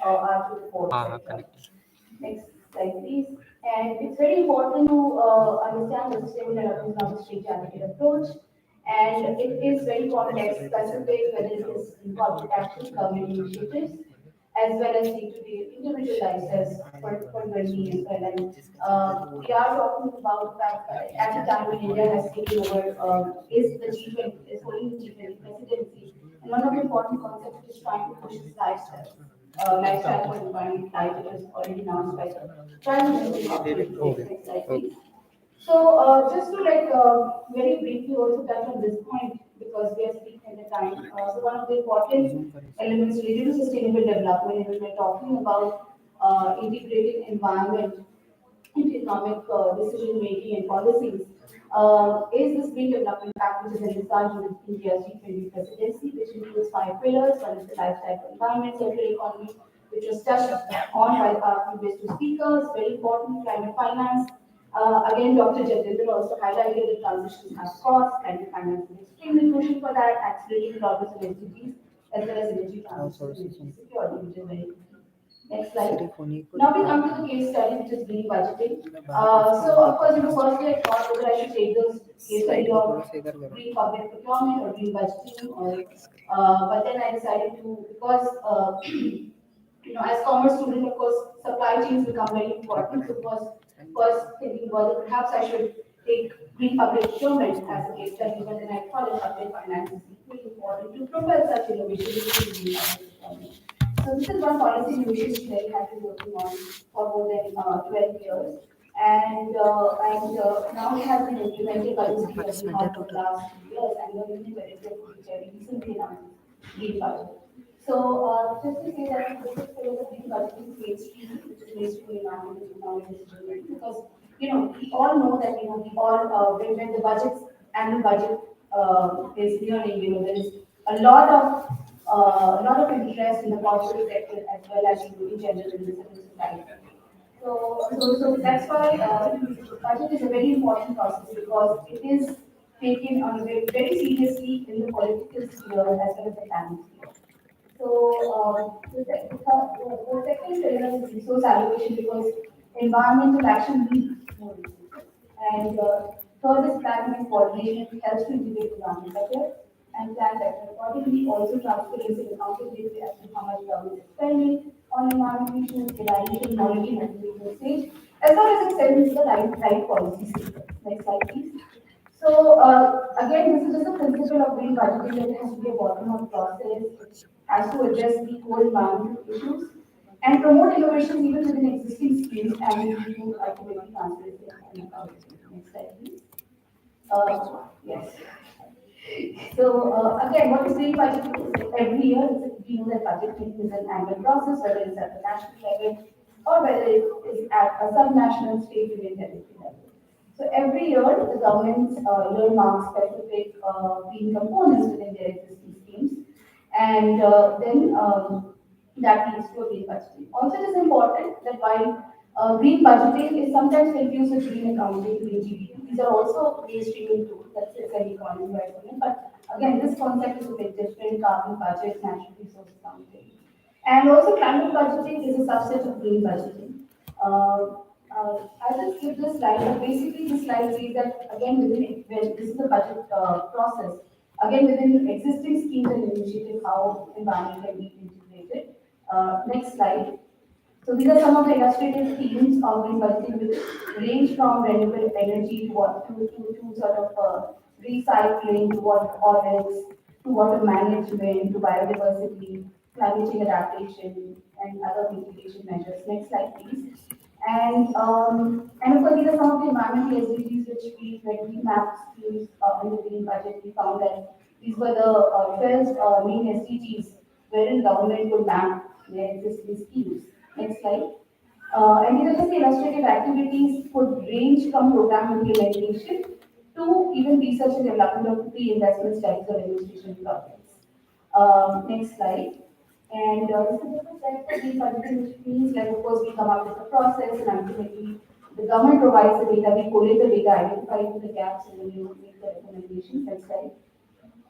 are to the fourth हाँ हाँ sector. Connect Next slide, please. And it's very important to understand that sustainable development is not a straight-jacket approach, and it is very context-specific, whether it is in corporate action, government initiatives, as well as day-to-day individual lifestyles for well-being as well. And we are talking about the fact that at the time when India has taken over, is the G20, is holding the G20 presidency, and one of the important concepts is trying to push is lifestyle. Lifestyle for environment, like it was already announced by the Prime Minister of India. हो गया Next slide, okay please. So, just to very briefly also touch on this point because we are speaking at the time. So, one of the important elements related to sustainable development is when we're talking about integrating environment into economic decision making and policies. Is this Green Development Pact, which is envisaged with India's G20 presidency, which includes five pillars. One is the lifestyle for environment, circular economy, which was touched on by our previous two speakers. Very important, climate finance. Again, Dr. Jatinder also highlighted that transitions have costs, climate finance is extremely crucial for that, accelerating progress on SDGs, as well as energy transition and energy security, which is very key. Next slide. Now we come to the case study, which is green budgeting. So of course, firstly I thought whether I should take this case study of green public procurement or green budgeting, or but then I decided to because as commerce student, of course, supply chains become very important. So first thinking was that perhaps I should take green public procurement as a case study, but then I thought that public finance is equally important to propel such innovation into green public procurement. So this is one policy innovation which Delhi has been working on for more than 12 years. And now it has been implemented by the city of Bihar for the last 2 years, and we are using benefit which I recently announced green budget. So just to say that this is for the green budgeting mainstream, which is mainstream environment and economic decision making, because we all know that we all when the budgets annual budget is nearing, there is a lot of interest in the corporate sector as well as in general in the civil society. So that's why budget is a very important process because it is taken on very seriously in the political sphere as well as the economic sphere. So the second pillar is resource allocation because environmental action needs more resources. And third is planning and coordination, which helps to integrate environment better and plan better. Accordingly, also transparency and accountability as to how much government is spending on environmental issues, evaluation, monitoring at the individual stage, as well as extending to the right policy stakeholders. Next slide, please. So again, this is just a principle of green budgeting that it has to be a bottom-up process. It has to address the core environmental issues and promote innovations even within existing schemes and improve ultimately transparency and accountability. Next slide, please. Yes. So again, what is green budgeting is every year we know that budgeting is an annual process, whether it's at the national level or whether it is at a subnational, state, union territory level. So every year the governments earmark specific green components within their existing schemes, and then that leads to a green budgeting. Also, it is important that while green budgeting is sometimes confused with green accounting, green GDP. These are also mainstreaming tools. That's a very common way of doing it. But again, this concept is a bit different: carbon budget, natural resource accounting, and also climate budgeting is a subset of green budgeting. I'll just skip this slide, but basically this slide says that again when this is the budget process. Again, within existing schemes and initiatives, how environment can be integrated. Next slide. So these are some of the illustrative themes of green budgeting, which range from renewable energy to sort of recycling, to water audits, to water management, to biodiversity, climate change adaptation, and other mitigation measures. Next slide, please. And of course, these are some of the environmental SDGs which when we mapped schemes in the green budget, we found that these were the 12 main SDGs wherein government would map their existing schemes. Next slide. And these are just illustrative activities could range from program implementation to even research and development of pre-investment studies or demonstration projects. Next slide. And this is just a set for green budgeting, which means, like, of course, we come up with the process and ultimately the government provides the data, we collate the data, identify the gaps, and then you make the recommendations. Next slide.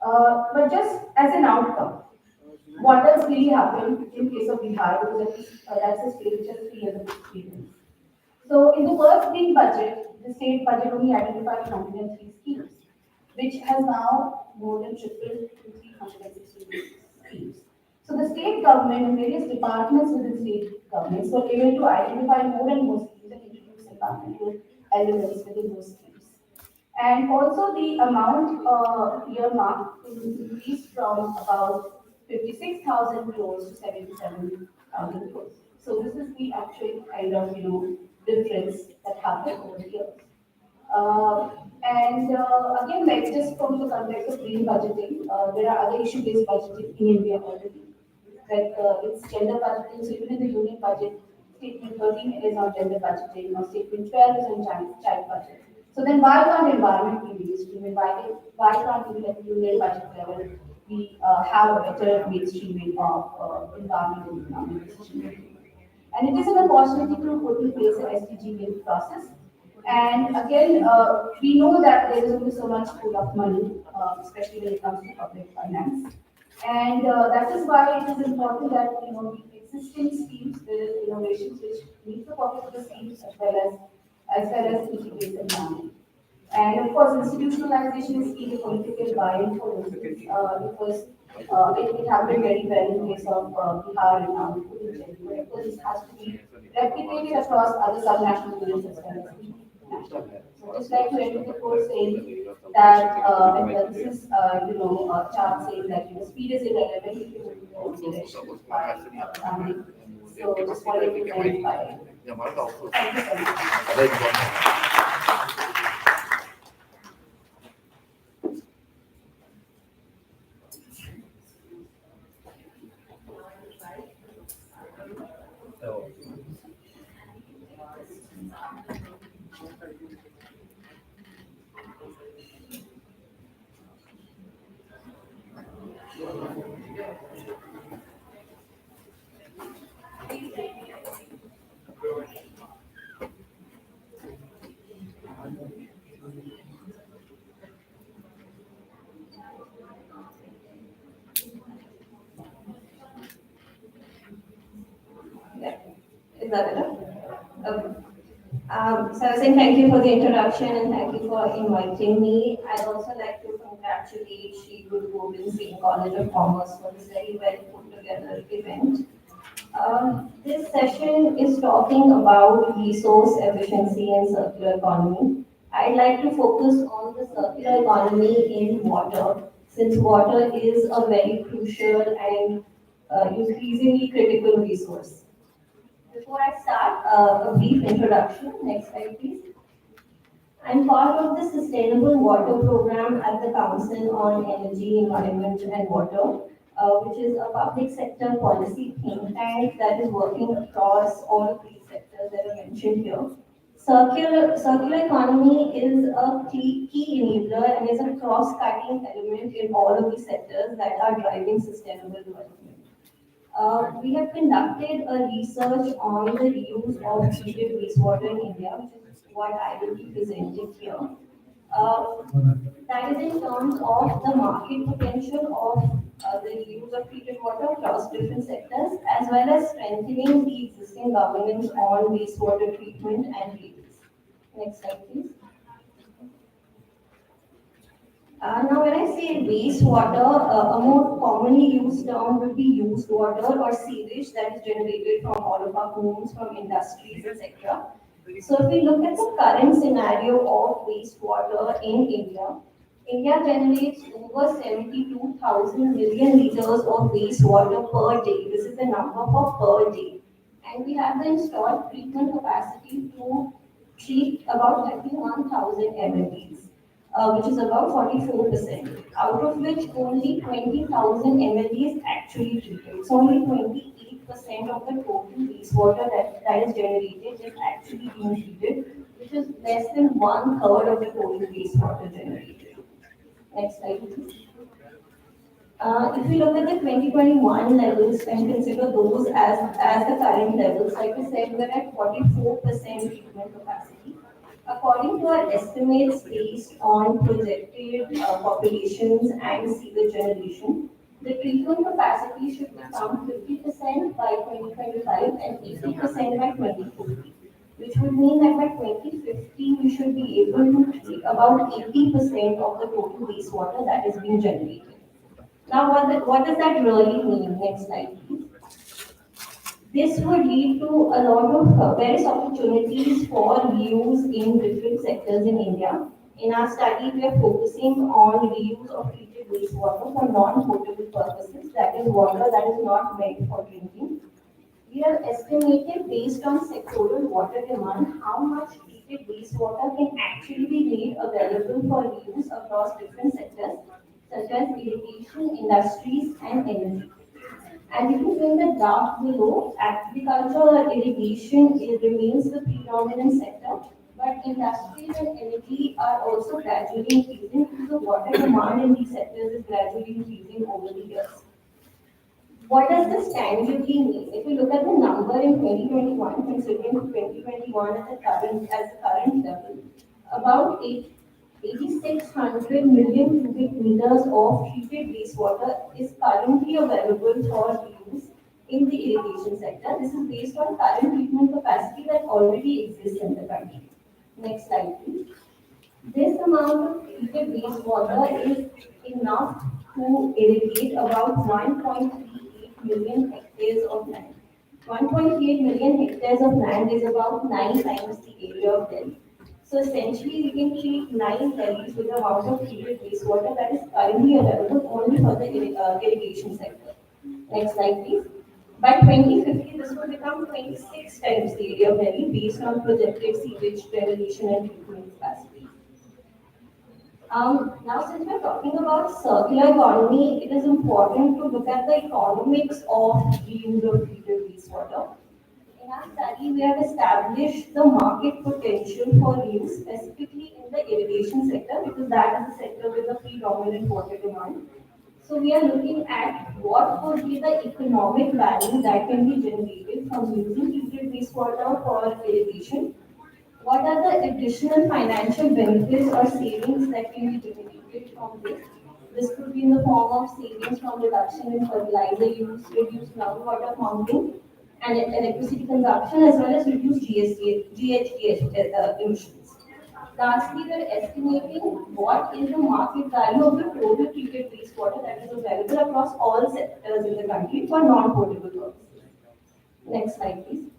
But just as an outcome, what does really happen in case of Bihar, because that's a state which has 3 years of experience. So in the first big budget, the state budget only identified 103 schemes, which has now more than tripled to 360 schemes. So the state government and various departments within state governments were able to identify more and more schemes and introduce environmental elements within those schemes. And also the amount earmarked is increased from about 56,000 crores to 77,000 crores. So this is the actual kind of difference that happened over the years. Uh, and again, like just from the context of green budgeting, there are other issue-based budgeting in India already. Like it's gender budgeting, so even in the union budget, statement 13 is on gender budgeting, or statement 12 is on child budget. So then why can't environment be mainstream? And why can't even at the union budget level we have a better mainstreaming of environment and economic decision making? And it is an opportunity to put in place an SDG linked process. And again, we know that there is only so much pool of money, especially when it comes to public finance. And that is why it is important that the existing schemes, there is innovations which meet the purpose of the schemes as well as integrate the environment. And of course, institutionalization is key to political buy-in for instance, because it happened very well in case of Bihar and now Puducherry. But of course, this has to be replicated across other subnational units as well as national. So just like to end with the quote saying that, and this is, a chart saying that speed is irrelevant if you move in the wrong direction by planning. So just wanted to end by. Thank you so much. Yeah. Is that enough? Okay. So I was saying thank you for the introduction and thank you for inviting me. I'd also like to congratulate Shri Guru Gobind Singh College of Commerce for this very well put together event. This session is talking about resource efficiency and circular economy. I'd like to focus on the circular economy in water, since water is a very crucial and increasingly critical resource. Before I start, a brief introduction. Next slide, please. I'm part of the Sustainable Water Program at the Council on Energy, Environment and Water, which is a public sector policy think tank that is working across all three sectors that are mentioned here. Circular economy is a key enabler and is a cross-cutting element in all of the sectors that are driving sustainable development. We have conducted a research on the reuse of treated wastewater in India, which is what I will be presenting here. Uh, that is in terms of the market potential of the reuse of treated water across different sectors, as well as strengthening the existing governance on wastewater treatment and reuse. Next slide, please. Now, when I say wastewater, a more commonly used term would be used water or sewage that is generated from all of our homes, from industries, etc. So, if we look at the current scenario of wastewater in India, India generates over 72,000 million liters of wastewater per day. This is the number for per day. And we have the installed treatment capacity to treat about 31,000 MLDs, which is about 44%, out of which only 20,000 ml is actually treated. So only 28% of the total wastewater that is generated is actually being treated, which is less than one third of the total wastewater generated. Next slide, please. If we look at the 2021 levels and consider those as the current levels, like I said, we're at 44% treatment capacity. According to our estimates based on projected populations and sewage generation, The treatment capacity should become 50% by 2025 and 80% by 2050, which would mean that by 2050 we should be able to treat about 80% of the total wastewater that is being generated. Now, what does that really mean? Next slide, please. This would lead to a lot of various opportunities for reuse in different sectors in India. In our study, we are focusing on reuse of treated wastewater for non-potable purposes, that is water that is not meant for drinking. We have estimated based on sectoral water demand how much treated wastewater can actually be made available for reuse across different sectors such as irrigation, industries, and energy. And if you see in the graph below, agriculture or irrigation it remains the predominant sector, but industries and energy are also gradually increasing because the water demand in these sectors is gradually increasing over the years. What does this tangibly mean? If you look at the number in 2021, considering 2021 as the current level, about 8,600 million cubic meters of treated wastewater is currently available for use in the irrigation sector. This is based on current treatment capacity that already exists in the country. Next slide, please. This amount of treated wastewater is enough to irrigate about 1.38 million hectares of land. 1.8 million hectares of land is about 9 times the area of Delhi. So essentially, we can treat 9 Delhis with the amount of treated wastewater that is currently available only for the irrigation sector. Next slide, please. By 2050, this will become 26 times the area of Delhi based on projected sewage derivation and treatment capacity. Now, since we're talking about circular economy, it is important to look at the economics of reuse of treated wastewater. In our study, we have established the market potential for reuse, specifically in the irrigation sector, because that is the sector with the predominant water demand. So we are looking at what would be the economic value that can be generated from using treated wastewater for irrigation. What are the additional financial benefits or savings that can be generated from this? This could be in the form of savings from reduction in fertilizer use, reduced groundwater pumping, and electricity consumption, as well as reduced GHG emissions. Lastly, we are estimating what is the market value of the total treated wastewater that is available across all sectors in the country for non-potable purposes. Next slide, please.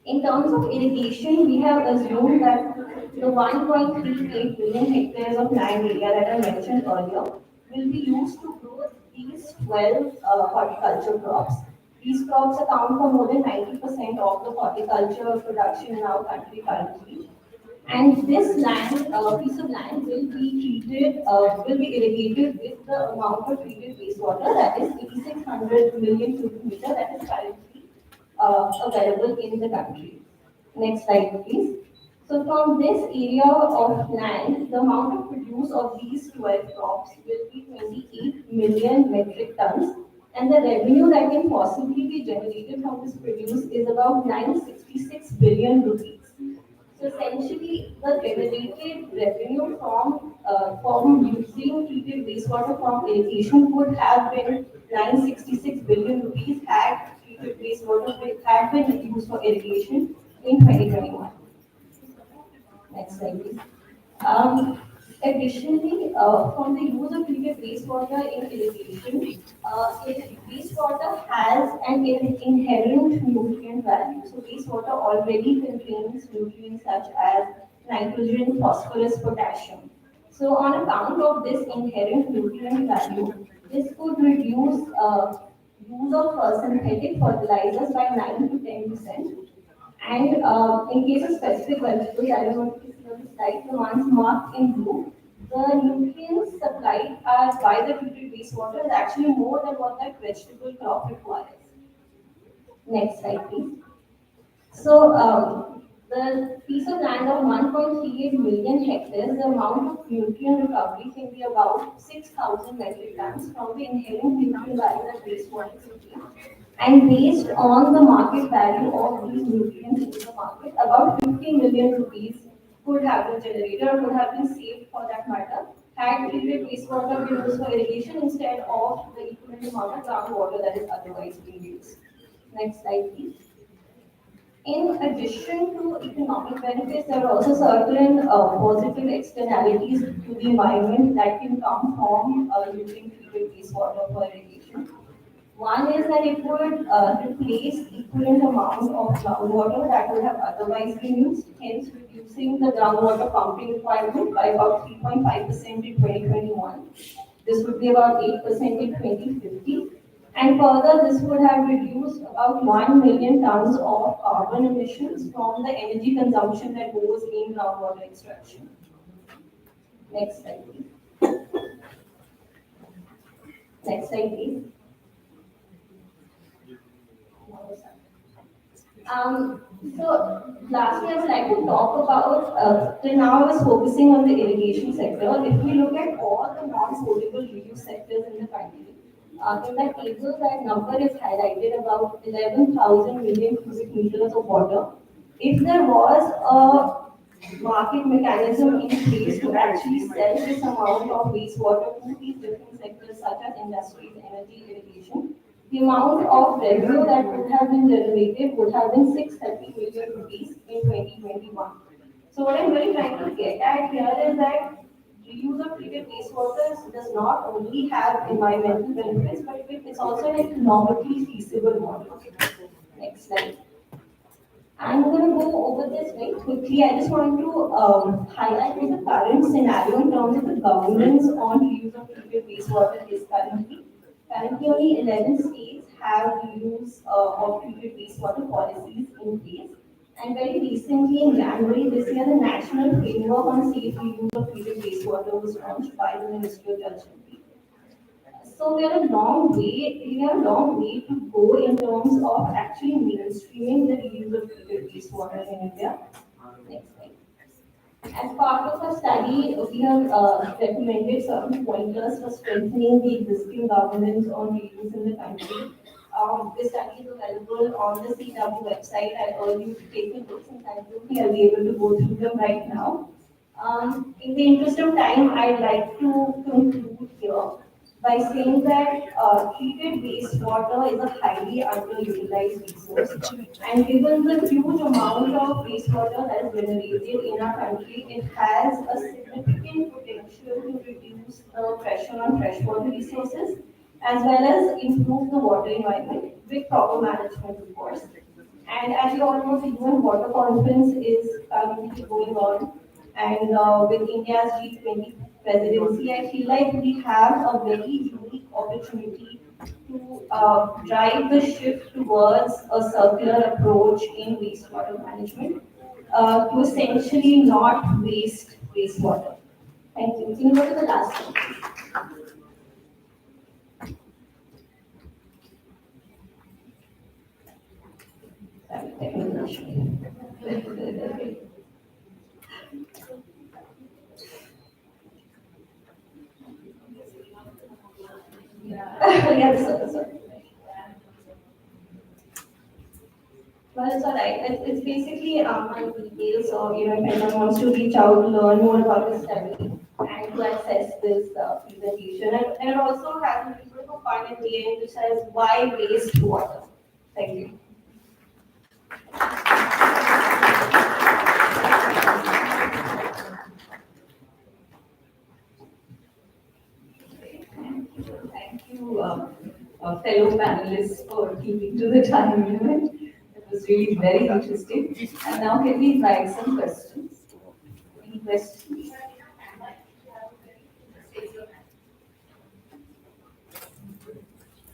In terms of irrigation, we have assumed that the 1.38 billion hectares of land area that I mentioned earlier will be used to grow these 12 horticulture crops. These crops account for more than 90% of the horticulture production in our country currently. And this land, piece of land, will be irrigated with the amount of treated wastewater that is 8,600 million cubic meter that is currently available in the country. Next slide, please. So from this area of land, the amount of produce of these 12 crops will be 28 million metric tons, and the revenue that can possibly be generated from this produce is about 966 billion rupees. So essentially, the generated revenue from using treated wastewater from irrigation would have been 966 billion rupees had treated wastewater had been used for irrigation in 2021. Next slide, please. Additionally, from the use of treated wastewater in irrigation, wastewater has an inherent nutrient value. So wastewater already contains nutrients such as nitrogen, phosphorus, potassium. So on account of this inherent nutrient value, this could reduce use of synthetic fertilizers by 9 to 10%. And in case of specific vegetables, I don't want to see on the slide, the ones marked in blue, the nutrients supplied by the treated wastewater is actually more than what that vegetable crop requires. Next slide, please. So the piece of land of 1.38 million hectares, the amount of nutrient recovery can be about 6,000 metric tons from the inherent nutrient value that wastewater contains. And based on the market value of these nutrients in the market, about 50 million rupees could have been generated or could have been saved for that matter had treated wastewater be used for irrigation instead of the equivalent amount of groundwater that is otherwise being used. Next slide, please. In addition to economic benefits, there are also certain positive externalities to the environment that can come from using treated wastewater for irrigation. One is that it would replace equivalent amount of groundwater that would have otherwise been used, hence reducing the groundwater pumping requirement by about 3.5% in 2021. This would be about 8% in 2050. And further, this would have reduced about 1 million tons of carbon emissions from the energy consumption that goes in groundwater extraction. Next slide, please. Next slide, please. So lastly, I would like to talk about, till now I was focusing on the irrigation sector. If we look at all the non-potable reuse sectors in the country, in that table, that number is highlighted about 11,000 million cubic meters of water. If there was a market mechanism in place to actually sell this amount of wastewater to these different sectors such as industries, energy, irrigation, the amount of revenue that would have been generated would have been 630 million rupees in 2021. So what I'm really trying to get at here is that reuse of treated wastewater does not only have environmental benefits, but it's also an economically feasible model. Next slide. I'm going to go over this very quickly. I just want to highlight what the current scenario in terms of the governance on reuse of treated wastewater is currently. Currently, only 11 states have reuse of treated wastewater policies in place. And very recently, in January this year, the National Framework on Safe Reuse of Treated Wastewater was launched by the Ministry of Jal Shakti. So we are a long way to go in terms of actually mainstreaming the reuse of treated wastewater in India. Next slide. As part of our study, we have recommended certain pointers for strengthening the existing governance on reuse in the country. This study is available on the CW website. I urge you to take a look since I don't think I'll be able to go through them right now. In the interest of time, I'd like to conclude here by saying that treated wastewater is a highly underutilized resource. And given the huge amount of wastewater that is generated in our country, it has a significant potential to reduce the pressure on freshwater resources as well as improve the water environment with proper management, of course. And as you all know, the UN Water Conference is currently going on, and with India's G20 presidency, I feel like we have a very unique opportunity to drive the shift towards a circular approach in wastewater management to essentially not waste wastewater. Thank you. Can you go to the last one? Sorry, technical issue. Yes, sir. Well, it's all right. It's basically on details. So, if anyone wants to reach out to learn more about the study and to access this presentation. And it also has a little bit of a fun at the end which says, why waste water? Thank you. Thank you, fellow panelists, for keeping to the time limit. It was really very interesting. And now can we invite some questions? Any questions?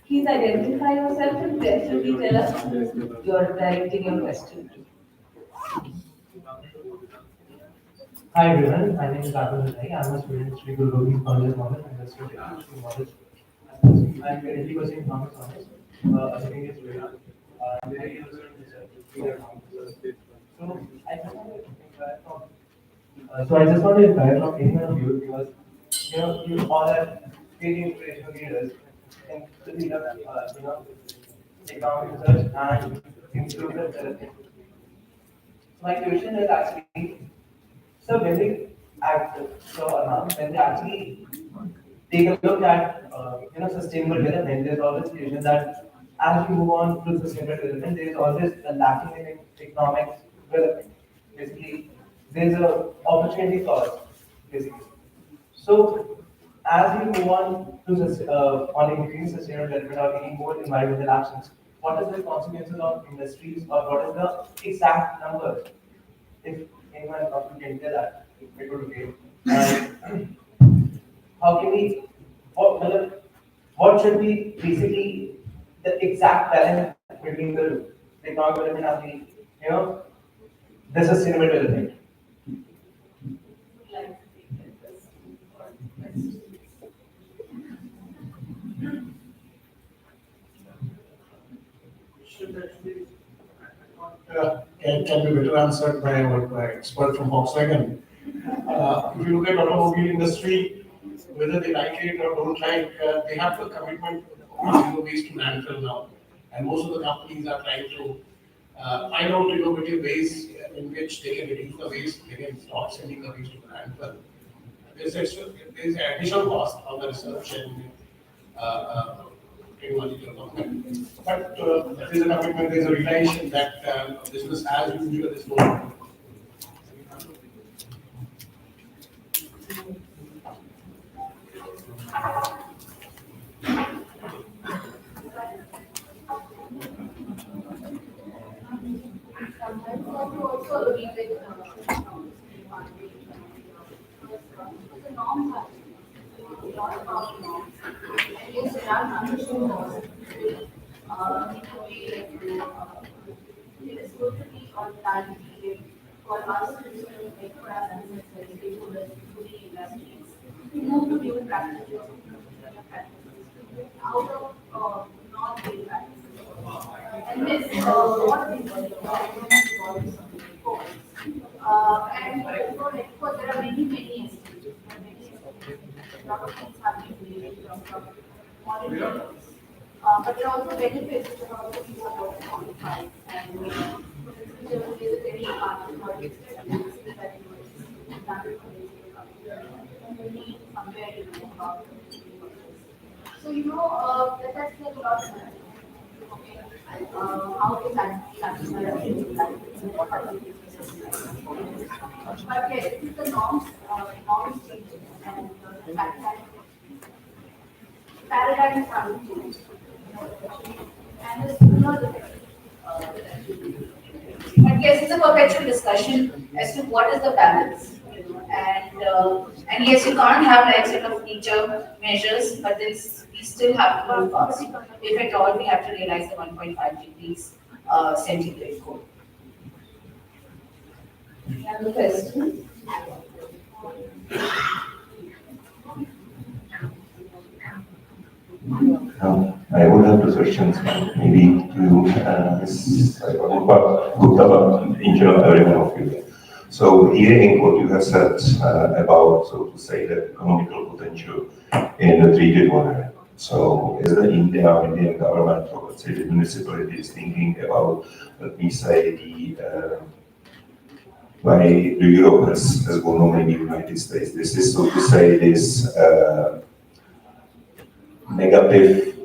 Please identify yourself and preferably tell us who you're directing your question to. Hi everyone, my name is Gobind. I'm a student at Sri Guru Gobind College of Commerce and Industrial Technology College. I'm currently pursuing commerce honors. Assuming it's very hard. I'm very interested in research. So I just want to inquire from. So I just want to inquire from any one of you because you all have very inspirational leaders and to lead up economic research and improve the therapy. My question is actually, so when we act, when they actually take a look at sustainable development, there's always the vision that as we move on to sustainable development, there is always a lacking in economic development. Basically, there's a opportunity cost. Basically, so as we move on to on increasing sustainable development or taking more environmental actions, what is the consequences of industries or what is the exact number? If anyone of you can tell that, it would be great. And how can we, मतलब, what should be basically the exact balance between the economic development and the, you know, the sustainable development? Can be better answered by our expert from Volkswagen. If you look at automobile industry, whether they like it or don't like, they have the commitment of zero waste to landfill now. And most of the companies are trying to find out innovative ways in which they can reduce the waste, they can stop sending the waste to the landfill. There's additional cost on the research and technology development. But there is a commitment, there is a realization that business as usual is no. Sometimes also read it, the norms are a lot about norms. And yes, there are transition laws need to be it is good to be on time period for us to make for our business stakeholders to the industries. To move to new practices, out of non-paid practices. And this what we do, and for there are many institutes, a lot of things have been made in terms of monitoring. But there are also benefits which are also being supported on the side. And there is a very important project that you need somewhere about. So that's like a lot of okay. How is that but yes, it is the norms changing and the fact that paradigm is coming to and the sooner the better. But yes, it's a perpetual discussion as to what is the balance. And yes, you can't have like sort of nature measures, but then we still have to go fast. If at all, we have to realize the 1.5 degrees centigrade goal. Another question? I would have two questions, maybe to Ms. Gupta, in general, everyone of you. So, hearing what you have said about, so to say, the economical potential in the treated water. So, is the Indian government, or let's say the municipality, is thinking about, let me say, the why the Europe has gone on maybe United States. This is, so to say, this negative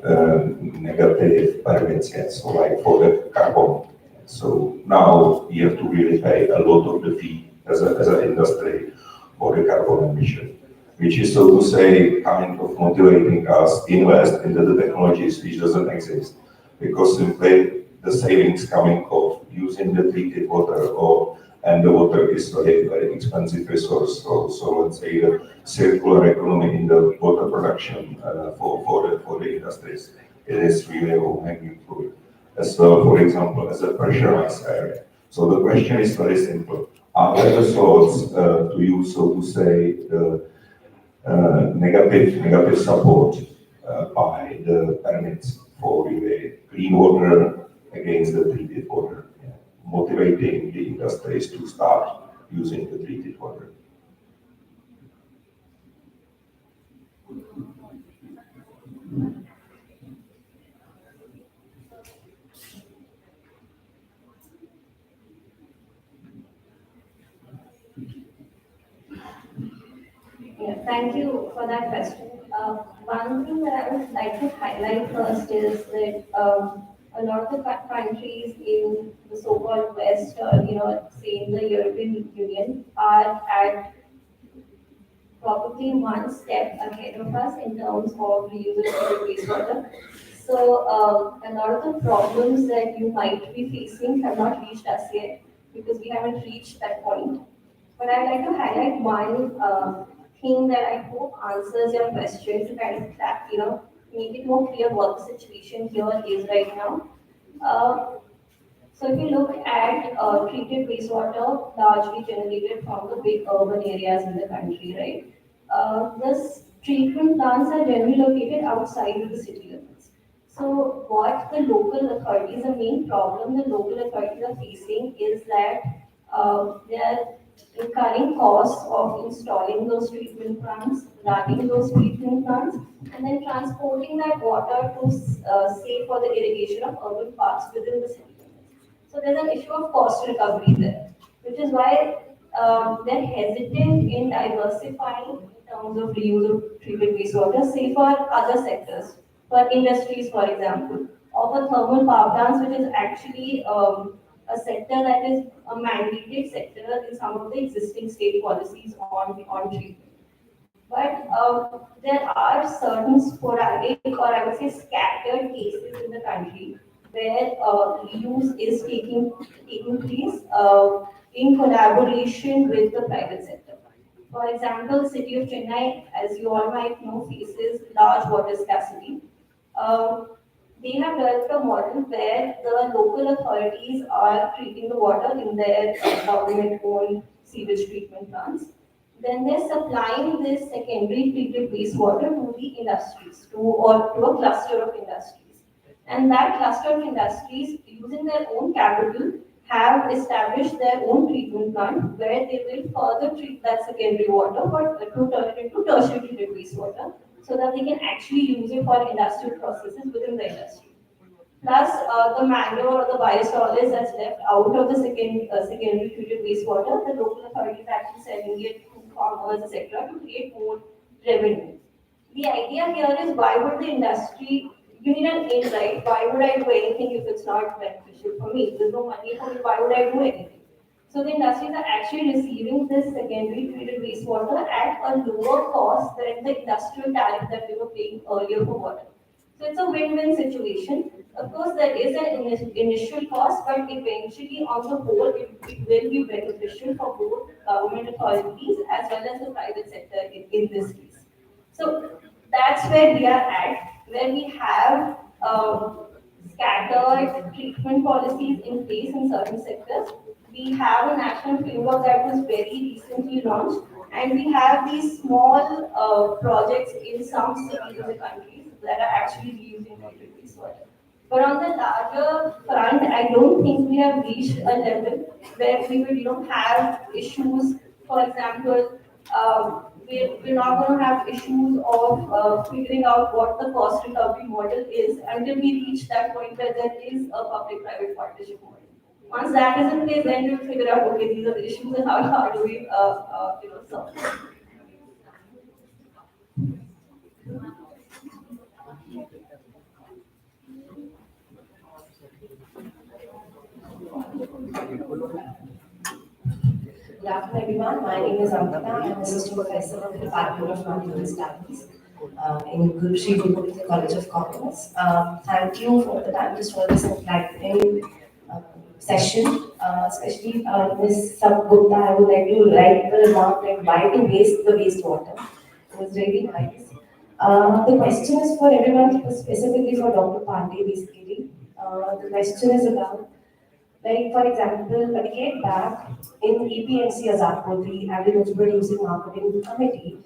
permits, yes, so like for the carbon. So now you have to really pay a lot of the fee as an industry for the carbon emission, which is, so to say, kind of motivating us to invest into the technologies which doesn't exist, because simply the savings coming of using the treated water and the water is very expensive resource. So let's say the circular economy in the water production for the industries, it is really low-hanging fruit. As well, for example, as a pressurized area. So the question is very simple. Are there the thoughts to use, so to say, the negative support by the permits for really clean water against the treated water? Motivating the industries to start using the treated water. Thank you for that question. One thing that I would like to highlight first is that a lot of the countries in the so-called West, or say in the European Union, are at probably one step ahead of us in terms of reusable wastewater. So a lot of the problems that you might be facing have not reached us yet because we haven't reached that point. But I'd like to highlight one thing that I hope answers your question to kind of make it more clear what the situation here is right now. Uh, so if you look at treated wastewater largely generated from the big urban areas in the country, right? This treatment plants are generally located outside of the city limits. So what the local authorities, the main problem the local authorities are facing is that they are incurring costs of installing those treatment plants, running those treatment plants, and then transporting that water to, say, for the irrigation of urban parks within the city. So there's an issue of cost recovery there, which is why they're hesitant in diversifying in terms of reuse of treated wastewater, say for other sectors, for industries, for example, or for thermal power plants, which is actually a sector that is a mandated sector in some of the existing state policies on treatment. But there are certain sporadic, or I would say scattered cases in the country where reuse is taking place in collaboration with the private sector. For example, city of Chennai, as you all might know, faces large water scarcity. Um, they have developed a model where the local authorities are treating the water in their government-owned sewage treatment plants. Then they're supplying this secondary treated wastewater to the industries, to a cluster of industries. And that cluster of industries, using their own capital, have established their own treatment plant where they will further treat that secondary water but to turn it into tertiary treated wastewater so that they can actually use it for industrial processes within the industry. Plus, the manure or the biosolids that's left out of the secondary treated wastewater, the local authorities actually selling it to farmers, etc., to create more revenue. The idea here is why would the industry, you need an in, right? Why would I do anything if it's not beneficial for me? If there's no money for me, why would I do anything? So the industries are actually receiving this secondary treated wastewater at a lower cost than the industrial tariff that they were paying earlier for water. So it's a win-win situation. Of course, there is an initial cost, but eventually, on the whole, it will be beneficial for both government authorities as well as the private sector in this case. So that's where we are at, where we have scattered treatment policies in place in certain sectors. We have a national framework that was very recently launched, and we have these small projects in some cities in the country that are actually reusing treated wastewater. But on the larger front, I don't think we have reached a level where we will, have issues. For example, we're not going to have issues of figuring out what the cost recovery model is until we reach that point where there is a public-private partnership model. Once that is in place, then we'll figure out, okay, these are the issues and how do we, solve them. Good afternoon, everyone. My name is Amrita. I'm Assistant Professor of the Department of Multiple Studies in Sri Guru Gobind College of Commerce. Thank you for the time just for this enlightening session, especially Ms. Gupta. I would like to write the remark like why to waste the wastewater. It was really nice. The question is for everyone, specifically for Dr. Pandey, basically. The question is about like, for example, a decade back in APMC Azadpur, the Agriculture Producing Marketing Committee,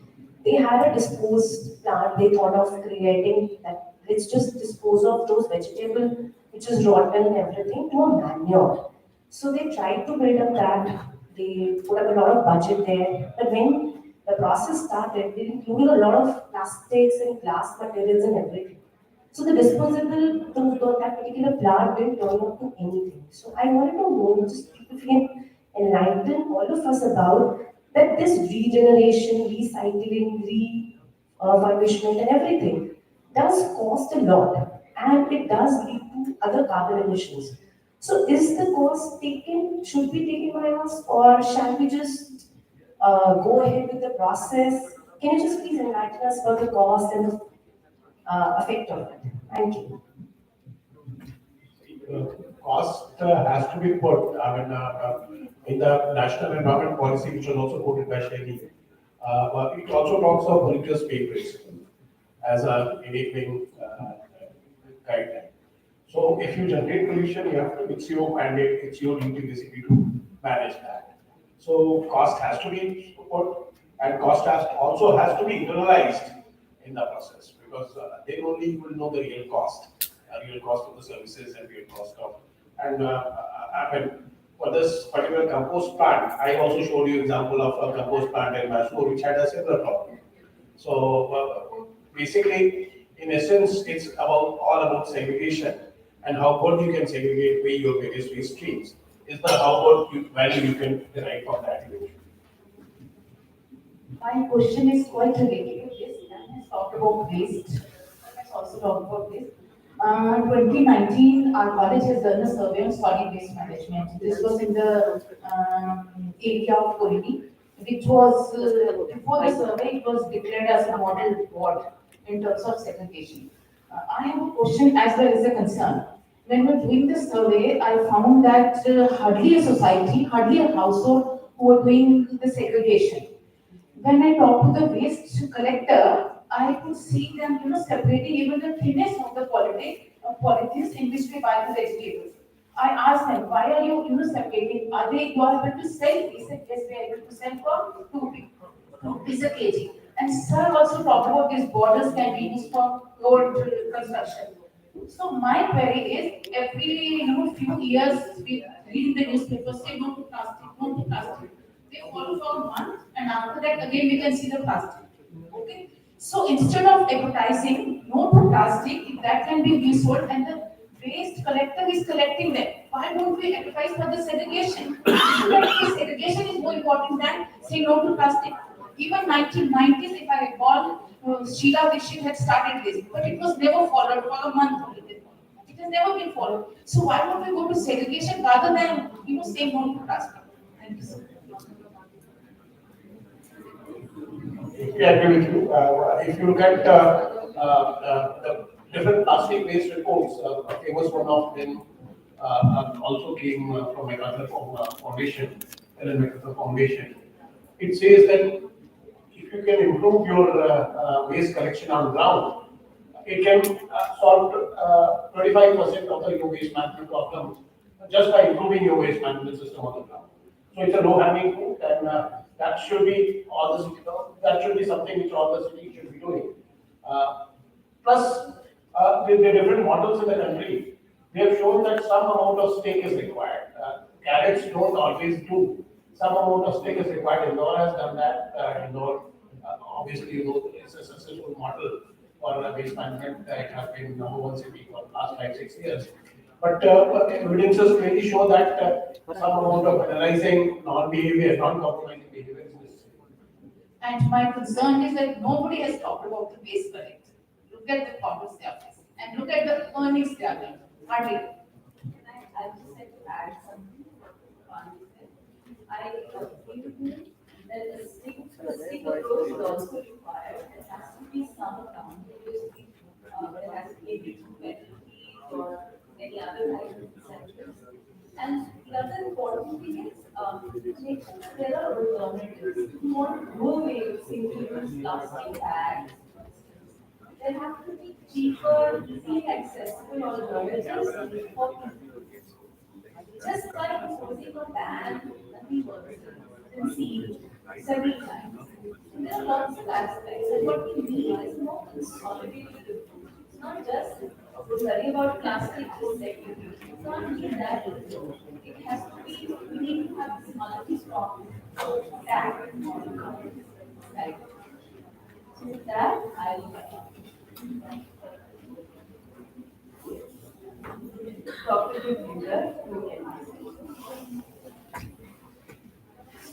they had a disposed plant. They thought of creating that. Let's just dispose of those vegetable which is rotten and everything to a manure. So they tried to build up that. They put up a lot of budget there. But when the process started, they included a lot of plastics and glass materials and everything. So the disposable to that particular plant didn't turn up to anything. So I wanted to know just if you can enlighten all of us about that this regeneration, recycling, refurbishment and everything does cost a lot and it does lead to other carbon emissions. So is the cost taken, should be taken by us, or shall we just go ahead with the process? Can you just please enlighten us about the cost and the effect of it? Thank you. Cost has to be put, in the national environment policy, which was also quoted by Shelley. But it also talks of polluters pay principle as a enabling guideline. So if you generate pollution, you have to, it's your mandate, it's your duty basically to manage that. So cost has to be put, and cost has also has to be internalized in the process, because then only you will know the real cost of the services and real cost of, and I mean, for this particular compost plant, I also showed you example of a compost plant in Mysore which had a similar problem. So basically, in essence, it's all about segregation and how good you can segregate your various waste streams. Is the how good value you can derive from that. My question is quite related to this. That has talked about waste. Let's also talk about this. 2019, our college has done a survey on solid waste management. This was in the area of Kolini, which was, before the survey, it was declared as a model ward in terms of segregation. I have a question as well as a concern. When we were doing the survey, I found that hardly a society, hardly a household who were doing the segregation. When I talked to the waste collector, I could see them, separating even the thinnest of the polythene in which we buy the vegetables. I asked them, why are you, separating? You are able to sell? He said, yes, we are able to sell for 2 rupees a kg. And sir also talked about these borders can be used for road construction. So my query is, every few years we read in the newspaper say no to plastic, no to plastic. They follow for a month, and after that again we can see the plastic. Okay. So instead of advertising no to plastic, if that can be resold and the waste collector is collecting them, why don't we advertise for the segregation? Like the segregation is more important than saying no to plastic. Even 1990s, if I recall, Sheila Dixit had started this, but it was never followed for a month only. It has never been followed. So why don't we go to segregation rather than saying no to plastic? Thank you so much. Yeah, I agree with you. If you look at the different plastic waste reports, a famous one of them also came from another foundation, Ellen MacArthur Foundation. It says that if you can improve your waste collection on ground, it can solve 25% of the your waste management problem just by improving your waste management system on the ground. So it's a low-hanging fruit, and that should be that should be something which all the cities should be doing. Plus, with the different models in the country, they have shown that some amount of stake is required. Carrots don't always do. Some amount of stake is required. Indore has done that. Indore, obviously, it's a successful model for waste management. It has been number one city for the last 5-6 years. But evidences clearly show that some amount of analyzing non-behavior, non-compromising behavior is necessary. And my concern is that nobody has talked about the waste collector. Look at the problems they are facing and look at the earnings they are getting. Hardly. I just like to add something to what Gobind said. I agree with you that the stick approach is also required. There has to be some accountability. There has to be a different penalty or any other kind of incentives. And the other important thing is make sure that there are alternatives. You want to go away with single-use plastic bags. There have to be cheaper, easily accessible alternatives for people. Just by imposing a ban, nothing works. Been seen several times. So there are lots of aspects, and what we need is more consolidated approach. It's not just worry about plastic recycling. It's not need that. It has to be. We need to have this multi-pronged attack model. Right. So with that, I will talk to the viewer who can ask.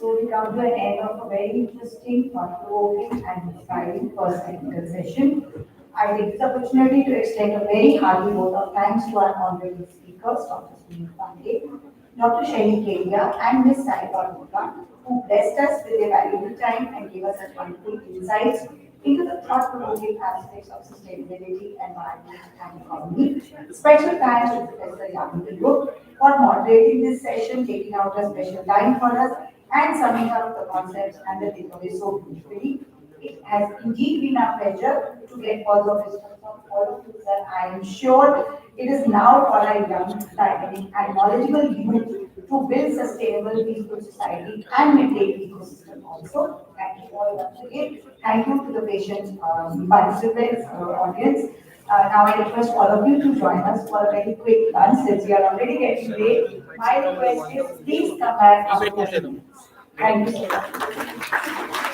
So we come to an end of a very interesting, thought-provoking and inspiring first technical session. I take this opportunity to extend a very hearty vote of thanks to our honorable speakers, Dr. Singh, Dr. Shaini Kedia, and Ms. Sai Gupta, who blessed us with their valuable time and gave us such wonderful insights into the thought-provoking aspects of sustainability, environment, and economy. Special thanks to Professor Yamini Gupta for moderating this session, taking out a special time for us, and summing up the concepts and the takeaways so beautifully. It has indeed been a pleasure to get further wisdom from all of you, sir. I am sure it is now for our young, dynamic, and knowledgeable youth to build sustainable, peaceful society and maintain ecosystem also. Thank you all once again. Thank you to the patient participants, audience. Now I request all of you to join us for a very quick lunch since we are already getting late. My request is please come back after 30 minutes. Thank you so much.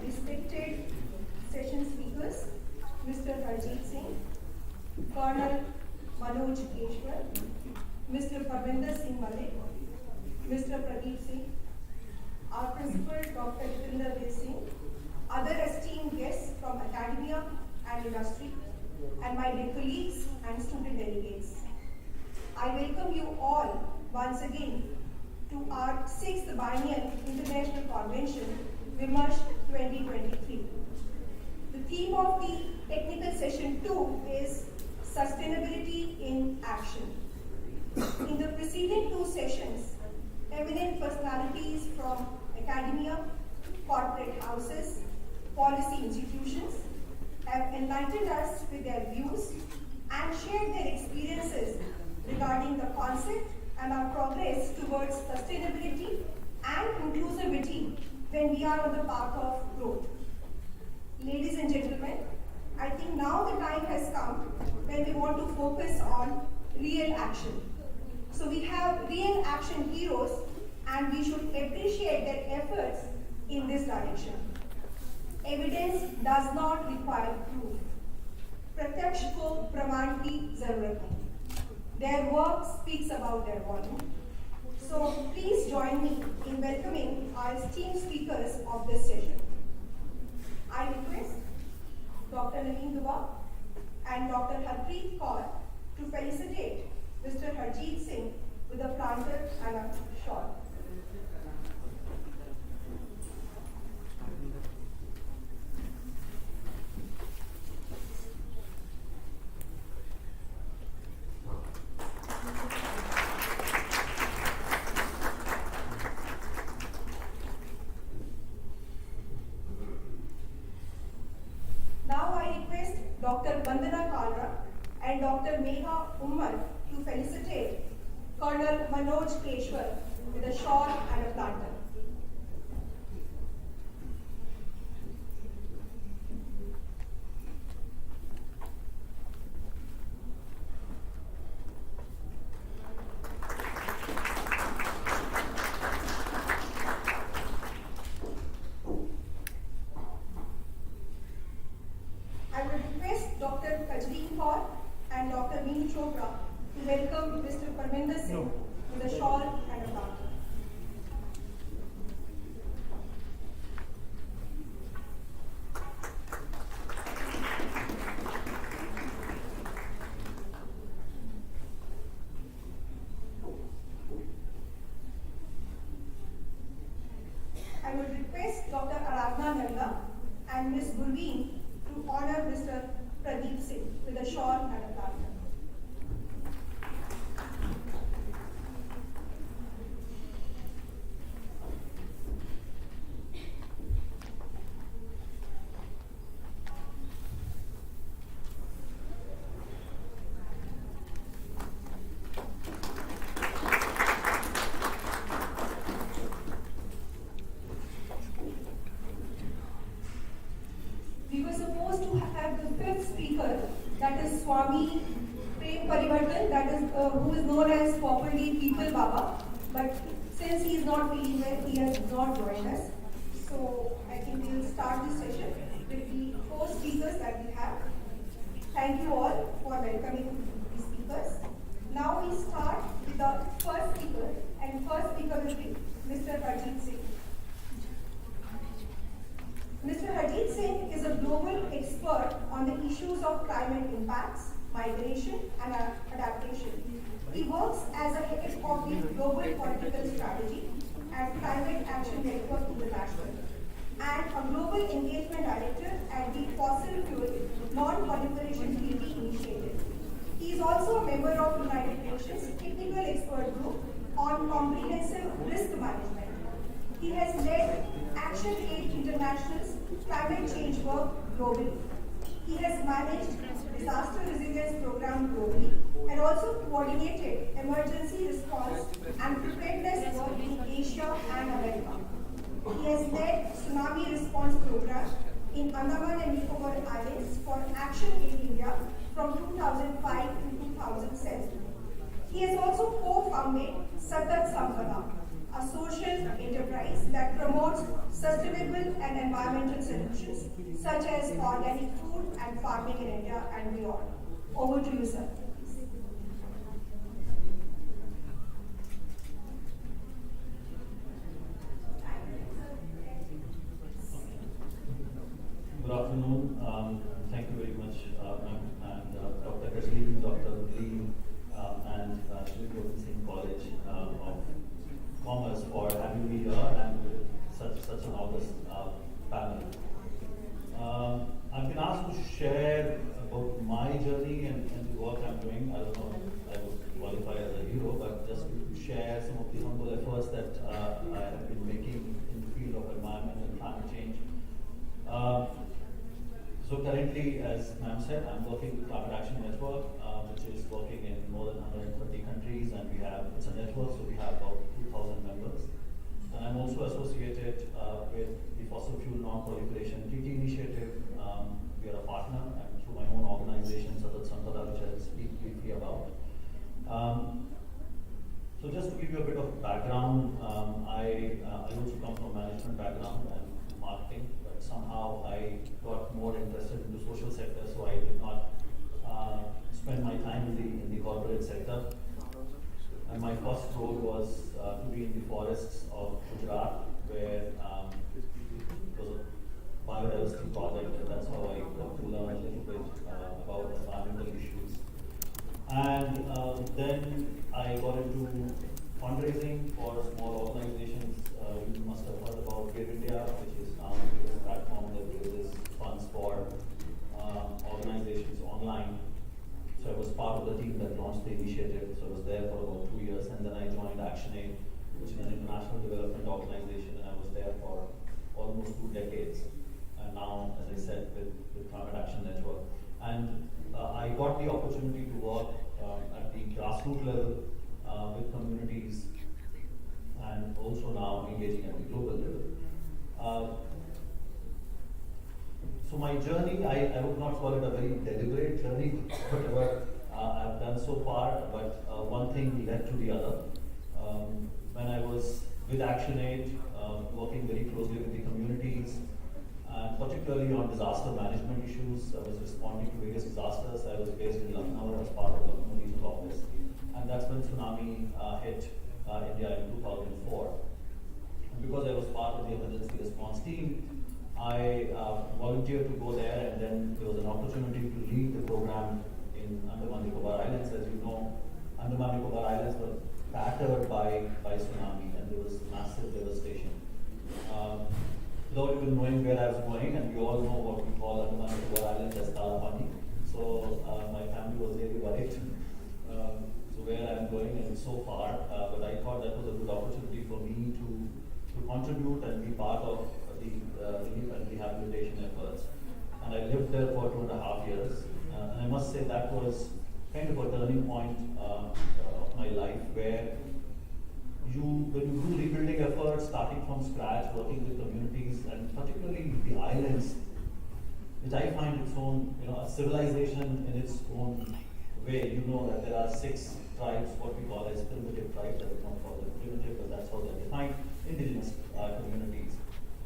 Respected session speakers, Mr. Harjeet Singh, Colonel Manoj Keshwar, Mr. Parvinder Singh Malik, Mr. Pradeep Singh, our principal Dr. Jitinder Singh, other esteemed guests from academia and industry, and my dear colleagues and student delegates. I welcome you all once again to our 6th Biennial International Convention, Vimarsh 2023. The theme of the technical session 2 is Sustainability in Action. In the preceding two sessions, eminent personalities from academia, corporate houses, policy institutions have enlightened us with their views and shared their experiences regarding the concept and our progress towards sustainability and inclusivity when we are on the path of growth. Ladies and gentlemen, I think now the time has come when we want to focus on real action. So we have real action heroes and we should appreciate their efforts in this direction. Evidence does not require proof. प्रत्यक्ष को प्रमाण की जरूरत है. Their work speaks about their volume. So please join me in welcoming our esteemed speakers of this session. I request Dr. Naveen Dua and Dr. Harpreet Kaur to felicitate Mr. Harjeet Singh with a planter and a shawl. Dr. Vandana Kalra and Dr. Meha Umar to felicitate Colonel Manoj Keshwar with a shawl and a planter. And Dr. Meenu Chopra to welcome Mr. Parvinder Singh with a shawl and a planter. husband, that is, who is known as popularly People Baba, but since he is not feeling well, he has not joined us. So I think we will start this session with the four speakers that we have. Thank you all for welcoming the speakers. Now we start with the first speaker, and first speaker will be Mr. Harjeet Singh. Mr. Harjeet Singh is a global expert on the issues of climate impacts, migration and adaptation. He works as a head of the Global Political Strategy at Climate Action Network International and a Global Engagement Director at the Fossil Fuel Non-Proliferation Treaty Initiative. He is also a member of United Nations Technical Expert Group on Comprehensive Risk Management. He has led Action Aid International's climate change work globally. He has managed disaster resilience program globally and also coordinated emergency response and preparedness work in Asia and America. He has led tsunami response program in Andaman and Nicobar Islands for Action Aid India from 2005 to 2007. He has also co-founded Satat Sampada, a social enterprise that promotes sustainable and environmental solutions such as organic food and farming in India and beyond. Over to you, sir. Good afternoon. Thank you very much, ma'am, and Dr. Kasli, Dr. Lee, and Sri Gobind Singh College of Commerce for having me here and with such an august panel. I've been asked to share about my journey and the work I'm doing. I don't know if I would qualify as a hero, but just to share some of the humble efforts that I have been making in the field of environment and climate change. So currently, as ma'am said, I'm working with Climate Action Network, which is working in more than 130 countries, and it's a network, so we have about 2,000 members. And I'm also associated with the Fossil Fuel Non-Proliferation Treaty Initiative. We are a partner, and through my own organization, Satat Sampada, which I'll speak briefly about. So just to give you a bit of background, I also come from a management background and marketing, but somehow I got more interested in the social sector, so I did not spend my time in the corporate sector. And my first role was to be in the forests of Gujarat, where it was a biodiversity project, and that's how I got to learn a little bit about environmental issues. And then I got into fundraising for small organizations. You must have heard about Give India, which is now a platform that raises funds for organizations online. So I was part of the team that launched the initiative. So I was there for about 2 years, and then I joined Action Aid, which is an international development organization, and I was there for almost 2 decades. And now, as I said, with Climate Action Network. And I got the opportunity to work at the grassroots level with communities, and also now engaging at the global level. So my journey, I would not call it a very deliberate journey, whatever I've done so far, but one thing led to the other. When I was with Action Aid, working very closely with the communities, and particularly on disaster management issues, I was responding to various disasters. I was based in Lucknow as part of Lucknow Regional Office, and that's when tsunami hit India in 2004. And because I was part of the emergency response team, I volunteered to go there, and then there was an opportunity to lead the program in Andaman Nicobar Islands. As you know, Andaman Nicobar Islands were battered by tsunami, and there was massive devastation. Without even knowing where I was going, and we all know what we call Andaman Nicobar Islands as Talapani. So my family was really worried. So where I'm going and so far, but I thought that was a good opportunity for me to contribute and be part of the relief and rehabilitation efforts. And I lived there for 2.5 years. And I must say that was kind of a turning point of my life, where when you do rebuilding efforts, starting from scratch, working with communities, and particularly the islands, which I find its own, a civilization in its own way, you know that there are 6 tribes, what we call as primitive tribes. I would not call them primitive, but that's how they're defined, indigenous communities.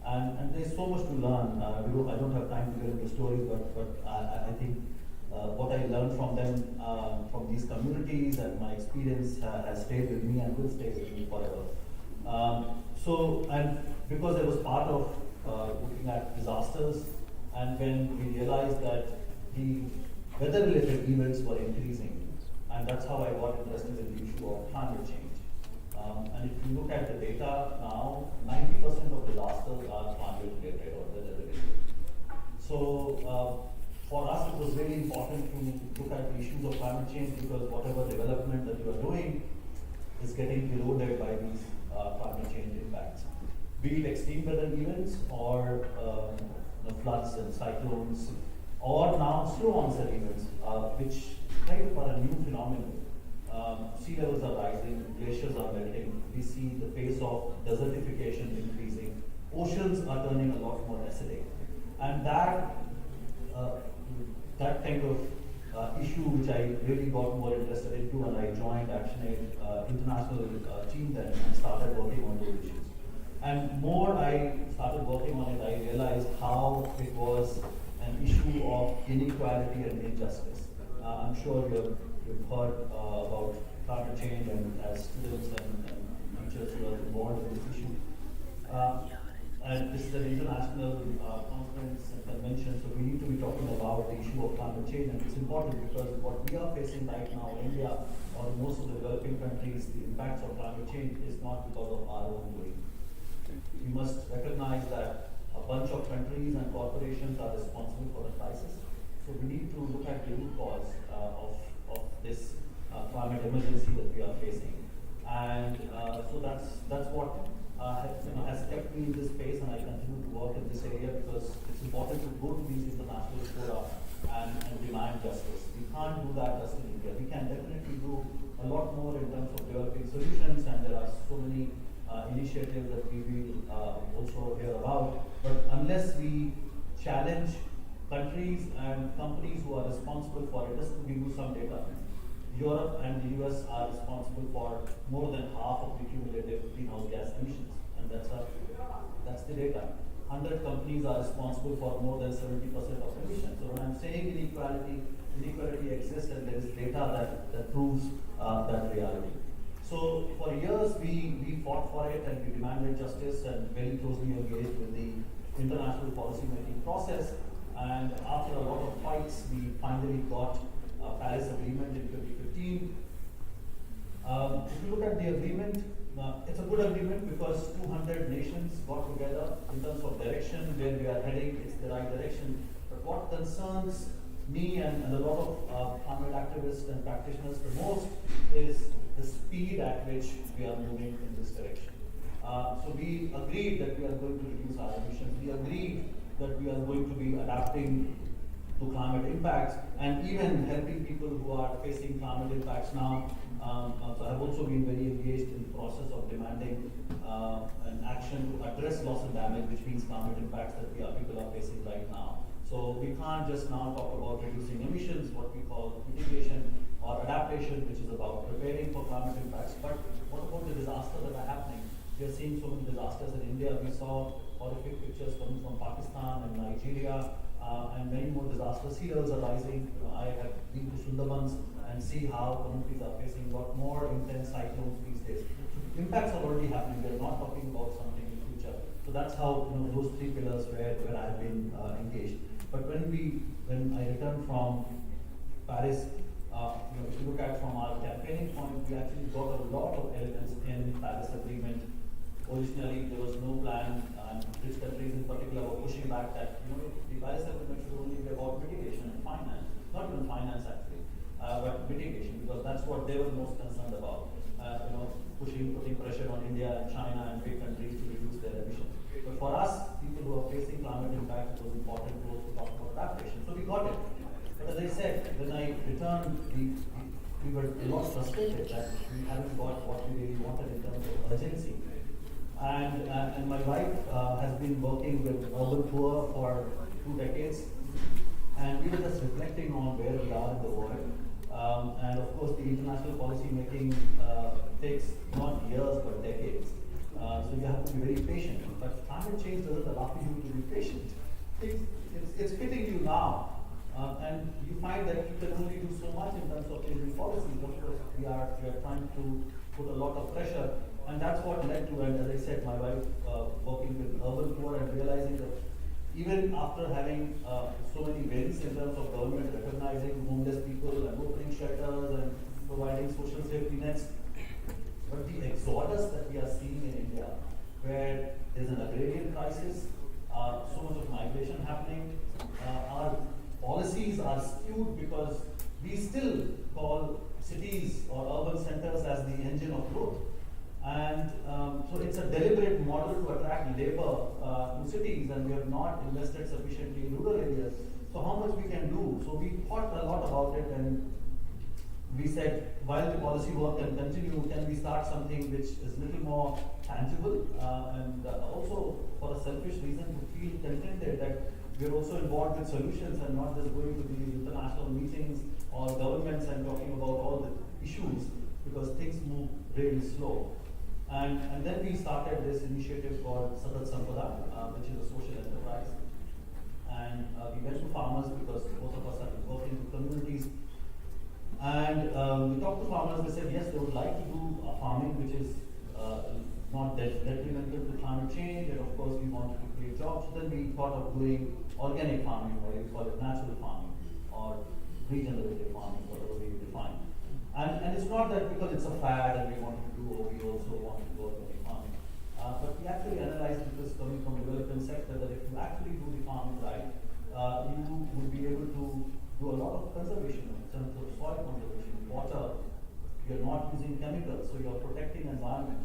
And there's so much to learn. I don't have time to get into stories, but I think what I learned from them, from these communities, and my experience has stayed with me and will stay with me forever. And because I was part of looking at disasters, and when we realized that the weather-related events were increasing, and that's how I got interested in the issue of climate change. And if you look at the data now, 90% of disasters are climate-related or weather-related. So for us, it was really important to look at the issues of climate change, because whatever development that you are doing is getting eroded by these climate change impacts. Be it extreme weather events or floods and cyclones, or now slow onset events, which kind of are a new phenomenon. Sea levels are rising, glaciers are melting, we see the pace of desertification increasing, oceans are turning a lot more acidic. And that kind of issue which I really got more interested into, and I joined ActionAid international team then and started working on those issues. And more I started working on it, I realized how it was an issue of inequality and injustice. I'm sure you've heard about climate change, and as students and teachers who are involved in this issue. And this is an international conference and convention, so we need to be talking about the issue of climate change. And it's important because what we are facing right now in India or most of the developing countries, the impacts of climate change is not because of our own doing. We must recognize that a bunch of countries and corporations are responsible for the crisis. So we need to look at the root cause of this climate emergency that we are facing. And so that's what has kept me in this space, and I continue to work in this area because it's important to go to these international fora and demand justice. We can't do that just in India. We can definitely do a lot more in terms of developing solutions, and there are so many initiatives that we will also hear about. But unless we challenge countries and companies who are responsible for it, just to give you some data, Europe and the US are responsible for more than half of the cumulative greenhouse gas emissions, and that's the data. 100 companies are responsible for more than 70% of emissions. So when I'm saying inequality exists, and there is data that proves that reality. So for years we fought for it, and we demanded justice, and very closely engaged with the international policy making process. And after a lot of fights, we finally got a Paris Agreement in 2015. If you look at the agreement, it's a good agreement because 200 nations got together in terms of direction, where we are heading, it's the right direction. But what concerns me and a lot of climate activists and practitioners the most is the speed at which we are moving in this direction. So we agreed that we are going to reduce our emissions. We agreed that we are going to be adapting to climate impacts and even helping people who are facing climate impacts now. So I've also been very engaged in the process of demanding an action to address loss and damage, which means climate impacts that people are facing right now. So we can't just now talk about reducing emissions, what we call mitigation or adaptation, which is about preparing for climate impacts. But what about the disasters that are happening? We are seeing so many disasters in India. We saw horrific pictures coming from Pakistan and Nigeria, and many more disasters. Sea levels are rising. I have been to Sundarbans and see how communities are facing a lot more intense cyclones these days. So impacts are already happening. We are not talking about something in the future. So that's how those 3 pillars where I have been engaged. But when I returned from Paris, if you look at from our campaigning point, we actually got a lot of elements in Paris Agreement. Originally, there was no plan, and rich countries in particular were pushing back that the Paris Agreement should only be about mitigation and finance, not even finance actually, but mitigation, because that's what they were most concerned about. Putting pressure on India and China and big countries to reduce their emissions. But for us, people who are facing climate impact, it was important to also talk about adaptation. So we got it. But as I said, when I returned, we were a lot frustrated that we hadn't got what we really wanted in terms of urgency. And my wife has been working with urban poor for 2 decades, and we were just reflecting on where we are in the world. And of course, the international policy making takes not years but decades. So you have to be very patient. But climate change doesn't allow you to be patient. It's hitting you now. And you find that you can only do so much in terms of changing policies. Of course, we are trying to put a lot of pressure. And that's what led to, and as I said, my wife working with urban poor and realizing that even after having so many wins in terms of government recognizing homeless people and opening shelters and providing social safety nets, but the exodus that we are seeing in India, where there's an agrarian crisis, so much of migration happening, our policies are skewed because we still call cities or urban centers as the engine of growth. And so it's a deliberate model to attract labor to cities, and we have not invested sufficiently in rural areas. So how much we can do? So we thought a lot about it, and we said, while the policy work can continue, can we start something which is a little more tangible, and also for a selfish reason to feel contented that we're also involved with solutions and not just going to these international meetings or governments and talking about all the issues, because things move really slow. And then we started this initiative called 6th Sampada, which is a social enterprise. And we went to farmers because both of us have been working with communities. And we talked to farmers, they said yes, they would like to do farming which is not detrimental to climate change, and of course we wanted to create jobs. So then we thought of doing organic farming, or you call it natural farming, or regenerative farming, whatever we define. And it's not that because it's a fad and we want to do, or we also want to do organic farming. But we actually analyzed this coming from the development sector, that if you actually do the farming right, you would be able to do a lot of conservation in terms of soil conservation, water. You're not using chemicals, so you're protecting the environment.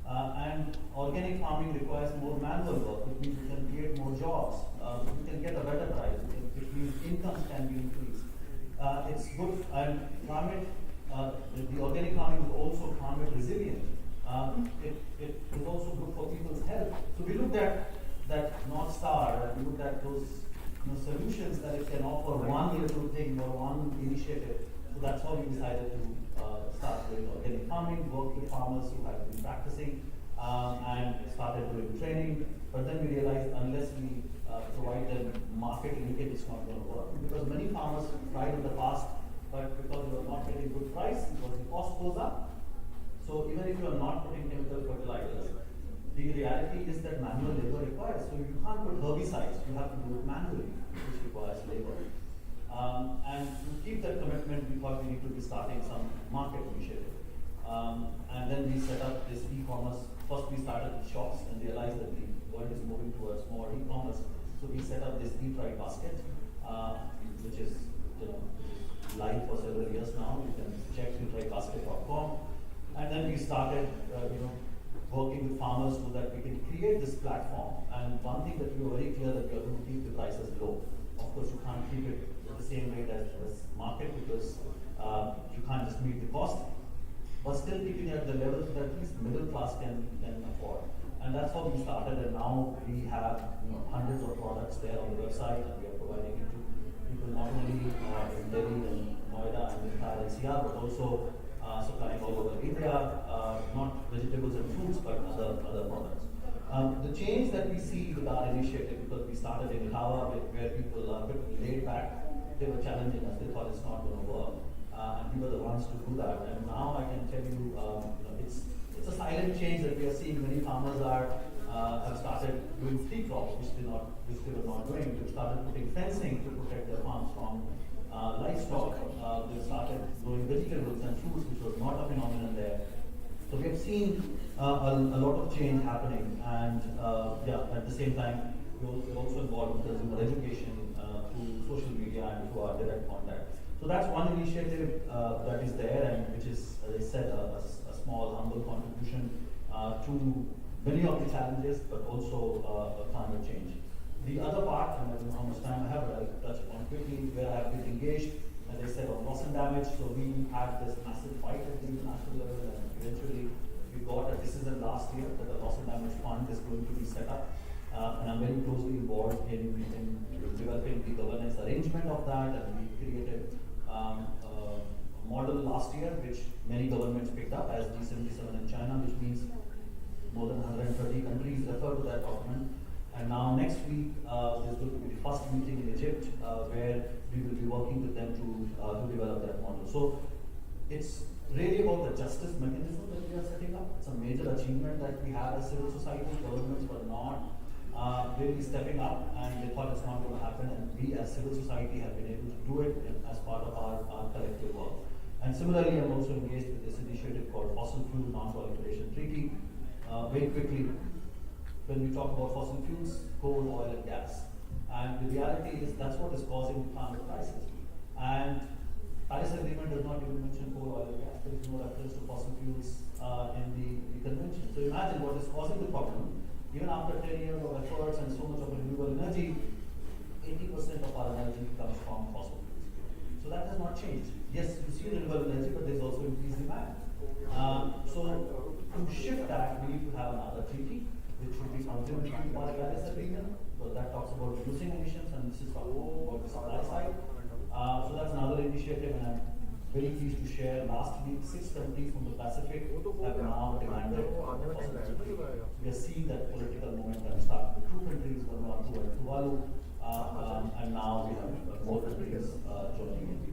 And organic farming requires more manual work, which means you can create more jobs, you can get a better price, which means incomes can be increased. It's good, and climate, the organic farming is also climate resilient. It is also good for people's health. So we looked at that North Star, and we looked at those solutions that it can offer, one little thing or one initiative. So that's how we decided to start doing organic farming, work with farmers who have been practicing, and started doing training. But then we realized unless we provide them market linkage, it's not going to work. Because many farmers tried in the past, but because they were not getting good price, because the cost goes up. So even if you are not putting chemical fertilizers, the reality is that manual labor requires. So you can't put herbicides, you have to do it manually, which requires labor. And to keep that commitment, we thought we need to be starting some market initiative. And then we set up this e-commerce. First we started with shops and realized that the world is moving towards more e-commerce. So we set up this Eat Right basket, which is live for several years now. You can check eatrightbasket.com. And then we started working with farmers so that we can create this platform. And one thing that we were very clear that we are going to keep the prices low. Of course, you can't keep it at the same rate as market, because you can't just meet the cost, but still keeping it at the level that at least middle class can afford. And that's how we started, and now we have hundreds of products there on the website, and we are providing it to people not only in Delhi and Noida and entire NCR, but also supplying all over India, not vegetables and fruits, but other products. The change that we see with our initiative, because we started in Itawa, where people are a bit laid back, they were challenging us, they thought it's not going to work. And we were the ones to do that. And now I can tell you, it's a silent change that we are seeing. Many farmers have started doing free crops, which they were not doing. They started putting fencing to protect their farms from livestock. They started growing vegetables and fruits, which was not a phenomenon there. So we have seen a lot of change happening, and at the same time, we're also involved in consumer education through social media and through our direct contact. So that's one initiative that is there, and which is, as I said, a small, humble contribution to many of the challenges, but also climate change. The other part, and I don't know how much time I have, but I'll touch upon quickly, where I've been engaged, as I said, on loss and damage. So we had this massive fight at the international level, and eventually we got a decision last year that the loss and damage fund is going to be set up. And I'm very closely involved in developing the governance arrangement of that, and we created model last year, which many governments picked up as G77 in China, which means more than 130 countries refer to that document. And now next week, there's going to be the first meeting in Egypt, where we will be working with them to develop that model. So it's really about the justice mechanism that we are setting up. It's a major achievement that we have as civil society. Governments were not really stepping up, and they thought it's not going to happen. And we as civil society have been able to do it as part of our collective work. And similarly, I'm also engaged with this initiative called Fossil Fuel Non-Proliferation Treaty. Very quickly, when we talk about fossil fuels, coal, oil, and gas, and the reality is that's what is causing the climate crisis. And Paris Agreement does not even mention coal, oil, and gas. There is no reference to fossil fuels in the convention. So imagine what is causing the problem. Even after 10 years of efforts and so much of renewable energy, 80% of our energy comes from fossil fuels. So that has not changed. Yes, you see renewable energy, but there is also increased demand. So to shift that, we need to have another treaty, which should be complementary to our Paris Agreement, because that talks about reducing emissions, and this is talking about the supply side. So that's another initiative, and I'm very pleased to share. Last week, 6 countries from the Pacific have now demanded fossil fuel. We are seeing that political momentum start with 2 countries, Vanuatu and Tuvalu, and now we have more countries joining in.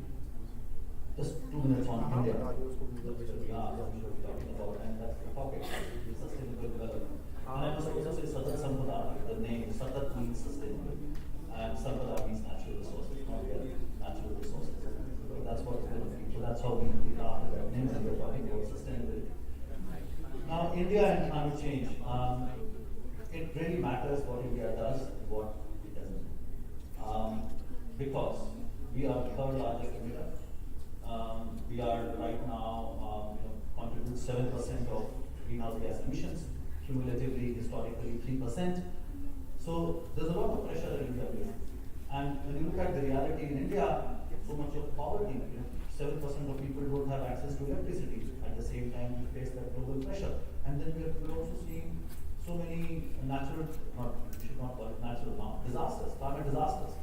Just 2 minutes on India. We are talking about, and that's the topic, is sustainable development. And I must also say Satat Sampada, the name Satat means sustainable, and Sampada means natural resources, not really natural resources. So that's what it's going to be. So that's how we after that name, and we're talking about sustainability. Now, India and climate change. It really matters what India does and what it doesn't do. Because we are the 3rd largest emitter. We are right now contribute 7% of greenhouse gas emissions, cumulatively, historically 3%. So there's a lot of pressure in India faces. And when you look at the reality in India, so much of poverty, 7% of people don't have access to electricity. At the same time, we face that global pressure. And then we're also seeing so many natural, we should not call it natural now, disasters, climate disasters.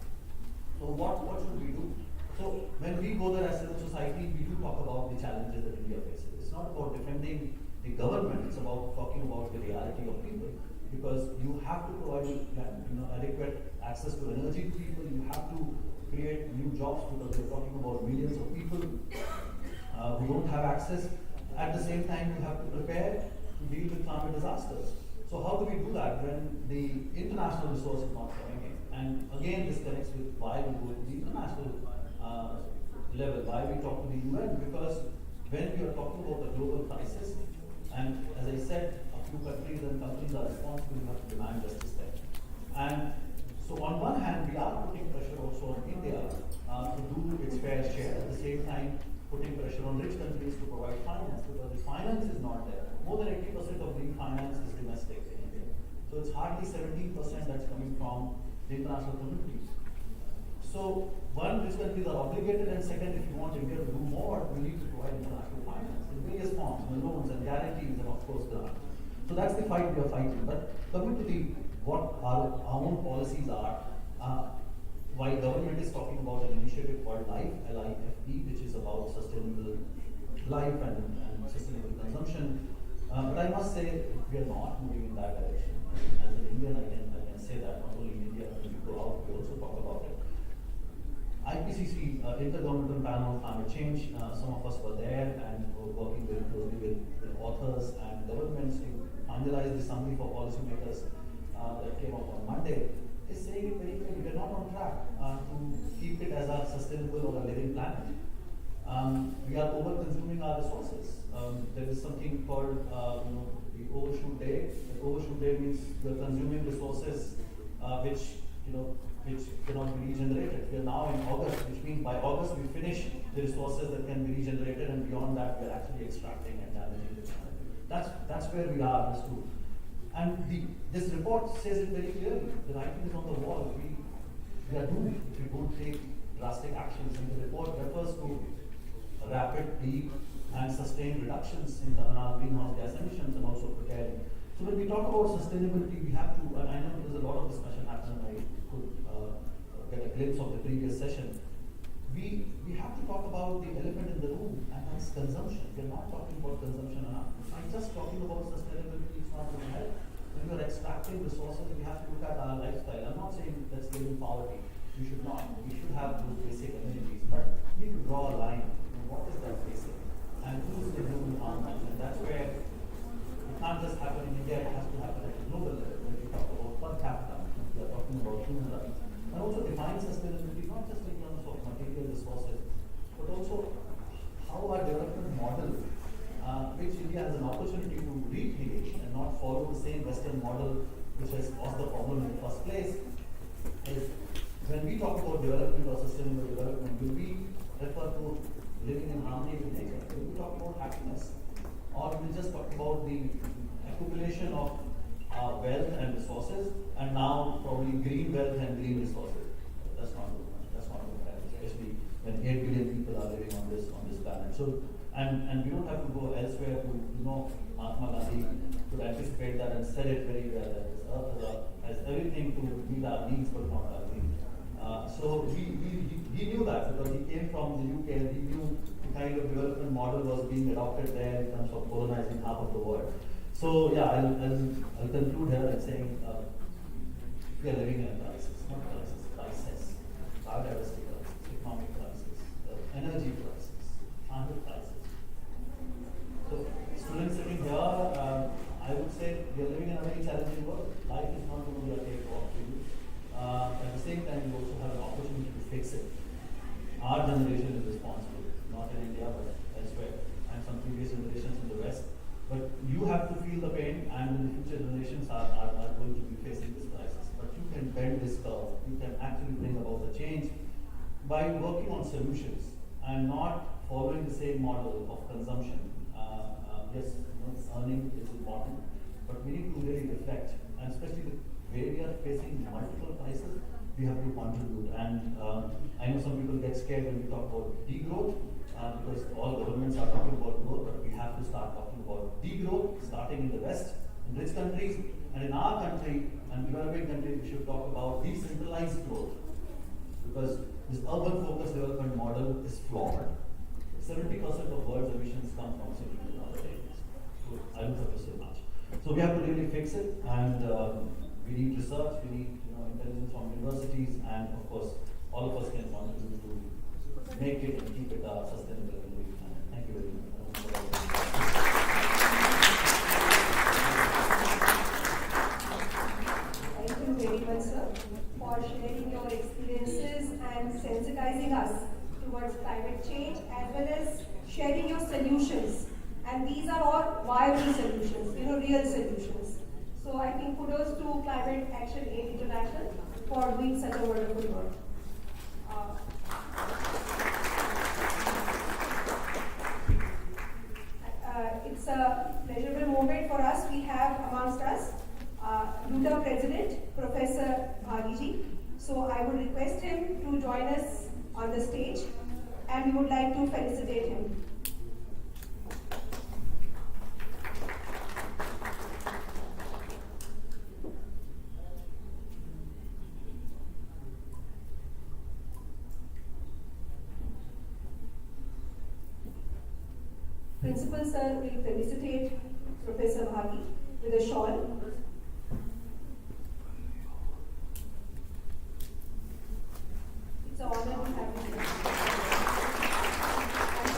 So what should we do? So when we go there as civil society, we do talk about the challenges that India faces. It's not about defending the government, it's about talking about the reality of people. Because you have to provide adequate access to energy to people, you have to create new jobs, because we're talking about millions of people who don't have access. At the same time, you have to prepare to deal with climate disasters. So how do we do that when the international resource is not coming in? And again, this connects with why we go to the international level, why we talk to the UN, because when we are talking about the global crisis, and as I said, a few countries and companies are responsible, we have to demand justice there. And so on one hand, we are putting pressure also on India to do its fair share, at the same time putting pressure on rich countries to provide finance, because the finance is not there. More than 80% of green finance is domestic in India. So it's hardly 17% that's coming from the international community. So one, rich countries are obligated, and second, if you want India to do more, we need to provide international finance in various forms, loans and guarantees, and of course grants. So that's the fight we are fighting. But coming to what our own policies are, while government is talking about an initiative called LIFE, LIFE, which is about sustainable life and sustainable consumption. But I must say, we are not moving in that direction. As an Indian, I can say that not only in India, when we go out, we also talk about it. IPCC, Intergovernmental Panel on Climate Change, some of us were there and were working very closely with authors and governments to finalize the summary for policymakers that came up on Monday. Is saying it very clearly, we're not on track to keep it as a sustainable or a living planet. We are over-consuming our resources. There is something called the overshoot day. The overshoot day means we're consuming resources which cannot be regenerated. We are now in August, which means by August we finish the resources that can be regenerated, and beyond that we're actually extracting and damaging the planet. That's where we are as to. And this report says it very clearly. The writing is on the wall. We are doomed if we don't take drastic actions. And the report refers to rapid, deep, and sustained reductions in our greenhouse gas emissions, and also preparing. So when we talk about sustainability, we have to, and I know there's a lot of discussion happening, I could get a glimpse of the previous session. we have to talk about the elephant in the room, and that's consumption. We're not talking about consumption enough. I'm just talking about sustainability, it's not going to help. When you're extracting resources, we have to look at our lifestyle. I'm not saying let's live in poverty. We should not. We should have those basic amenities, but we need to draw a line. What is that basic? And who's the human harm? And that's where it can't just happen in India, it has to happen at a global level. When we talk about per capita, we are talking about human rights. And also define sustainability, not just in terms of material resources, but also how our development model, which India has an opportunity to recreate and not follow the same Western model which has caused the problem in the first place, is when we talk about development or sustainable development, will we refer to living in harmony with nature? Will we talk about happiness? Or will we just talk about the accumulation of wealth and resources, and now probably green wealth and green resources? That's not good. That's not good, especially when 8 billion people are living on this planet. So, and we don't have to go elsewhere to, Mahatma Gandhi could anticipate that and said it very well, that this earth has everything to meet our needs, but not our needs. So he knew that because he came from the UK and he knew the kind of development model was being adopted there in terms of colonizing half of the world. So yeah, I'll conclude here and saying we are living in a crisis, not crisis, crisis, biodiversity crisis, economic crisis, energy crisis, climate crisis. So students sitting here, I would say we are living in a very challenging world. Life is not going to be a cakewalk for you. At the same time, you also have an opportunity to fix it. Our generation is responsible, not in India, but elsewhere, and some previous generations in the West. But you have to feel the pain, and the future generations are going to be facing this crisis. But you can bend this curve. You can actually bring about the change by working on solutions and not following the same model of consumption. Yes, earning is important, but we need to really reflect, and especially where we are facing multiple crises, we have to contribute. And I know some people get scared when we talk about degrowth, because all governments are talking about growth, but we have to start talking about degrowth, starting in the West, in rich countries, and in our country and developing countries, we should talk about decentralized growth, because this urban focused development model is flawed. 70% of world's emissions come from cities and other areas. So I don't have to say much. So we have to really fix it, and we need research, we need intelligence from universities, and of course, all of us can contribute to make it and keep it sustainable and living planet. Thank you very much. Thank you very much, sir, for sharing your experiences and sensitizing us towards climate change, as well as sharing your solutions. And these are all viable solutions, real solutions. So I think kudos to Climate Action Aid International for doing such a wonderful work. It's a pleasurable moment for us. We have amongst us LUTA President, Professor Bhagiji. So I would request him to join us on the stage, and we would like to felicitate him. Principal sir will felicitate Professor Bhagi with a shawl. It's an honor to have you here. And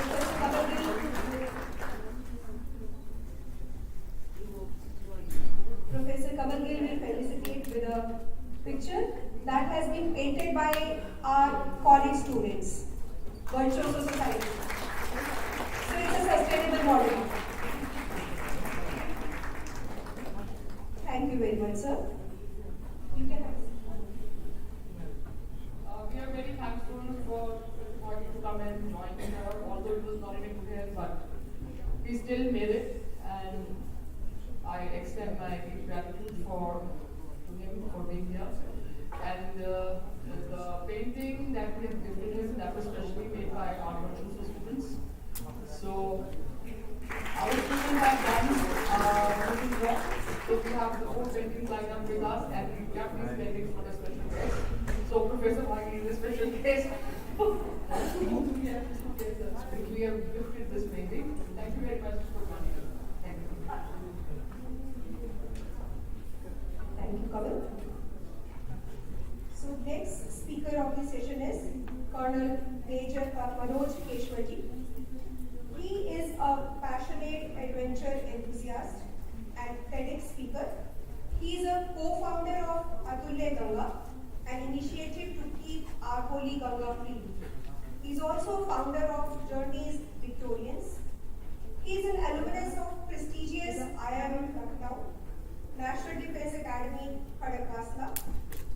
Professor Kamal Gill will felicitate with a picture that has been painted by our college students, Virtual Society. So it's a sustainable model. Thank you very much, sir. You can have we are very thankful for you to come and join here, although it was not in a good health, but we still made it, and I extend my deep gratitude to him for being here. And the painting that we have gifted him, that was specially made by our virtual students. So our students have done good work. So we have the 4 paintings lined up with us, and we have these paintings for the special guest. So Professor Bhagi is a special guest. you very much for joining us. Thank you. Thank you, Gobind. So next speaker of the session is Colonel Major Manoj Keshwarji. He is a passionate adventure enthusiast and TEDx speaker. He is a co-founder of Atulya Ganga, an initiative to keep our holy Ganga free. He is also founder of Journeys Victorians. He is an alumnus of prestigious IIM Lucknow, National Defence Academy, Kharagpur,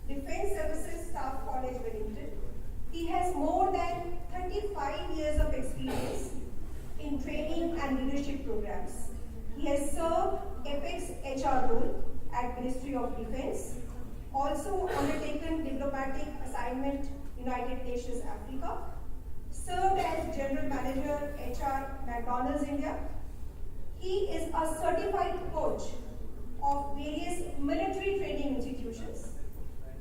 Defence Services Staff College, Wellington. He has more than 35 years of experience in training and leadership programs. He has served Apex HR role at Ministry of Defence, also undertaken diplomatic assignment United Nations Africa, served as General Manager HR McDonald's India. He is a certified coach of various military training institutions.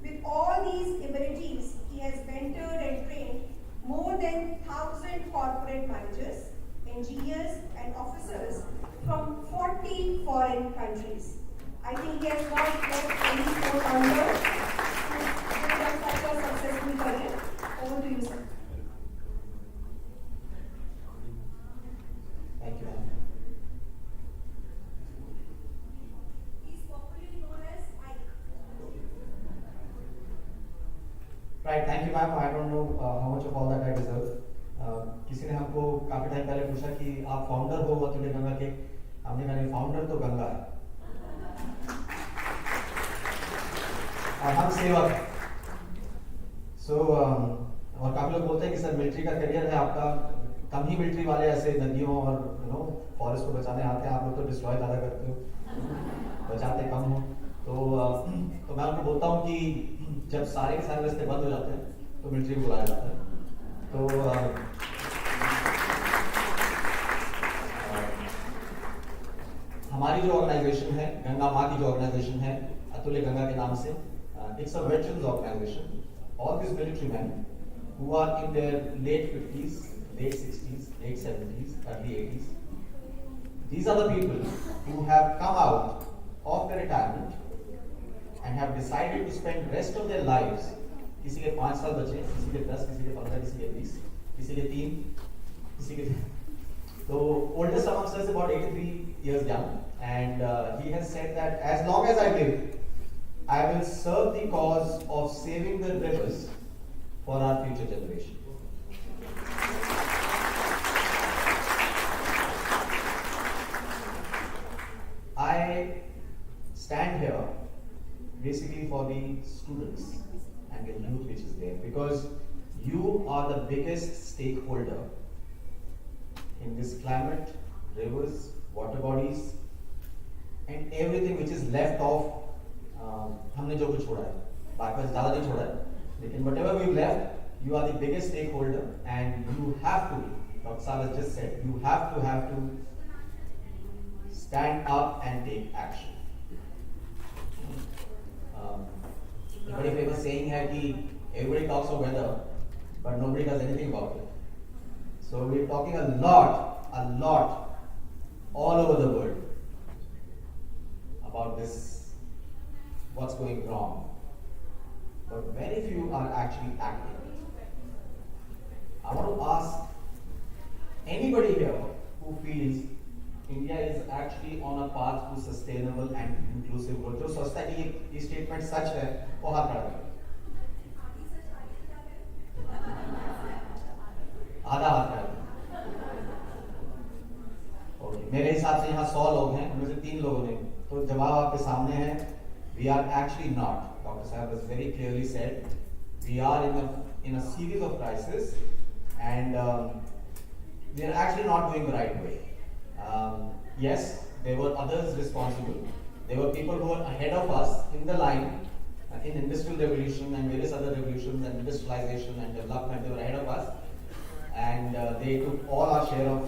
With all these abilities, he has mentored and trained more than 1,000 corporate managers, engineers, and officers from 40 foreign countries. I think he has not left any co-founder to build up such a successful career. Over to you, sir. Thank you, ma'am. He is popularly known as Ike. Right, thank you, ma'am. I don't know how much of all that I deserve. किसी ने हमको काफी time पहले पूछा कि आप founder हो अतुल्य गंगा के, हमने कहा नहीं, फाउंडर तो गंगा है और हम सेवक। और काफी लोग बोलते हैं कि सर मिलिट्री का करियर है आपका, कम ही मिलिट्री वाले ऐसे नदियों और फॉरेस्ट को बचाने आते हैं, आप लोग तो डिस्ट्रॉय ज्यादा करते हो, बचाते कम हो। तो मैं उनको बोलता हूँ कि जब सारे के सारे रास्ते बंद हो जाते हैं तो मिलिट्री को बुलाया जाता है। तो हमारी जो ऑर्गेनाइजेशन है, गंगा माँ की जो ऑर्गेनाइजेशन है अतुल्य गंगा के नाम से, it's a veterans organisation. All these military men who are in their late 50s, late 60s, late 70s, early 80s, these are the people who have come out of their retirement and have decided to spend rest of their lives, किसी के 5 साल बचे, किसी के 10, किसी के 15, किसी के 20, किसी के 3, किसी के तो oldest amongst us is about 83 years young, and he has said that as long as I live, I will serve the cause of saving the rivers for our future generation. I stand here basically for the students and the youth which is there, because you are the biggest stakeholder in this climate, rivers, water bodies, and everything which is left off. हमने जो कुछ छोड़ा है, बाकी में ज़्यादा नहीं छोड़ा है, लेकिन whatever we've left, you are the biggest stakeholder, and you have to, Dr. Sal has just said, you have to stand up and take action. A very famous saying है कि everybody talks of weather, but nobody does anything about it. So we're talking a lot, all over the world about this, what's going wrong, but very few are actually acting. I want to ask anybody here who feels India is actually on a path to sustainable and inclusive growth, जो सोचता है कि ये statement सच है, वो हाथ खड़ा करें। आधा हाथ खड़ा करें। ओके, मेरे हिसाब से यहाँ 100 लोग हैं, उनमें से 3 लोगों ने, तो जवाब आपके सामने है। We are actually not. Dr. Sahab has very clearly said, we are in a series of crises, and we are actually not going the right way. Yes, there were others responsible. There were people who were ahead of us in the line, in industrial revolution and various other revolutions and industrialization and development. They were ahead of us, and they took all our share of,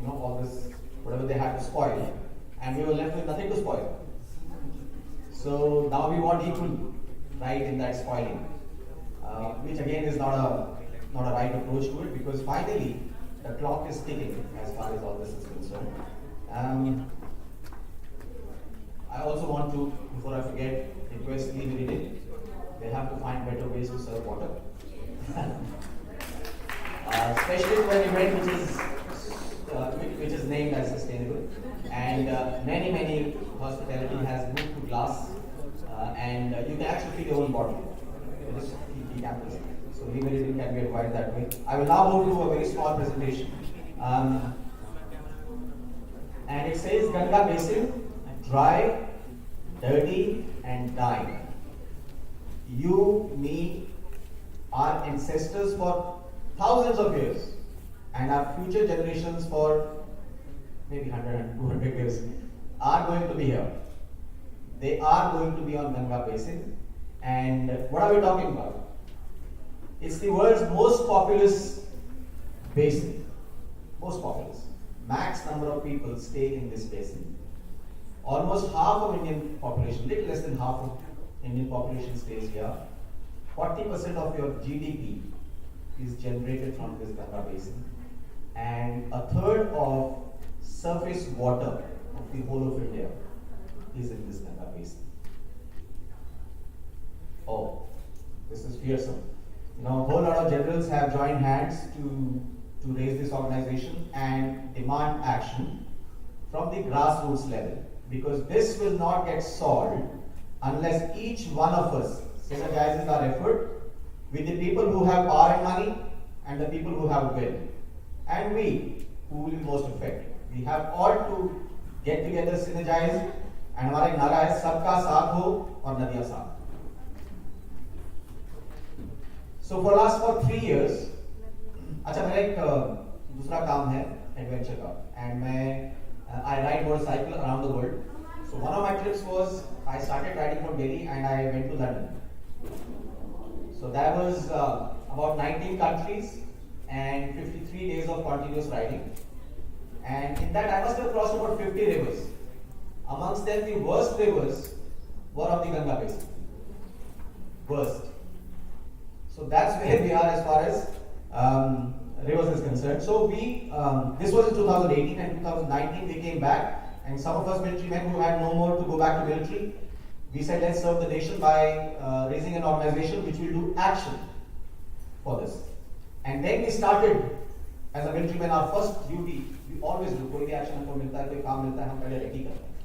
all this, whatever they had to spoil, and we were left with nothing to spoil. So now we want equal right in that spoiling, which again is not a right approach to it, because finally the clock is ticking as far as all this is concerned. I also want to, before I forget, request the reading. They have to find better ways to serve water. Especially for an event which is named as sustainable, and many hospitality has moved to glass, and you can actually fill your own bottle in this key campus. So reading can be acquired that way. I will now move to a very small presentation, and it says Ganga Basin, dry, dirty, and dying. You, me, our ancestors for thousands of years, and our future generations for maybe 100 and 200 years are going to be here. They are going to be on Ganga Basin. And what are we talking about? It's the world's most populous basin. Most populous. Max number of people stay in this basin. Almost half of Indian population, little less than half of Indian population stays here. 40% of your GDP is generated from this Ganga Basin, and a third of surface water of the whole of India is in this Ganga Basin. Oh, this is fearsome. A whole lot of generals have joined hands to raise this organization and demand action from the grassroots level, because this will not get solved unless each one of us synergizes our effort with the people who have power and money and the people who have will, and we who will be most affected. We have all to get together, synergize, and हमारा एक नारा है सबका साथ हो और नदियां साथ. So for 3 years, अच्छा मेरा एक दूसरा काम है एडवेंचर का, and I ride motorcycle around the world. So one of my trips was I started riding from Delhi and I went to London. So that was about 19 countries and 53 days of continuous riding. And in that I must have crossed about 50 rivers. Amongst them, the worst rivers were of the Ganga Basin. Worst. So that's where we are as far as rivers is concerned. So this was in 2018, and 2019 we came back, and some of us military men who had no more to go back to military, we said let's serve the nation by raising an organization which will do action for this. And then we started as a military man, our first duty, we always do, कोई भी action हमको मिलता है, कोई काम मिलता है, हम पहले रेडी करते हैं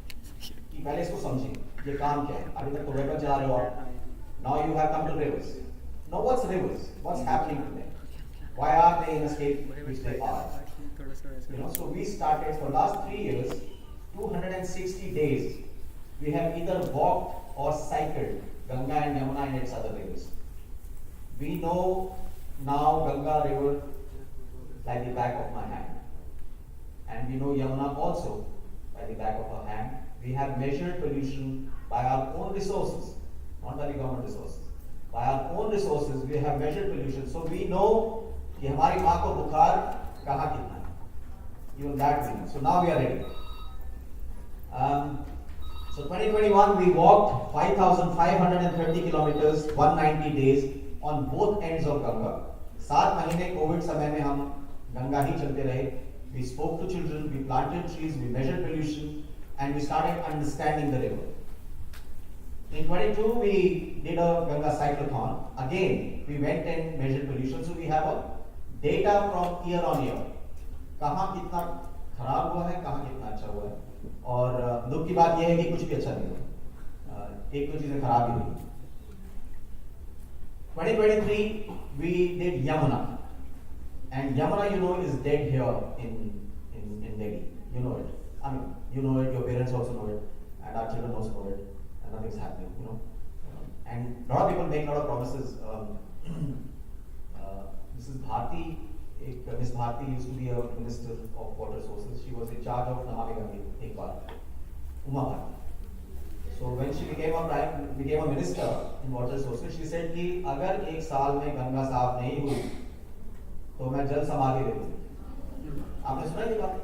कि पहले इसको समझें ये काम क्या है. अभी तक तो वेपन चला रहे हो आप. Now you have come to rivers. Now what's rivers? What's happening to them? Why are they in a state which they are? So we started for last 3 years, 260 days. We have either walked or cycled Ganga and Yamuna and its other rivers. We know now Ganga river like the back of my hand, and we know Yamuna also like the back of our hand. We have measured pollution by our own resources, not by the government resources. By our own resources, we have measured pollution, so we know कि हमारी माँ को बुखार कहाँ कितना है. Even that we know. So now we are ready. So 2021 we walked 5,530 kilometers, 190 days on both ends of Ganga. 7 महीने Covid समय में हम गंगा ही चलते रहे. We spoke to children, we planted trees, we measured pollution, and we started understanding the river. In 22 we did a Ganga cyclothon. Again, we went and measured pollution, so we have a data from year on year. कहाँ कितना खराब हुआ है, कहाँ कितना अच्छा हुआ है. और दुख की बात यह है कि कुछ भी अच्छा नहीं हुआ. एक दो चीजें खराब ही हुई. 2023 we did Yamuna, and Yamuna is dead here in Delhi. You know it. I mean, you know it. Your parents also know it, and our children also know it. And nothing's happening. And a lot of people make a lot of promises. Mrs. Bharti, Miss Bharti used to be a minister of water sources. She was in charge of Namami Gange ek baar, Uma Bharti. So when she became a minister in water sources, she said कि अगर एक साल में गंगा साफ नहीं हुई तो मैं जल समाधि दे दूँगी. आपने सुना ये बात?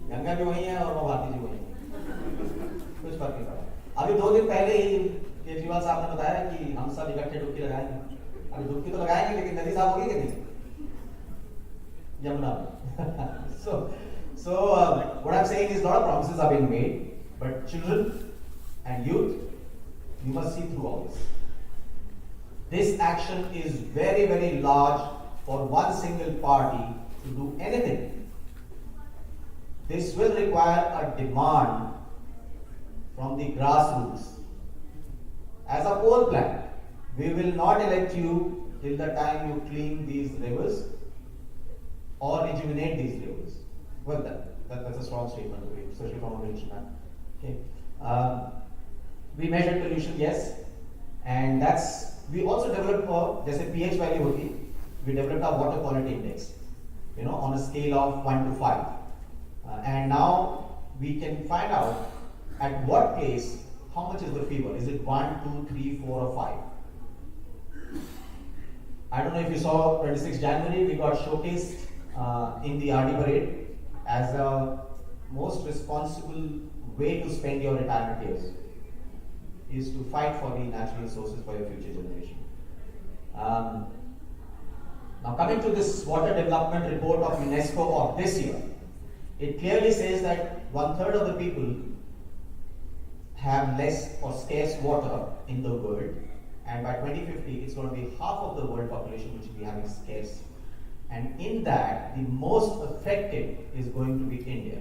गंगा भी वही है और उमा भारती जी वही है. कुछ फर्क नहीं पड़ा. अभी 2 दिन पहले ही केजरीवाल साहब ने बताया कि हम सब इकट्ठे डुबकी लगाएंगे. अभी डुबकी तो लगाएंगे, लेकिन नदी साफ होगी कि नहीं? Yamuna. What I'm saying is a lot of promises are being made, but children and youth, you must see through all this. This action is very, very large for one single party to do anything. This will require a demand from the grassroots. As a poll plan, we will not elect you till the time you clean these rivers or rejuvenate these rivers. Well, that's a strong statement, especially from a village man. Okay. We measured pollution, yes, and we also developed just a pH value होती, we developed our water quality index, on a scale of 1 to 5. And now we can find out at what place, how much is the fever? Is it 1, 2, 3, 4, or 5? I don't know if you saw 26 January, we got showcased in the RD parade as a most responsible way to spend your retirement years is to fight for the natural resources for your future generation. Now coming to this water development report of UNESCO of this year, it clearly says that 1/3 of the people have less or scarce water in the world, and by 2050 it's going to be half of the world population which will be having scarce. And in that, the most affected is going to be India.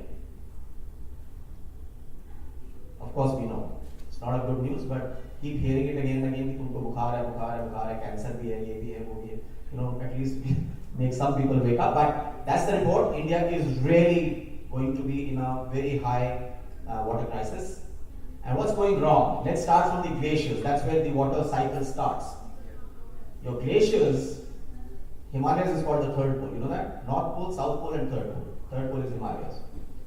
Of course, we know it's not a good news, but keep hearing it again and again. कि तुमको बुखार है, cancer भी है, ये भी है, वो भी है. At least make some people wake up. But that's the report. India is really going to be in a very high water crisis. And what's going wrong? Let's start from the glaciers. That's where the water cycle starts. Your glaciers, Himalayas is called the third pole. You know that? North pole, south pole, and third pole. Third pole is Himalayas.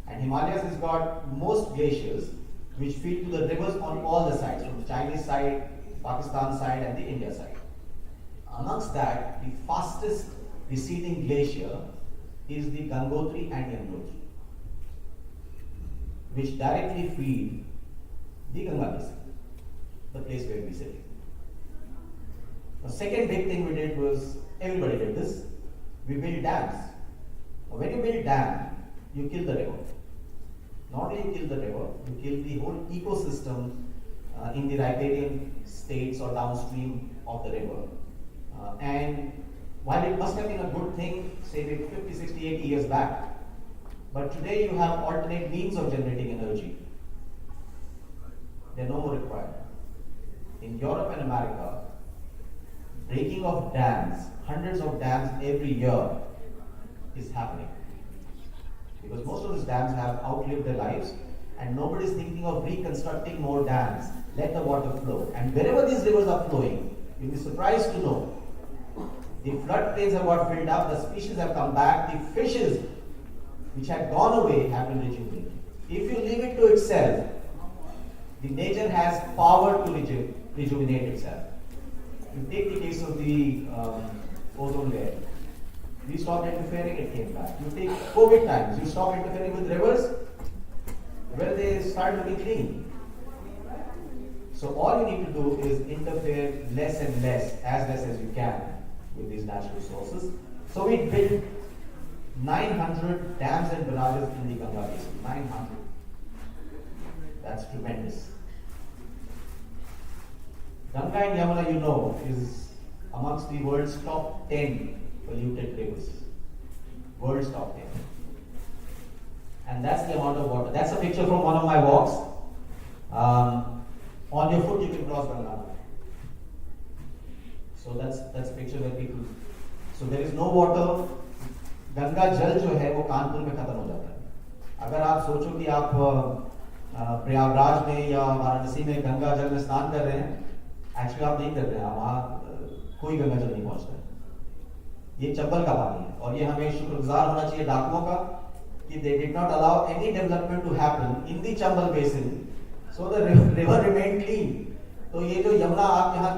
And Himalayas has got most glaciers which feed to the rivers on all the sides, from the Chinese side, Pakistan side, and the India side. Amongst that, the fastest receding glacier is the Gangotri and Yamunotri, which directly feed the Ganga basin, the place where we sit. The second big thing we did was, everybody did this, we built dams. Now, when you build dam, you kill the river. Not only you kill the river, you kill the whole ecosystem in the riparian states or downstream of the river. And while it must have been a good thing, say maybe 50, 60, 80 years back, but today you have alternate means of generating energy. They are no more required. In Europe and America, breaking of dams, hundreds of dams every year is happening. Because most of these dams have outlived their lives and nobody is thinking of reconstructing more dams. Let the water flow. And wherever these rivers are flowing, you'll be surprised to know the floodplains have got filled up, the species have come back, the fishes which had gone away have been rejuvenated. If you leave it to itself, the nature has power to rejuvenate itself. You take the case of the ozone layer. We stopped interfering, it came back. You take COVID times, you stop interfering with rivers, well, they start looking clean. So all you need to do is interfere less and less, as less as you can, with these natural resources. So we built 900 dams and barrages in the Ganga basin. 900. That's tremendous. Ganga and Yamuna, is amongst the world's top 10 polluted rivers. World's top 10. And that's the amount of water. That's a picture from one of my walks. On your foot you can cross Ganga. So that's a picture where people. So there is no water. Ganga जल जो है वो कानपुर में खत्म हो जाता है. अगर आप सोचो कि आप प्रयागराज में या वाराणसी में गंगा जल में स्नान कर रहे हैं, एक्चुअली आप नहीं कर रहे हैं, वहाँ कोई गंगा जल नहीं पहुँचता है. ये चंबल का पानी है और ये हमें शुक्रगुजार होना चाहिए डाकुओं का कि they did not allow any development to happen in the Chambal basin, so the river remained clean. तो ये जो यमुना आप यहाँ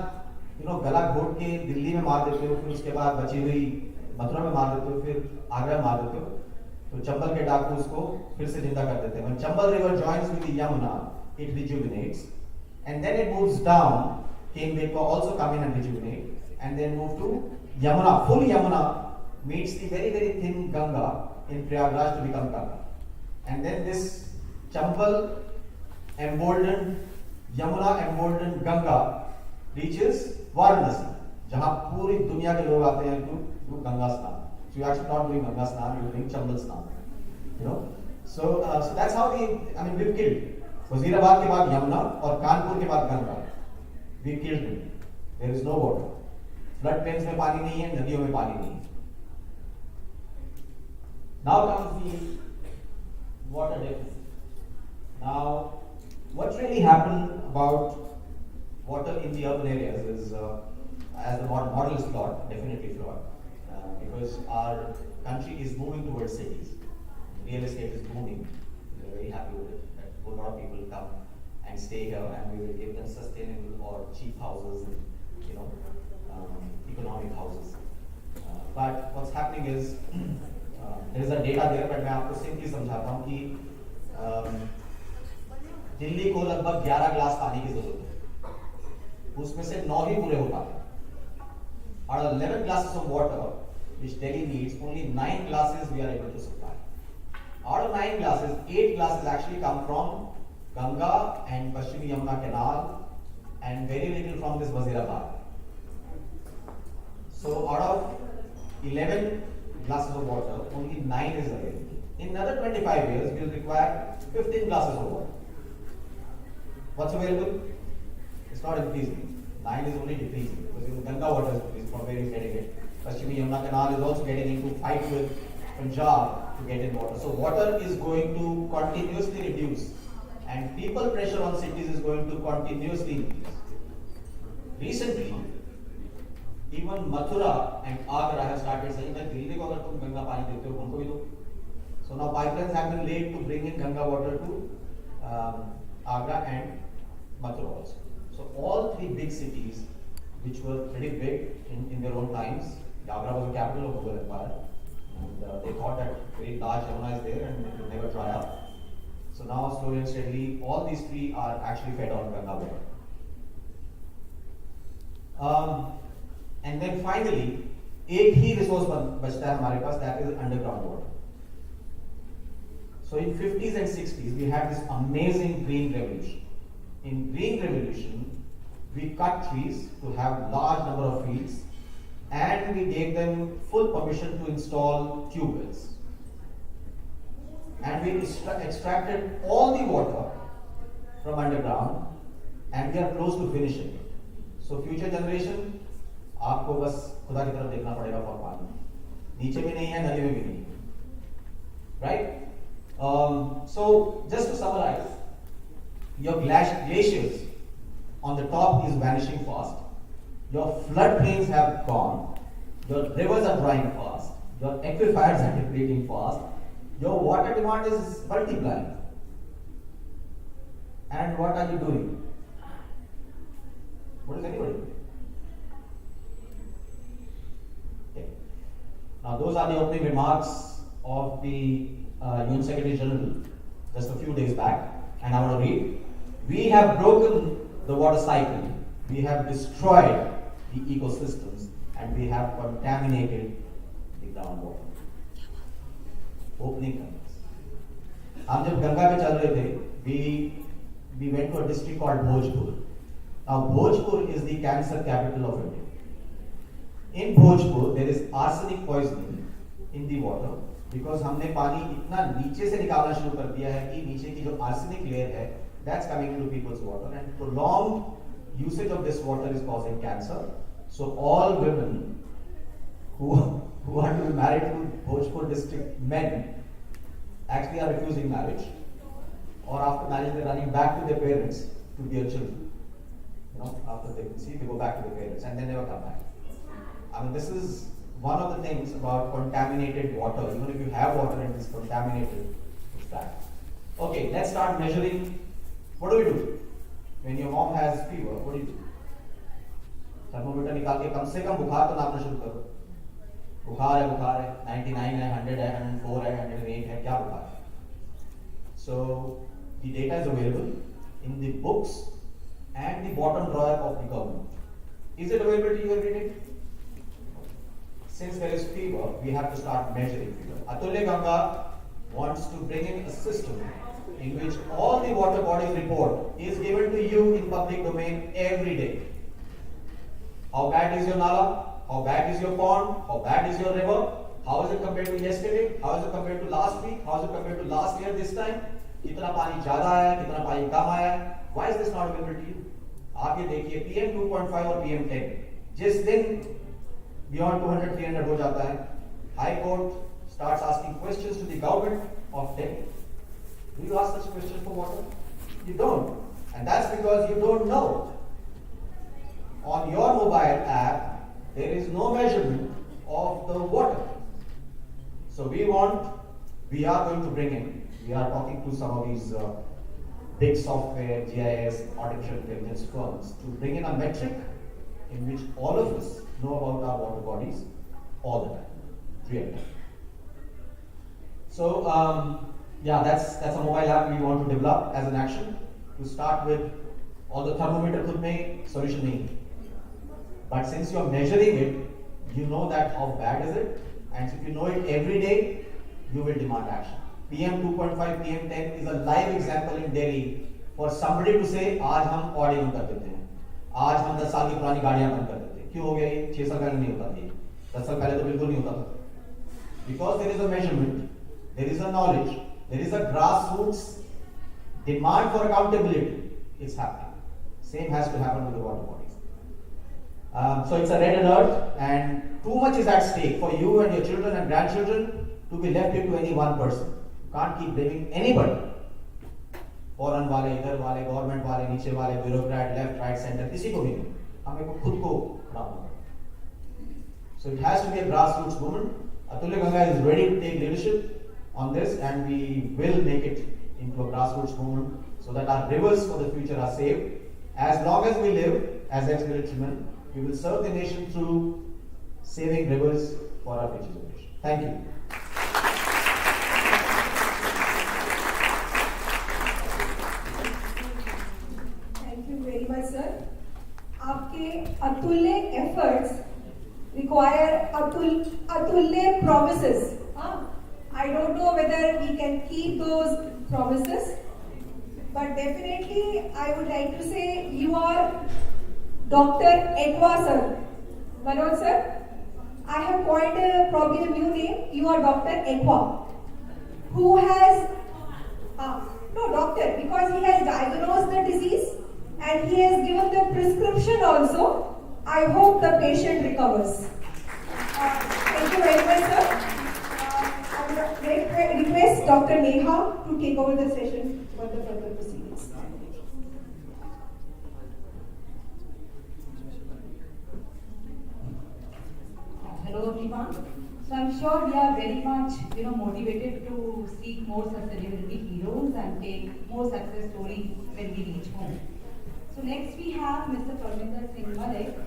गला घोट के दिल्ली में मार देते हो, फिर उसके बाद बची हुई मथुरा में मार देते हो, फिर आगरा में मार देते हो, तो चंबल के डाकू उसको फिर से जिंदा कर देते हैं. When Chambal river joins with the Yamuna, it rejuvenates, and then it moves down. Ken will also come in and rejuvenate, and then move to Yamuna, full Yamuna, meets the very, very thin Ganga in Prayagraj to become Ganga. And then this Chambal emboldened, Yamuna emboldened Ganga reaches Varanasi, जहाँ पूरी दुनिया के लोग आते हैं to do Ganga Snan. So you're actually not doing Ganga Snan, you're doing Chambal Snan. You know? So that's how we've killed. Wazirabad के बाद Yamuna और कानपुर के बाद Ganga. We killed them. There is no water. Flood plains में पानी नहीं है, नदियों में पानी नहीं है. Now comes the water deficit. Now, what really happened about water in the urban areas is, as the model is flawed, definitely flawed, because our country is moving towards cities. Real estate is booming. We're very happy with it. That a lot of people come and stay here, and we will give them sustainable or cheap houses, and economic houses. But what's happening is there is a data there, but मैं आपको simply समझाता हूँ कि दिल्ली को लगभग 11 गिलास पानी की जरूरत है, उसमें से 9 ही पूरे हो पाते हैं. Out of 11 glasses of water which Delhi needs, only 9 glasses we are able to supply. Out of 9 glasses, 8 glasses actually come from Ganga and Pashchimi Yamuna Canal, and very little from this Wazirabad. So out of 11 glasses of water, only 9 is available. In another 25 years, we will require 15 glasses of water. What's available? It's not increasing. 9 is only decreasing because even Ganga water is from where is getting it. Pashchimi Yamuna Canal is also getting into fight with Punjab to get in water. So water is going to continuously reduce, and people pressure on cities is going to continuously increase. Recently, even Mathura and Agra have started saying that Delhi ko agar tum Ganga pani dete ho, unko bhi do. So now pipelines have been laid to bring in Ganga water to Agra and Mathura also. So all three big cities, which were pretty big in their own times, Agra was the capital of Mughal Empire, and they thought that very large Yamuna is there and it will never dry up. So now slowly and steadily, all these three are actually fed on Ganga water. And then finally, एक ही resource बचता है हमारे पास, that is underground water. So in 50s and 60s, we had this amazing green revolution. In green revolution, we cut trees to have large number of fields, and we gave them full permission to install tube wells. And we extracted all the water from underground, and we are close to finishing it. So future generation, आपको बस खुदा की तरफ देखना पड़ेगा for पानी. नीचे भी नहीं है, नदी में भी नहीं है. Right? So just to summarize, your glaciers on the top is vanishing fast. Your floodplains have gone. Your rivers are drying fast. Your aquifers are depleting fast. Your water demand is multiplying. And what are you doing? What is anybody doing? Okay. Now those are the opening remarks of the UN Secretary General just a few days back, and I want to read. We have broken the water cycle, we have destroyed the ecosystems, and we have contaminated the groundwater. Opening comments. हम जब गंगा पे चल रहे थे, we went to a district called Bhojpur. Now Bhojpur is the cancer capital of India. In Bhojpur, there is arsenic poisoning in the water because हमने पानी इतना नीचे से निकालना शुरू कर दिया है कि नीचे की जो arsenic layer है, that's coming into people's water, and prolonged usage of this water is causing cancer. So all women who want to be married to Bhojpur district men actually are refusing marriage, or after marriage they're running back to their parents to bear children. After they conceive, they go back to their parents and they never come back. I mean, this is one of the things about contaminated water. Even if you have water and it's contaminated, it's bad. Okay, let's start measuring. What do? When your mom has fever, what do? Thermometer निकाल के कम से कम बुखार तो नापना शुरू करो. बुखार है, 99 है, 100 है, 104 है, 108 है, क्या बुखार है? So the data is available in the books and the bottom drawer of the government. Is it available to you every day? since there is fever, we have to start measuring fever. Atulya Ganga wants to bring in a system in which all the water bodies report is given to you in public domain every day. How bad is your nala? How bad is your pond? How bad is your river? How is it compared to yesterday? How is it compared to last week? How is it compared to last year this time? कितना पानी ज़्यादा आया, कितना पानी कम आया? Why is this not available to you? आप ये देखिए PM 2.5 और PM 10 जिस दिन beyond 200, 300 हो जाता है, High Court starts asking questions to the government of Delhi. Do you ask such questions for water? You don't, and that's because you don't know. On your mobile app, there is no measurement of the water. So we are going to bring in, we are talking to some of these big software, GIS, artificial intelligence firms to bring in a metric in which all of us know about our water bodies all the time, real time. So yeah, that's a mobile app we want to develop as an action. To start with, all the thermometer khud mein solution nahi. But since you are measuring it, you know that how bad is it, and if you know it every day, you will demand action. PM 2.5, PM 10 is a live example in Delhi for somebody to say, आज हम Audi बंद कर देते हैं, आज हम 10 साल की पुरानी गाड़ियां बंद कर देते हैं. क्यों हो गया ये? 6 साल पहले नहीं होता था ये, 10 साल पहले तो बिल्कुल नहीं होता था. Because there is a measurement, there is a knowledge, there is a grassroots demand for accountability. It's happening. Same has to happen with the water bodies. So it's a red alert, and too much is at stake for you and your children and grandchildren to be left it to any one person. You can't keep blaming anybody. Foreign वाले, इधर वाले, government वाले, नीचे वाले, bureaucrat, left, right, center, किसी को भी नहीं. हमें को खुद को खड़ा होना पड़ेगा. So it has to be a grassroots movement. Atulya Ganga is ready to take leadership on this, and we will make it into a grassroots movement so that our rivers for the future are saved. As long as we live as ex-military men, we will serve the nation through saving rivers for our future generation. Thank you. Thank you very much, sir. आपके अतुल्य efforts require अतुल्य promises. I don't know whether we can keep those promises, but definitely I would like to say you are Dr. Ekwa sir. Manoj sir, I have coined probably a new name. You are Dr. Ekwa, who has, no doctor, because he has diagnosed the disease and he has given the prescription also. I hope the patient recovers. Thank you very much, sir. I request Dr. Neha to take over the session for the further proceedings. Hello everyone. So I'm sure we are very much motivated to seek more sustainability heroes and take more success stories when we reach home. So next we have Mr. Singh Malik.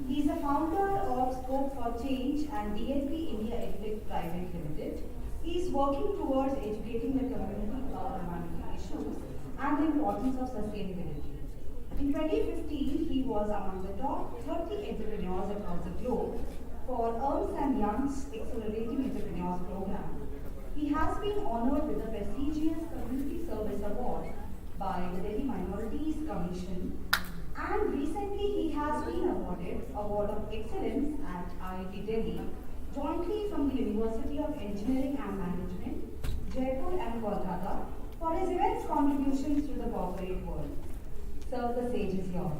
He is a founder of Scope for Change and DLP India Exec Private Limited. He is working towards educating the community about environmental issues and the importance of sustainability. In 2015, he was among the top 30 entrepreneurs across the globe for Ernst & Young's Accelerating Entrepreneurs Program. He has been honored with the prestigious Community Service Award by the Delhi Minorities Commission, and recently he has been awarded Award of Excellence at IIT Delhi, jointly from the University of Engineering and Management, Jaipur and Kolkata, for his immense contributions to the corporate world. Sir, the stage is yours.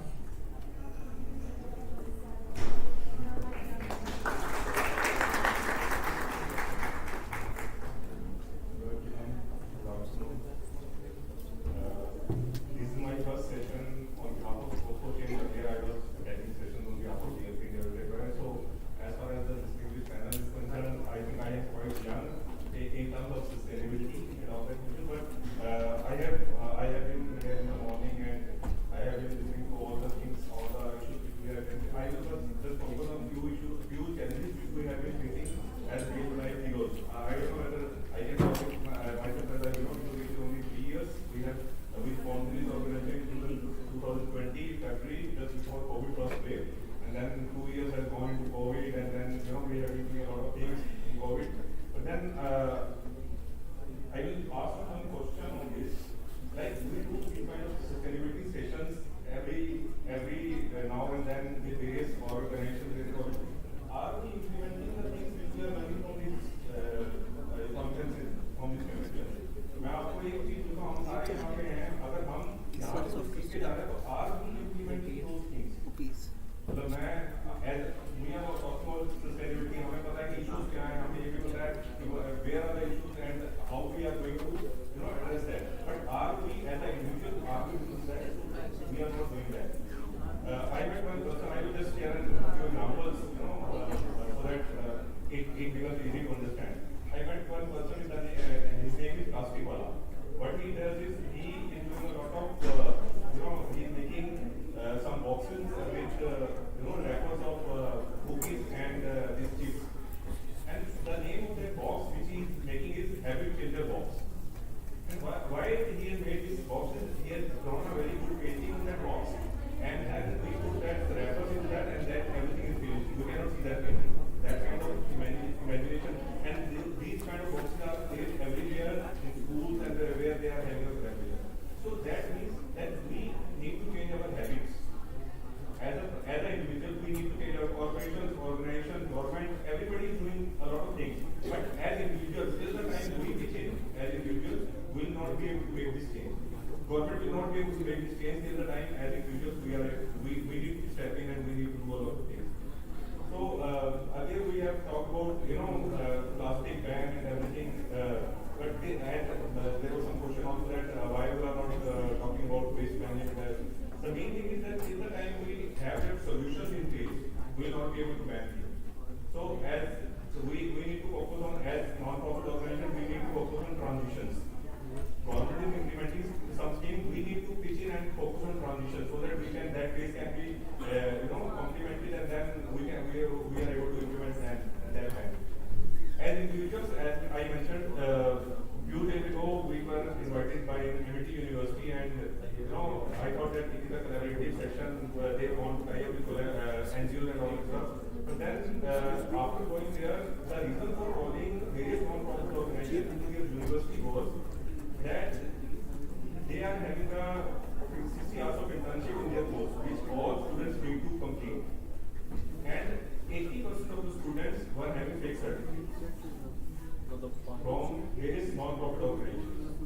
This is my first session on behalf of Scope for Change. Earlier I was attending sessions on behalf of DLP India. So as far as the distinguished panel is concerned, I think I am quite young in terms of sustainability and organization. But I have been here in the morning and I have been listening to all the box is, he has drawn a very good painting in that box, and then we put that wrappers into that, and then everything is finished. You cannot see that painting. That kind of imagination, and these kind of boxes are placed everywhere in schools and where they are having a graduation. So that means that we need to change our habits. As an individual, we need to change our corporations, organizations, government, everybody is doing a lot of things. But as individuals, till the time we change, as individuals, we will not be able to make this change. Government will not be able to make this change till the time as individuals we need to step in and we need to do a lot of things. So again we have talked about plastic ban and everything, but there was some question on that why we are not talking about waste management. The main thing is that till the time we have that solutions in place, we will not be able to ban it. So we need to focus on, as non-profit organization, we need to focus on transitions. Government is implementing some schemes, we need to pitch in and focus on transition so that that phase can be complemented, and then we are able to implement that. As individuals, as I mentioned, few days ago we were invited by MIT University, and I thought that it is a collaborative session where they want to tie up with NGOs and all that stuff. But then after going there, the reason for calling various non-profit organizations into your university was that they are having a 60 hours of internship in their course, which all students need to complete. And 80% of the students were having fake certificates from various non-profit organizations.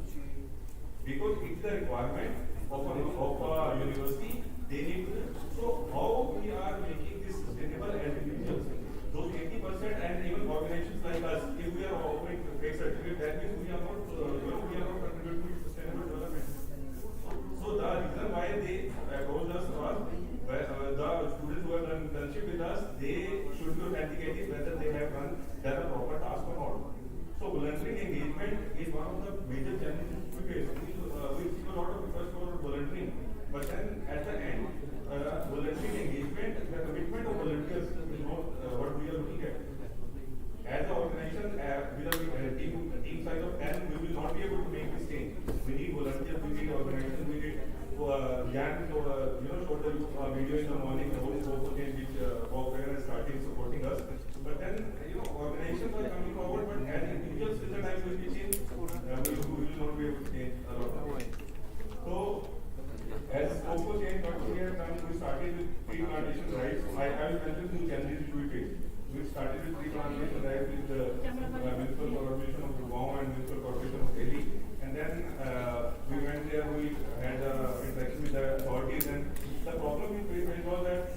Because it's the requirement of a university, they need to. So how we are making this sustainable as individuals? Those 80% and even organizations like us, if we are offering fake certificate, that means we are not contributing to sustainable development. So the reason why they approached us was the students who have done internship with us, they should be authenticated whether they have done a proper task or not. So voluntary engagement is one of the major challenges we face. We see a lot of requests for volunteering, but then at the end, voluntary engagement, the commitment of volunteers is not what we are looking at. As an organization, with a team size of 10, we will not be able to make this change. We need volunteers, we need organizations, we need Jan showed the video in the morning, the whole social change which Gobind has started supporting us. But then, organizations are coming forward, but as individuals, till the time will be changed, we will not be able to change a lot of things. So, as Foco change, what we have done, we started with tree plantation drives. I will mention two challenges which we faced. We started with tree plantation drives with the Municipal Corporation of Gobind and Municipal Corporation of Delhi. And then we went there, we had interaction with the authorities, and the problem we faced was that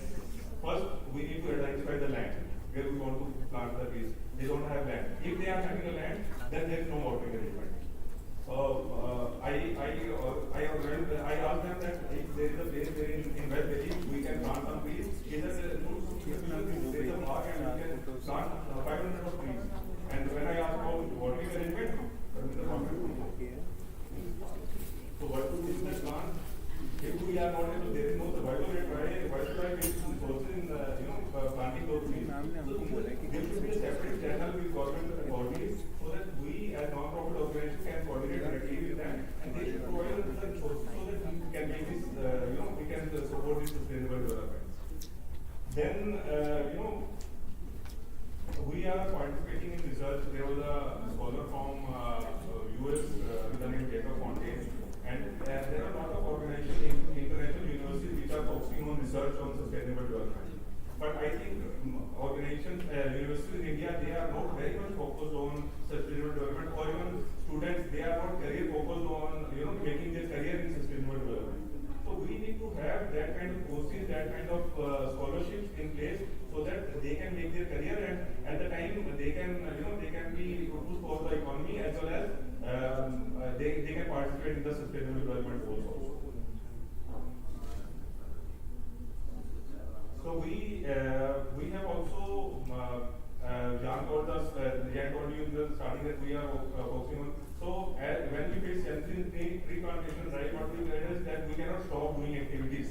first we need to identify the land where we want to plant the trees. They don't have land. If they are having a land, then there is no watering arrangement. So I asked them that if there is a place where in West Delhi we can plant some trees, there is a park and we can plant 500 of trees. And when I asked about watering arrangement, so what to do with that plant? If we are not able, there is no survival rate, why should I make resources in planting those trees? So there should be a separate channel with government authorities so that we as non-profit organizations can coordinate directly with them, and they should provide us the resources so that we can make this, we can support this sustainable development. Then, we are participating in research. There was a scholar from US with the name Jacob Fontaine, and there are a lot of organizations, international universities which are focusing on research on sustainable development. But I think organizations, universities in India, they are not very much focused on sustainable development, or even students, they are not career focused on making their career in sustainable development. So we need to have that kind of courses, that kind of scholarships in place so that they can make their career, and at the time they can be useful for the economy as well as they can participate in the sustainable development goals also. So we have also Jan told you in the starting that we are focusing on. So when we face challenges in tree plantation drive, what we realize is that we cannot stop doing activities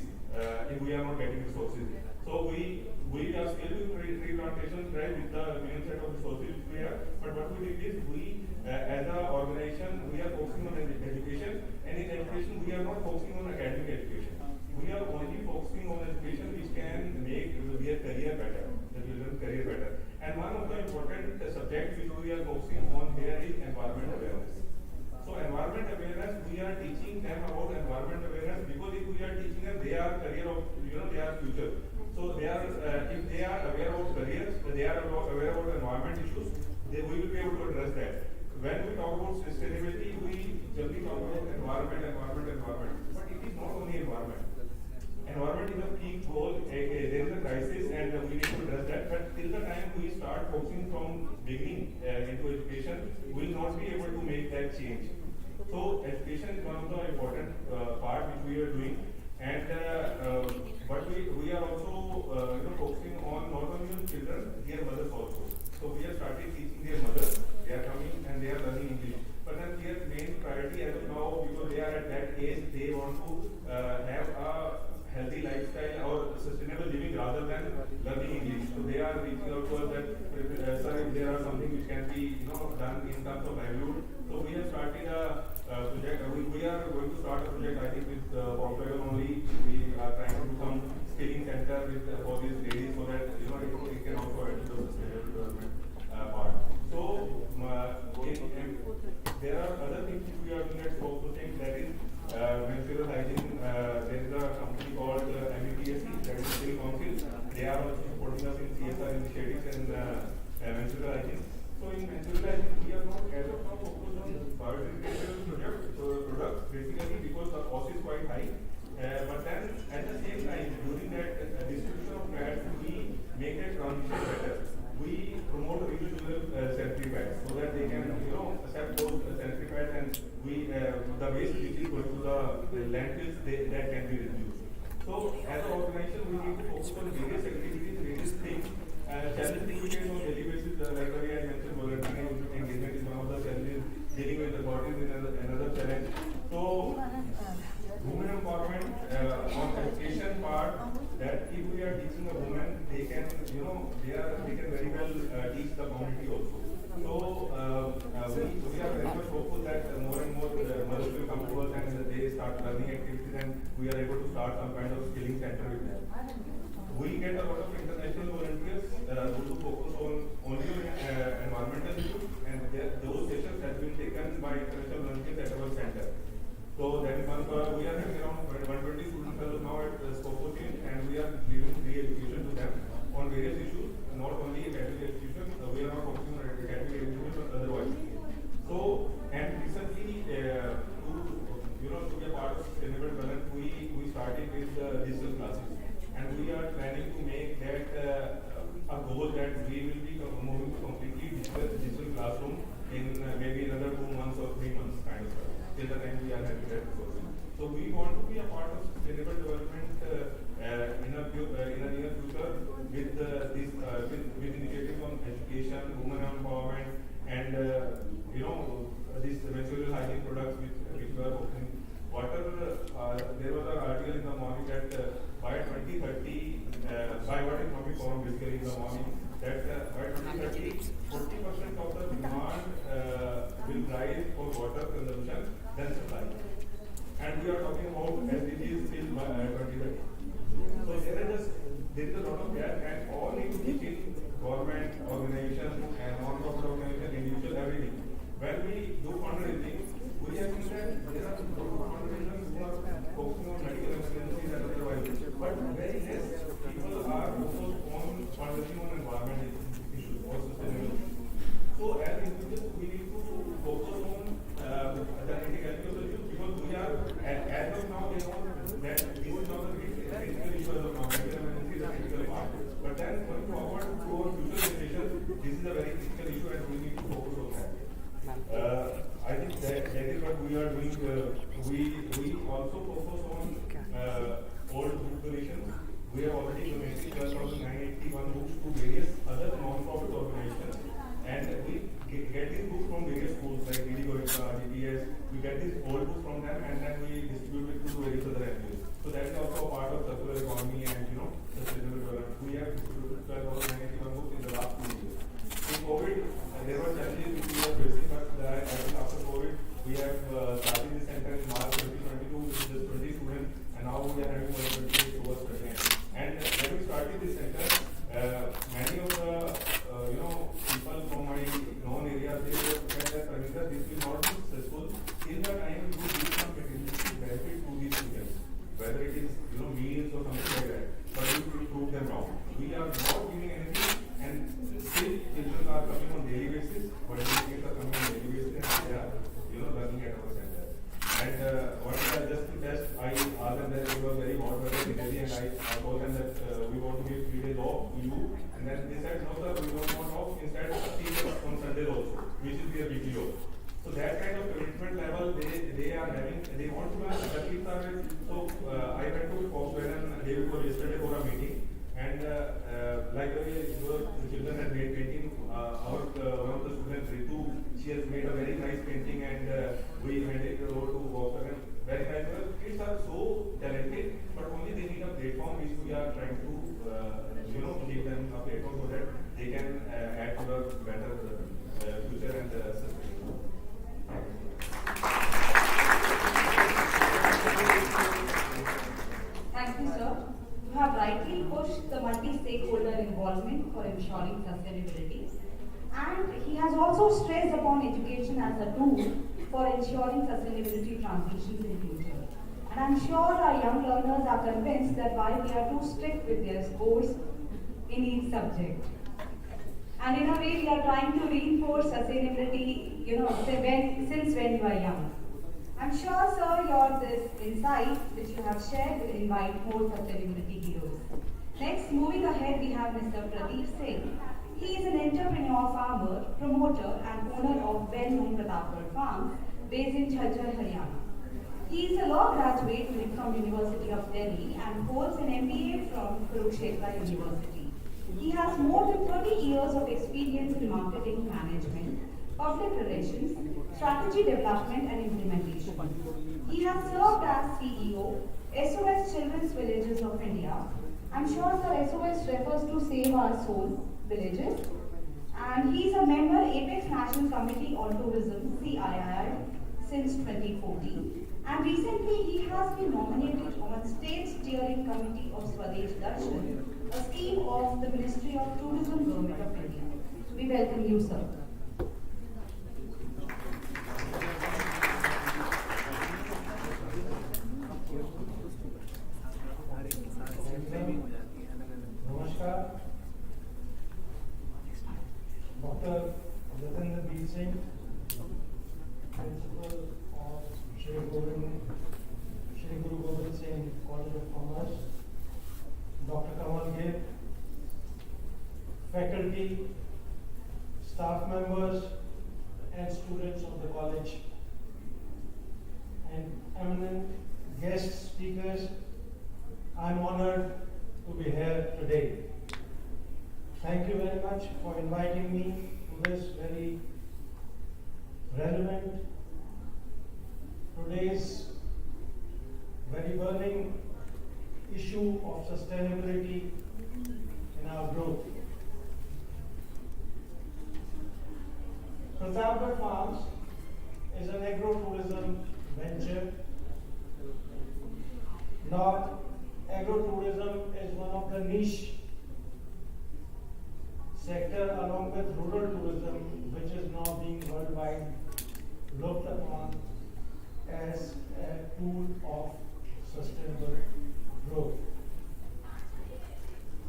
if we are not getting resources. So we We are still doing tree plantations right with the main set of resources we have. But what we did is we, as an organization, we are focusing on education, and in education we are not focusing on academic education. We are only focusing on education which can make their career better, the children's career better. And one of the important subjects which we are focusing on here is environment awareness. So environment awareness, we are teaching them about environment awareness because if we are teaching them, they are career of, they are future. So they are, if they are aware of careers, they are aware about environment issues, we will be able to address that. When we talk about sustainability, we generally talk about environment. But it is not only environment. Environment is a key goal. There is a crisis, and we need to address that. But till the time we start focusing from beginning into education, we will not be able to make that change. So education is one of the important part which we are doing, and but we are also focusing on not only on children, their mothers also. So we have started teaching their mothers. They are coming and they are learning English. But then their main priority as of now, because they are at that age, they want to have a healthy lifestyle or sustainable living rather than learning English. So they are reaching out to us that, sir, if there are something which can be done in terms of livelihood. So we have started a project. We are going to start a project, I think, with Volkswagen only. We are trying to do some skilling center with for these ladies so that it can also add to the sustainable development part. So there are other things which we are doing at Scope things, that is menstrual hygiene. There is a company called MEPSC, that is Singh Council. They are also supporting us in CSR initiatives and menstrual hygiene. So in menstrual hygiene, we are not as of now focused on biodegradable products, basically because the cost is quite high. But then at the same time, during that distribution of pads, we make that transition better. We promote reusable sanitary pads so that they can, accept those sanitary pads, and we the waste which is going to the landfills, that can be reduced. So as an organization, we need to focus on various activities, various things. Challenges we face on daily basis, like I had mentioned, volunteering engagement is one of the challenges. Dealing with the bodies is another challenge. So women empowerment on education part, that if we are teaching a woman, they can, they can very well teach the community also. So we are very much hopeful that more and more mothers will come to us and they start learning activities, and we are able to start some kind of skilling center with them. We get a lot of international volunteers who focus on only environmental issues, and those sessions have been taken by international volunteers at our center. So that is one. We are having around 120 students now at Scope and we are giving free education to them on various issues, not only academic education. We are not focusing on academic education, but otherwise. So, and recently, to be a part of sustainable development, we started with digital classes, and we are planning to make that a goal that we will be moving to completely digital classroom in maybe another 2 months or 3 months kind of stuff. Till the time we are having that resource. So we want to be a part of sustainable development in a near future with with initiatives on education, women empowerment, and these menstrual hygiene products which we are offering. Water. There was an article in the morning that by 2030, by World Economic Forum basically in the morning, that by 2030, 40% of the demand will rise for water consumption than supply. And we are talking about SDGs till 2030. So there is a lot of gap, and all need to be in government, organization, and non-profit organization, individual, everything. When we do fundraising, we have seen that there are a lot of organizations who are focusing on medical emergencies and otherwise, but very less people are focused on fundraising on environmental issues or sustainability. So as individuals, we need to focus on the critical issues because we are, as of now, they know that this is not a critical issue as of now. Medical emergency is a critical part. But then going forward to our future generations, this is a very critical issue and we need to focus on that. I think that is what we are doing. We also focus on old book donations. We have already donated 12,981 books to various other non-profit organizations, and we get these books from various schools like Gobind, DPS. We get these old books from them, and then we distribute it to various other NGOs. So that is also a part of circular economy and sustainable development. We have distributed one year just to test, I asked them that it was very hot weather in Delhi, and I told them that we want to give 3 days off to you, and then they said, no sir, we don't want off, instead 30 days on Sundays also, which is their weekly off. So that kind of commitment level they are having, they want to learn. Athletes are with, so I went to Volkswagen day before yesterday for a meeting, and like the children had made painting, one of the students, Ritu, she has made a very nice painting, and we handed it over to Volkswagen. Very nice. Kids are so talented, but only they need a platform which we are trying to give them a platform so that they can add to the better future and sustainable. Thank you, sir. You have rightly pushed the multi-stakeholder involvement for ensuring sustainability. And he has also stressed upon education as a tool for ensuring sustainability transitions in future. And I'm sure our young learners are convinced that while we are too strict with their scores in each subject, and in a way we are trying to reinforce sustainability, since when you are young. I'm sure, sir, your this insight which you have shared will invite more sustainability heroes. Next, moving ahead, we have Mr. Pradeep Singh. He is an entrepreneur, farmer, promoter, and owner of well-known Pratapgarh Farms based in Jhajjar, Haryana. He is a law graduate from University of Delhi and holds an MBA from Kurukshetra University. He has more than 30 years of experience in marketing management, public relations, strategy development and implementation. He has served as CEO, SOS Children's Villages of India. I'm sure sir, SOS refers to Save Our Soul Villages. And he is a member Apex National Committee on Tourism, CII, since 2014. And recently he has been nominated on State Steering Committee of Swadesh Darshan, a scheme of the Ministry of Tourism, Government of India. We welcome you, sir. Namaskar. Dr. Gobind Singh, Principal of Shri Guru Gobind Singh College of Commerce, Dr. Kamal Gir, faculty, staff members, and students of the college, and eminent guest speakers, I'm honored to be here today. Thank you very much for inviting me to this very relevant, today's very burning issue of sustainability in our growth. Pratapgarh Farms is an agro-tourism venture. Now, agro-tourism is one of the niche sector along with rural tourism, which is now being worldwide looked upon as a tool of sustainable growth.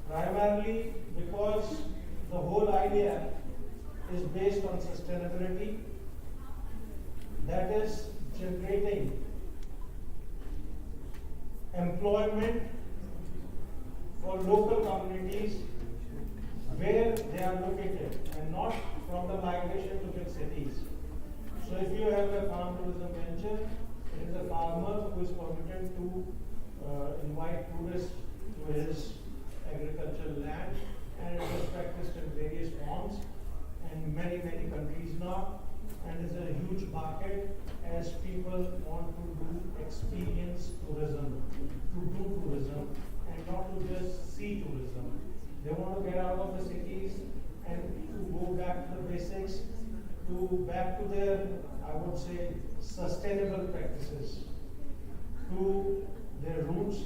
Primarily because the whole idea is based on sustainability, that is generating employment for local communities where they are located and not from the migration to big cities. So if you have a farm tourism venture, it is a farmer who is permitted to invite tourists to his agricultural land, and it is practiced in various forms in many countries now, and is a huge market as people want to do experience tourism, to do tourism and not to just see tourism. They want to get out of the cities and to go back to the basics, back to their, I would say, sustainable practices, to their roots.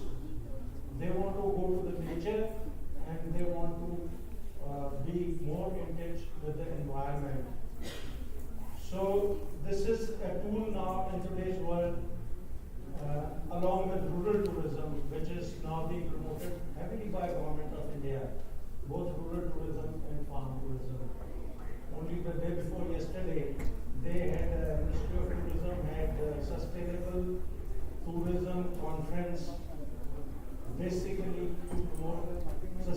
They want to go to the nature and they want to be more in touch with the environment. So this is a tool now in today's world, along with rural tourism, which is now being promoted heavily by Government of India, both rural tourism and farm tourism. Only the day before yesterday, they had Ministry of Tourism had sustainable tourism conference, basically to promote to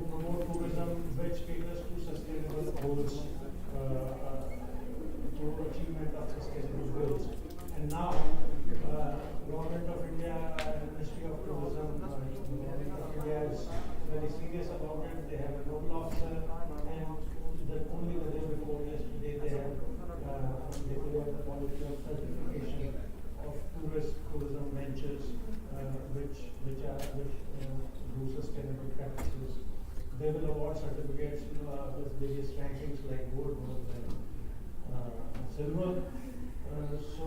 promote tourism which caters to sustainable goals, to achievement of sustainable goals. And now, Government of India and Ministry of Tourism, Government of India is very serious about it. They have a noble officer, and only the day before yesterday they have declared the policy of certification of tourism ventures, which do sustainable practices. They will award certificates with various rankings like gold, bronze, and silver. So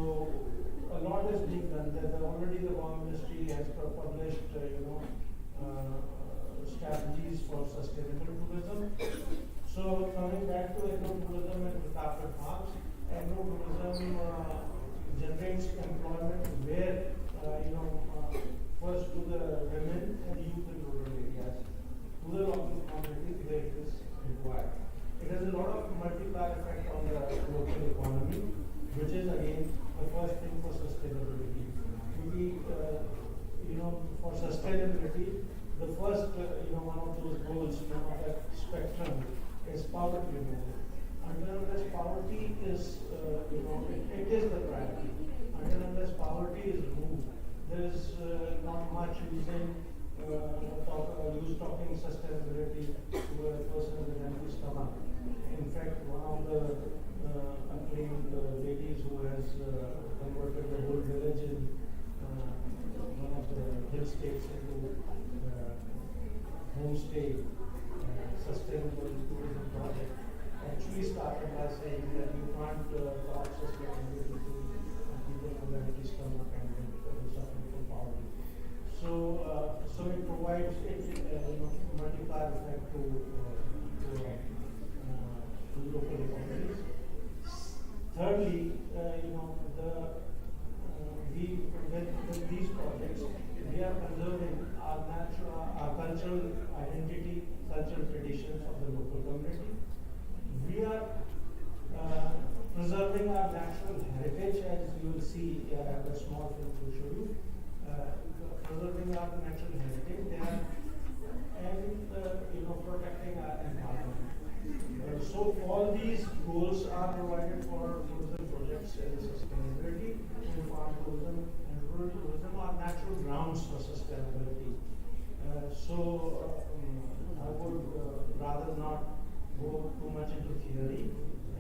a lot is being done. Already the ministry has published, strategies for sustainable tourism. So coming back to agro-tourism and the carpet farms, agro-tourism generates employment where, first to the women and youth in rural areas, to the local communities where it is required. It has a lot of multiplier effect on the local economy, which is again the first thing for sustainability. For sustainability, the first, one of those goals of that spectrum is poverty removal. Unless poverty is, it is the priority. Unless poverty is removed, there is not much using talking sustainability to a person with an empty stomach. In fact, one of the acclaimed ladies who has converted the whole village in one of the hill states into homestay sustainable tourism project, actually started by saying that you can't talk sustainability to people with an empty stomach and suffering from poverty. So it provides multiplier effect to local economies. Thirdly, with these projects, we are preserving our cultural identity, cultural traditions of the local community. We are preserving our natural heritage, as you will see. I have a small film to show you. Preserving our natural heritage there, and protecting our environment. So all these goals are provided for tourism projects and sustainability, and farm tourism and rural tourism are natural grounds for sustainability. I would rather not go too much into theory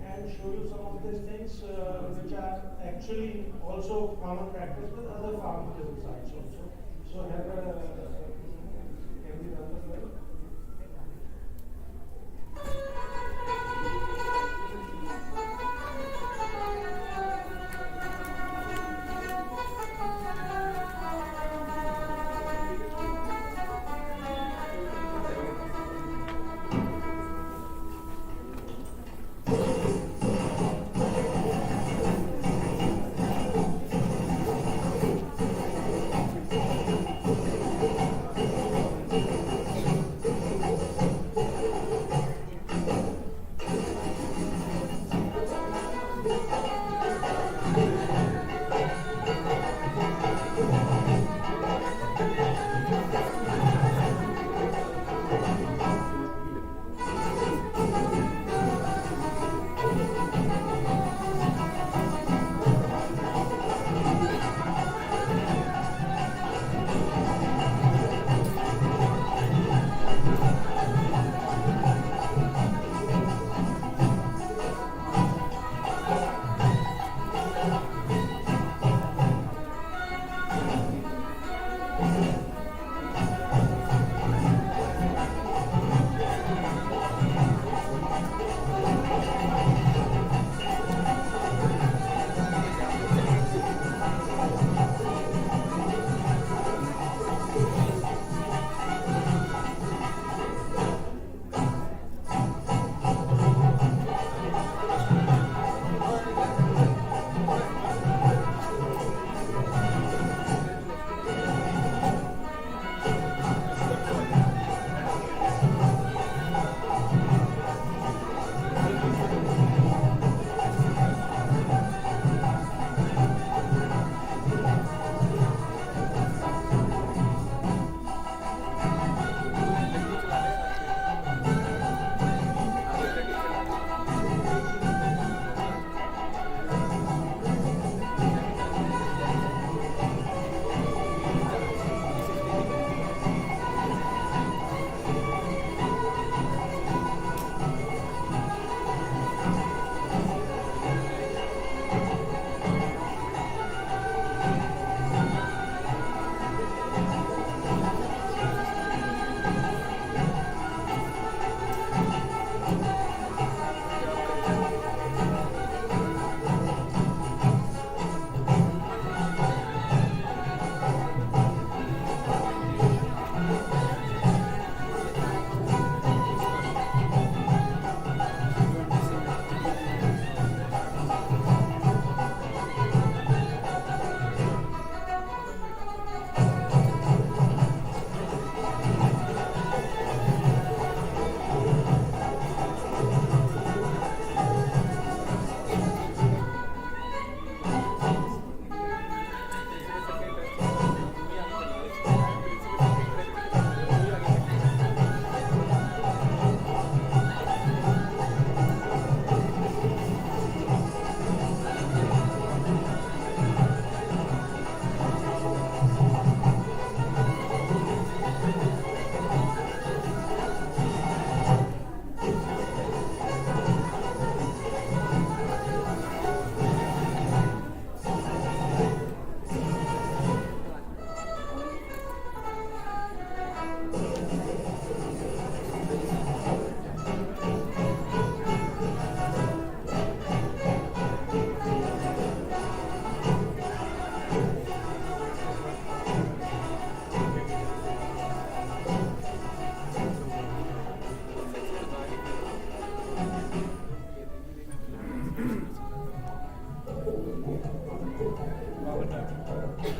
and show you some of these things which are actually also common practice with other farm tourism sites also. So can we run the slide?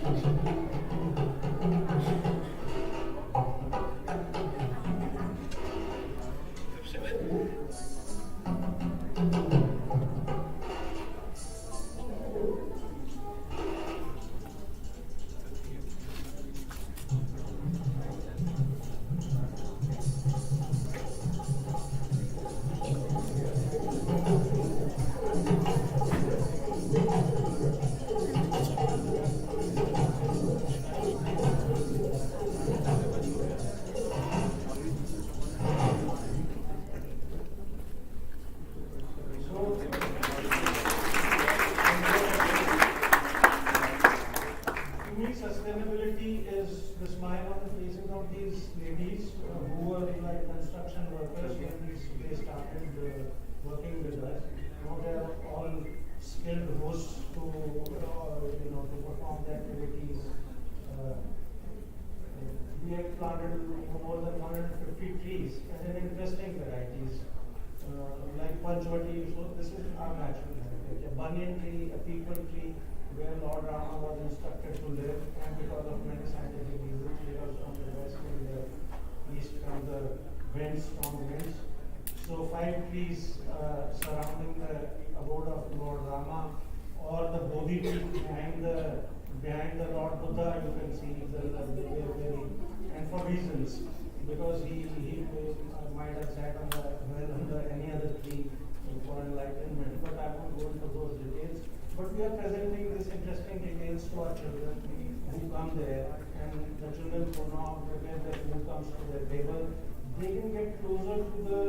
To me, sustainability is the smile on the faces of these ladies who were like construction workers when they started working with us. Now they are all skilled hosts to to perform the activities. We have planted more than 150 trees and in interesting varieties like Panchvati. So this is our natural heritage. A banyan tree, a peepal tree, where Lord Rama was instructed to live, and because of many scientific reasons, because from the west and the east come the winds, strong winds. So 5 trees surrounding the abode of Lord Rama, or the Bodhi tree behind the Lord Buddha, you can see and for reasons, because he might have sat on under any other tree for enlightenment, but I won't go into those details. But we are presenting these interesting details to our children who come there, and the children who know when the food comes to their table, they can get closer to the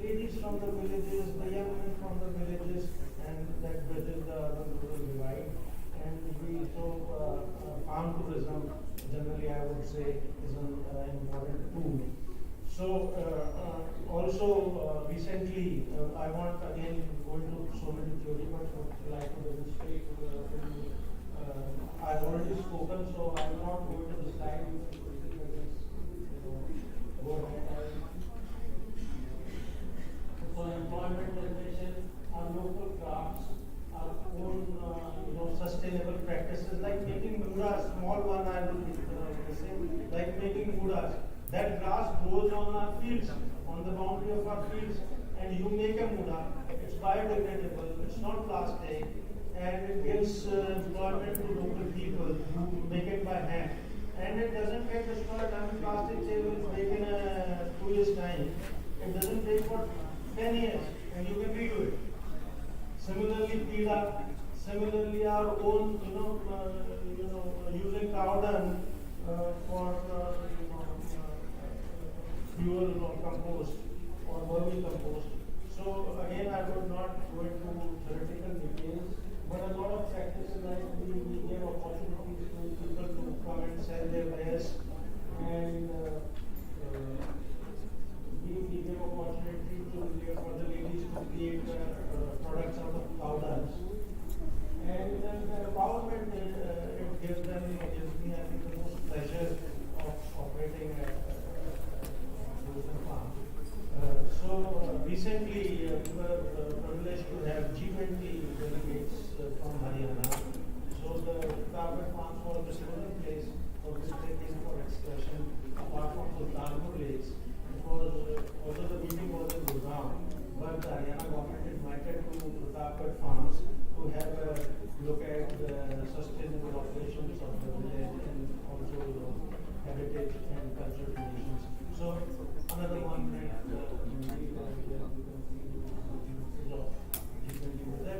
ladies from the villages, the young men from the villages, and that bridges the urban-rural divide. And farm tourism, generally I would say, is an important tool. So also recently, I want again go into so many theory, but would like to demonstrate. I've already spoken, so I will not go into the slide. Go ahead. So employment generation, our local crafts, our own sustainable practices, like making mudas. Small one I will say, like making mudas. That grass grows on our fields, on the boundary of our fields, and you make a muda. It's biodegradable, it's not plastic, and it gives employment to local people who make it by hand. And it doesn't get destroyed. I mean, plastic table is made in 2 years' time. It doesn't take for 10 years, and you can redo it. Similarly, pida. Similarly, our own, using cow dung for fuel or compost or vermicompost. So again, I would not go into theoretical details, but a lot of practices like we give opportunities to people to come and sell their wares, and we give opportunity for the ladies to create products out of cow dung. And then the empowerment it gives me, I think, the most pleasure of operating a farm. Recently, we were privileged to have G20 delegates from Haryana. So the Gobind farms was the chosen place for visiting for excursion, apart from the Sultanpur lakes. Although the meeting was in Gurugram, but the Haryana government invited to Gobind farms to have a look at the sustainable operations of the village and also heritage and cultural traditions. So another one that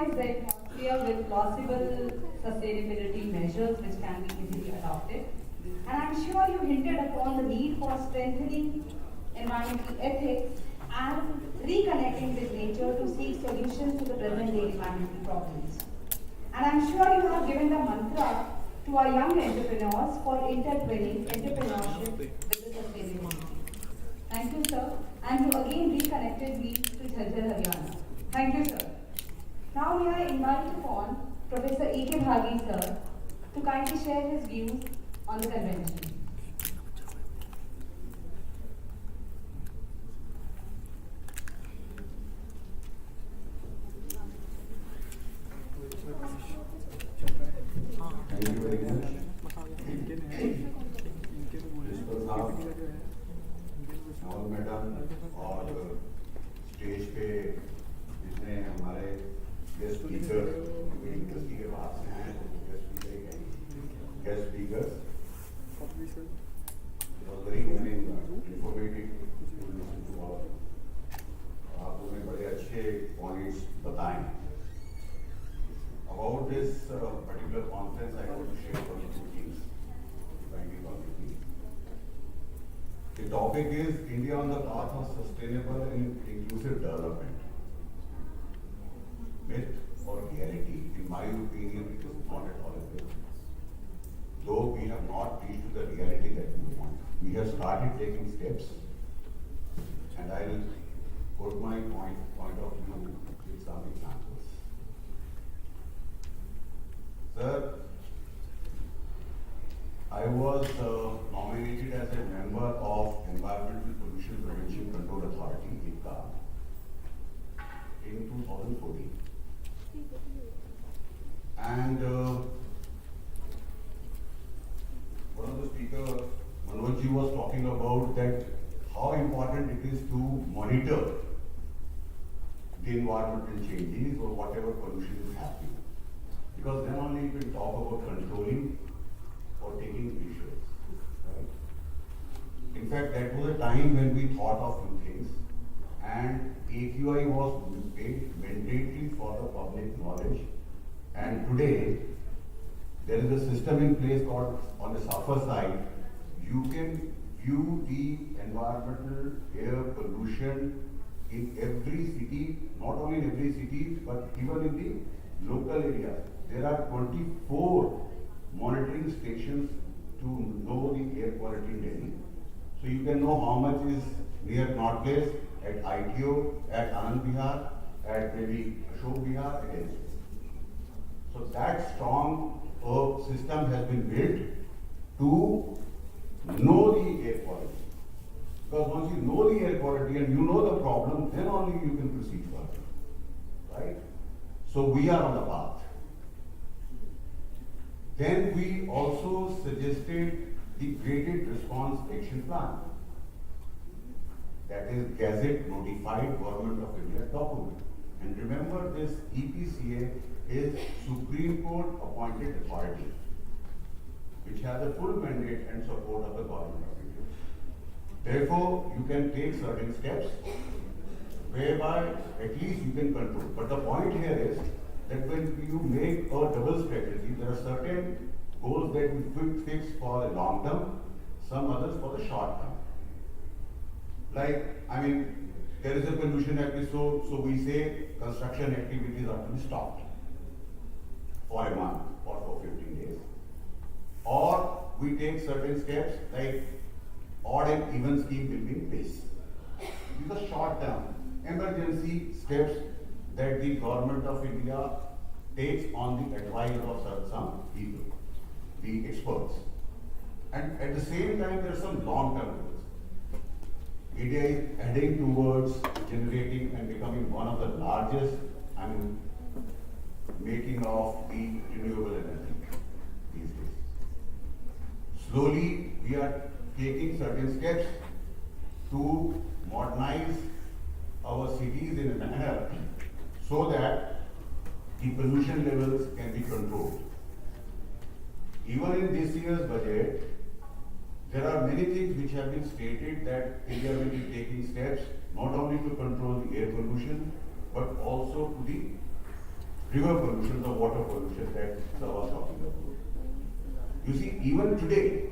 visualize the atmosphere with plausible sustainability measures which can be easily adopted. And I'm sure you hinted upon the need for strengthening environmental ethics and reconnecting with nature to seek solutions to the present day environmental problems. And I'm sure you have given the mantra to our young entrepreneurs for intertwining entrepreneurship with the sustainability. Thank you, sir, and you again reconnected me to Jhajjar Haryana. Thank you, sir. Now may I invite upon Professor A.K. Bhagi, sir, to kindly share his views on the convention. Thank you very much. Principal साहब और madam और stage पे जितने हमारे guest speaker university के बाहर से आए गेस्ट स्पीकर्स वेरी इंफॉर्मेटिव आप लोगों ने बड़े अच्छे पॉइंट्स बताए about this particular conference. I want to share one or two things. Kindly permit me. The topic is India on the path of sustainable and inclusive development. Myth or reality? In my opinion, it is not at all a myth. Though we have not reached to the reality that we want. We have started taking steps, and I will put my point of view with some examples. Sir, I was nominated as a member of Environmental Pollution Prevention Control Authority, IPCA, in 2014. And one of the speakers, Manoj ji, was talking about that how important it is to monitor the environmental changes or whatever pollution is happening. Because then only you can talk about controlling or taking measures, right? In fact, that was a time when we thought of few things, and AQI was made mandatory for the public knowledge. And today, there is a system in place called, on the SAFA side, you can view the environmental air pollution in every city, not only in every city, but even in the local areas. There are 24 monitoring stations to know the air quality in Delhi. So you can know how much is near North Place, at ITO, at Anand Vihar, at maybe Ashok Vihar, and elsewhere. So that strong system has been built to know the air quality. Because once you know the air quality and you know the problem, then only you can proceed further, right? So we are on the path. Then we also suggested the graded response action plan. That is Gazette Notified Government of India document. And remember, this EPCA is Supreme Court appointed authority, which has the full mandate and support of the Government of India. Therefore, you can take certain steps whereby at least you can control. But the point here is that when you make a double strategy, there are certain goals that we fix for the long term, some others for the short term. Like, I mean, there is a pollution episode, so we say construction activities are to be stopped for a month or for 15 days. Or we take certain steps like odd and even scheme will be in place. These are short term emergency steps that the Government of India takes on the advice of some people, the experts. And at the same time, there are some long-term goals. India is heading towards generating and becoming one of the largest, making of the renewable energy these days. Slowly, we are taking certain steps to modernize our cities in a manner so that the pollution levels can be controlled. Even in this year's budget, there are many things which have been stated that India will be taking steps not only to control the air pollution, but also to the river pollution, the water pollution that Sir was talking about. You see, even today,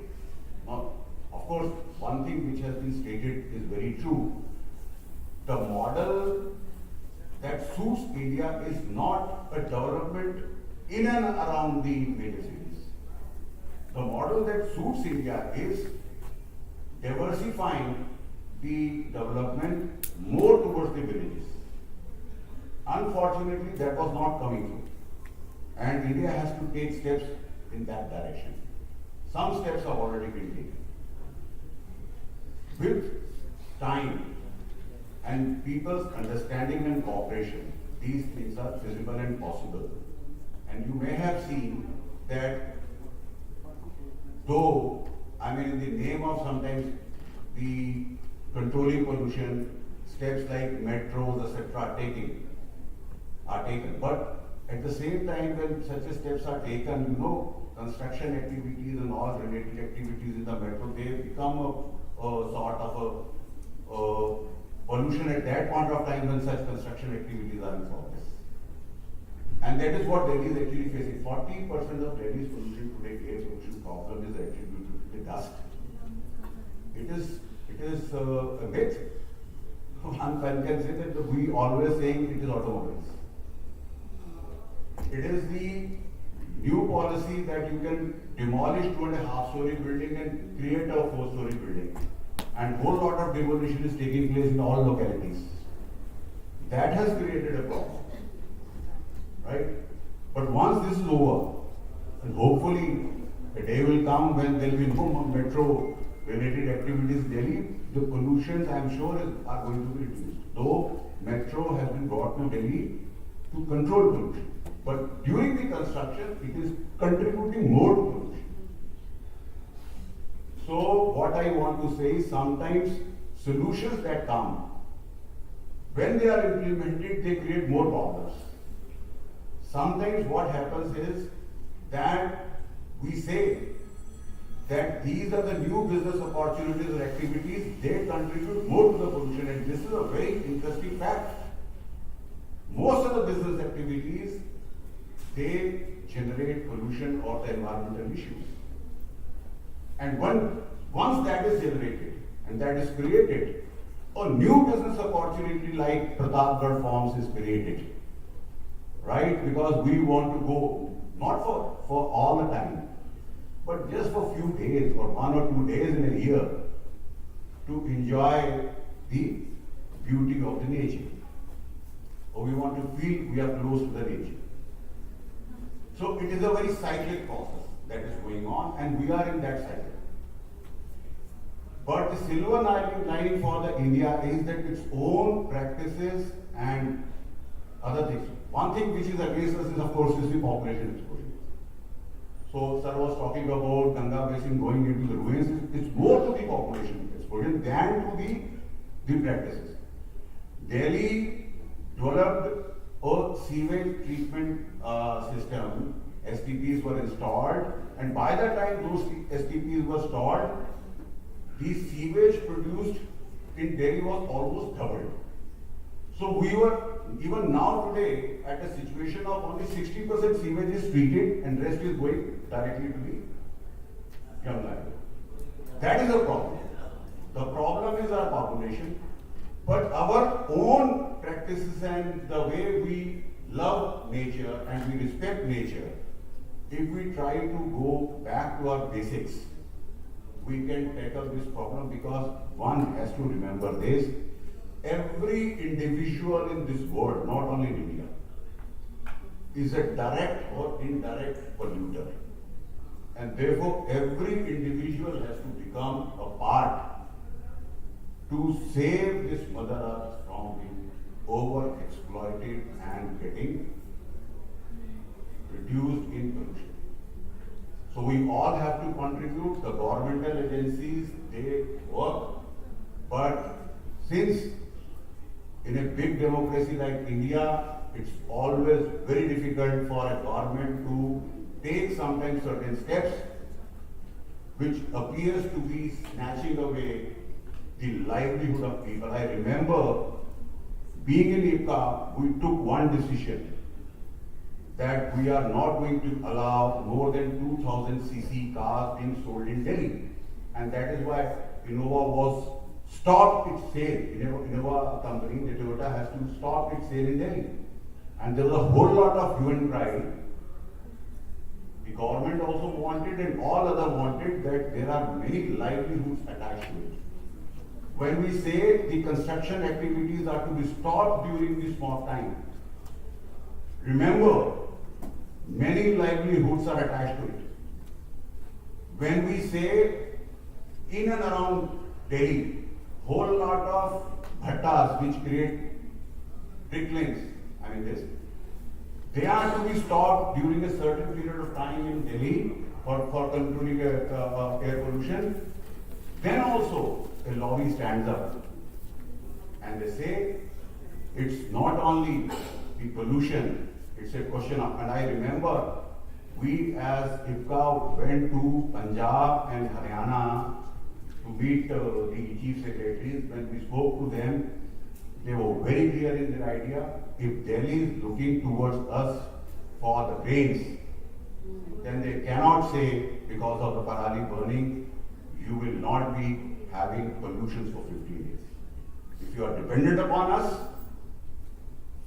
of course, one thing which has been stated is very true. The model that suits India is not a development in and around the major cities. The model that suits India is diversifying the development more towards the villages. Unfortunately, that was not coming through. And India has to take steps in that direction. Some steps have already been taken. With time and people's understanding and cooperation, these things are feasible and possible. And you may have seen that though, in the name of sometimes the controlling pollution, steps like metros, etc. are taken. But at the same time, when such steps are taken, construction activities and all related activities in the metro, they become a sort of a pollution at that point of time when such construction activities are in progress. And that is what Delhi is actually facing. 40% of Delhi's pollution today, air pollution problem is attributed to the dust. It is a myth. One can say that we always saying it is automobiles. It is the new policy that you can demolish 2.5-story building and create a 4-story building. And whole lot of demolition is taking place in all localities. That has created a problem. Right? But once this is over, and hopefully a day will come when there will be no more metro related activities in Delhi, the pollutions I am sure are going to be reduced. Though metro has been brought to Delhi to control pollution. But during the construction, it is contributing more to pollution. So what I want to say is sometimes solutions that come, when they are implemented, they create more problems. Sometimes what happens is that we say that these are the new business opportunities or activities, they contribute more to the pollution, and this is a very interesting fact. Most of the business activities, they generate pollution or the environmental issues. And once that is generated and that is created, a new business opportunity like Pratapgarh Farms is created. Right? Because we want to go, not for all the time, but just for a few days or 1 or 2 days in a year to enjoy the beauty of the nature. Or we want to feel we are close to the nature. So it is a very cyclic process that is going on, and we are in that cycle. But the silver lining for the India is that its own practices and other things. One thing which is against us is, of course, is the population explosion. So, sir was talking about Ganga basin going into the ruins. It's more to the population explosion than to the practices. Delhi developed a sewage treatment system. STPs were installed, and by the time those STPs were installed, the sewage produced in Delhi was almost doubled. So we were, even now today, at a situation of only 60% sewage is treated and rest is going directly to the Yamuna River. That is a problem. The problem is our population, but our own practices and the way we love nature and we respect nature, if we try to go back to our basics, we can tackle this problem, because one has to remember this. Every individual in this world, not only in India, is a direct or indirect polluter. And therefore, every individual has to become a part to save this Mother Earth from being over-exploited and getting reduced in pollution. So we all have to contribute. The governmental agencies, they work, but since in a big democracy like India, it's always very difficult for a government to take sometimes certain steps which appears to be snatching away the livelihood of people. I remember being in IPCA, we took one decision that we are not going to allow more than 2000 cc cars being sold in Delhi. And that is why Innova was stopped its sale. Innova company, the Toyota, has to stop its sale in Delhi. And there was a whole lot of hue and cry. The government also wanted and all other wanted that there are many livelihoods attached to it. When we say the construction activities are to be stopped during the smog time, remember, many livelihoods are attached to it. When we say in and around Delhi, whole lot of bhattas which create bricklanes, they are to be stopped during a certain period of time in Delhi for controlling air pollution. Then also a lobby stands up and they say it's not only the pollution, it's a question of, and I remember we as IFCA went to Punjab and Haryana to meet the chief secretaries. When we spoke to them, they were very clear in their idea. If Delhi is looking towards us for the grains, then they cannot say because of the Parali burning, you will not be having pollutions for 15 days. If you are dependent upon us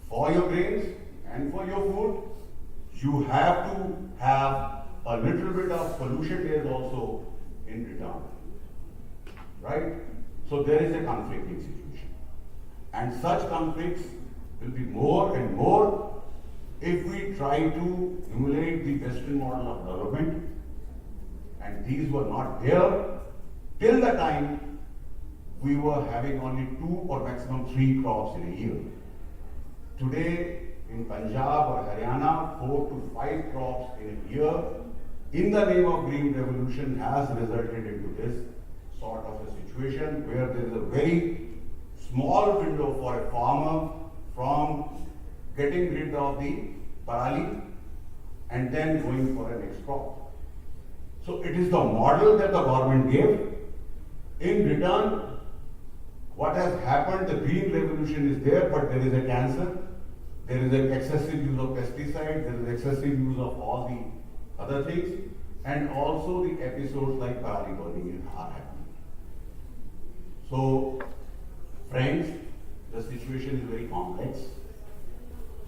for your grains and for your food, you have to have a little bit of pollution days also in return. Right? So there is a conflicting situation. And such conflicts will be more and more if we try to emulate the Western model of development. And these were not there till the time we were having only 2 or maximum 3 crops in a year. Today, in Punjab or Haryana, 4 to 5 crops in a year, in the name of green revolution, has resulted into this sort of a situation where there is a very small window for a farmer from getting rid of the parali and then going for a next crop. So it is the model that the government gave. In return, what has happened, the green revolution is there, but there is a cancer. There is an excessive use of pesticides, there is excessive use of all the other things, and also the episodes like parali burning are happening. So, friends, the situation is very complex,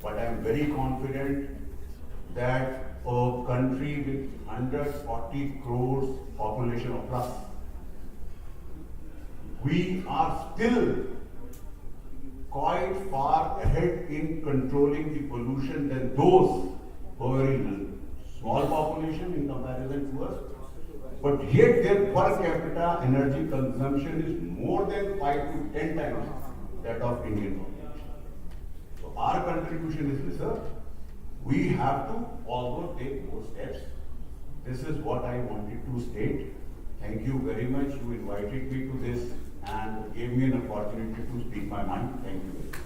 but I am very confident that a country with 140 crores population of plus, we are still quite far ahead in controlling the pollution than those who are in small population in comparison to us. But yet their per capita energy consumption is more than 5 to 10 times that of Indian population. So our contribution is lesser. We have to also take more steps. This is what I wanted to state. Thank you very much. You invited me to this and gave me an opportunity to speak my mind. Thank you very much.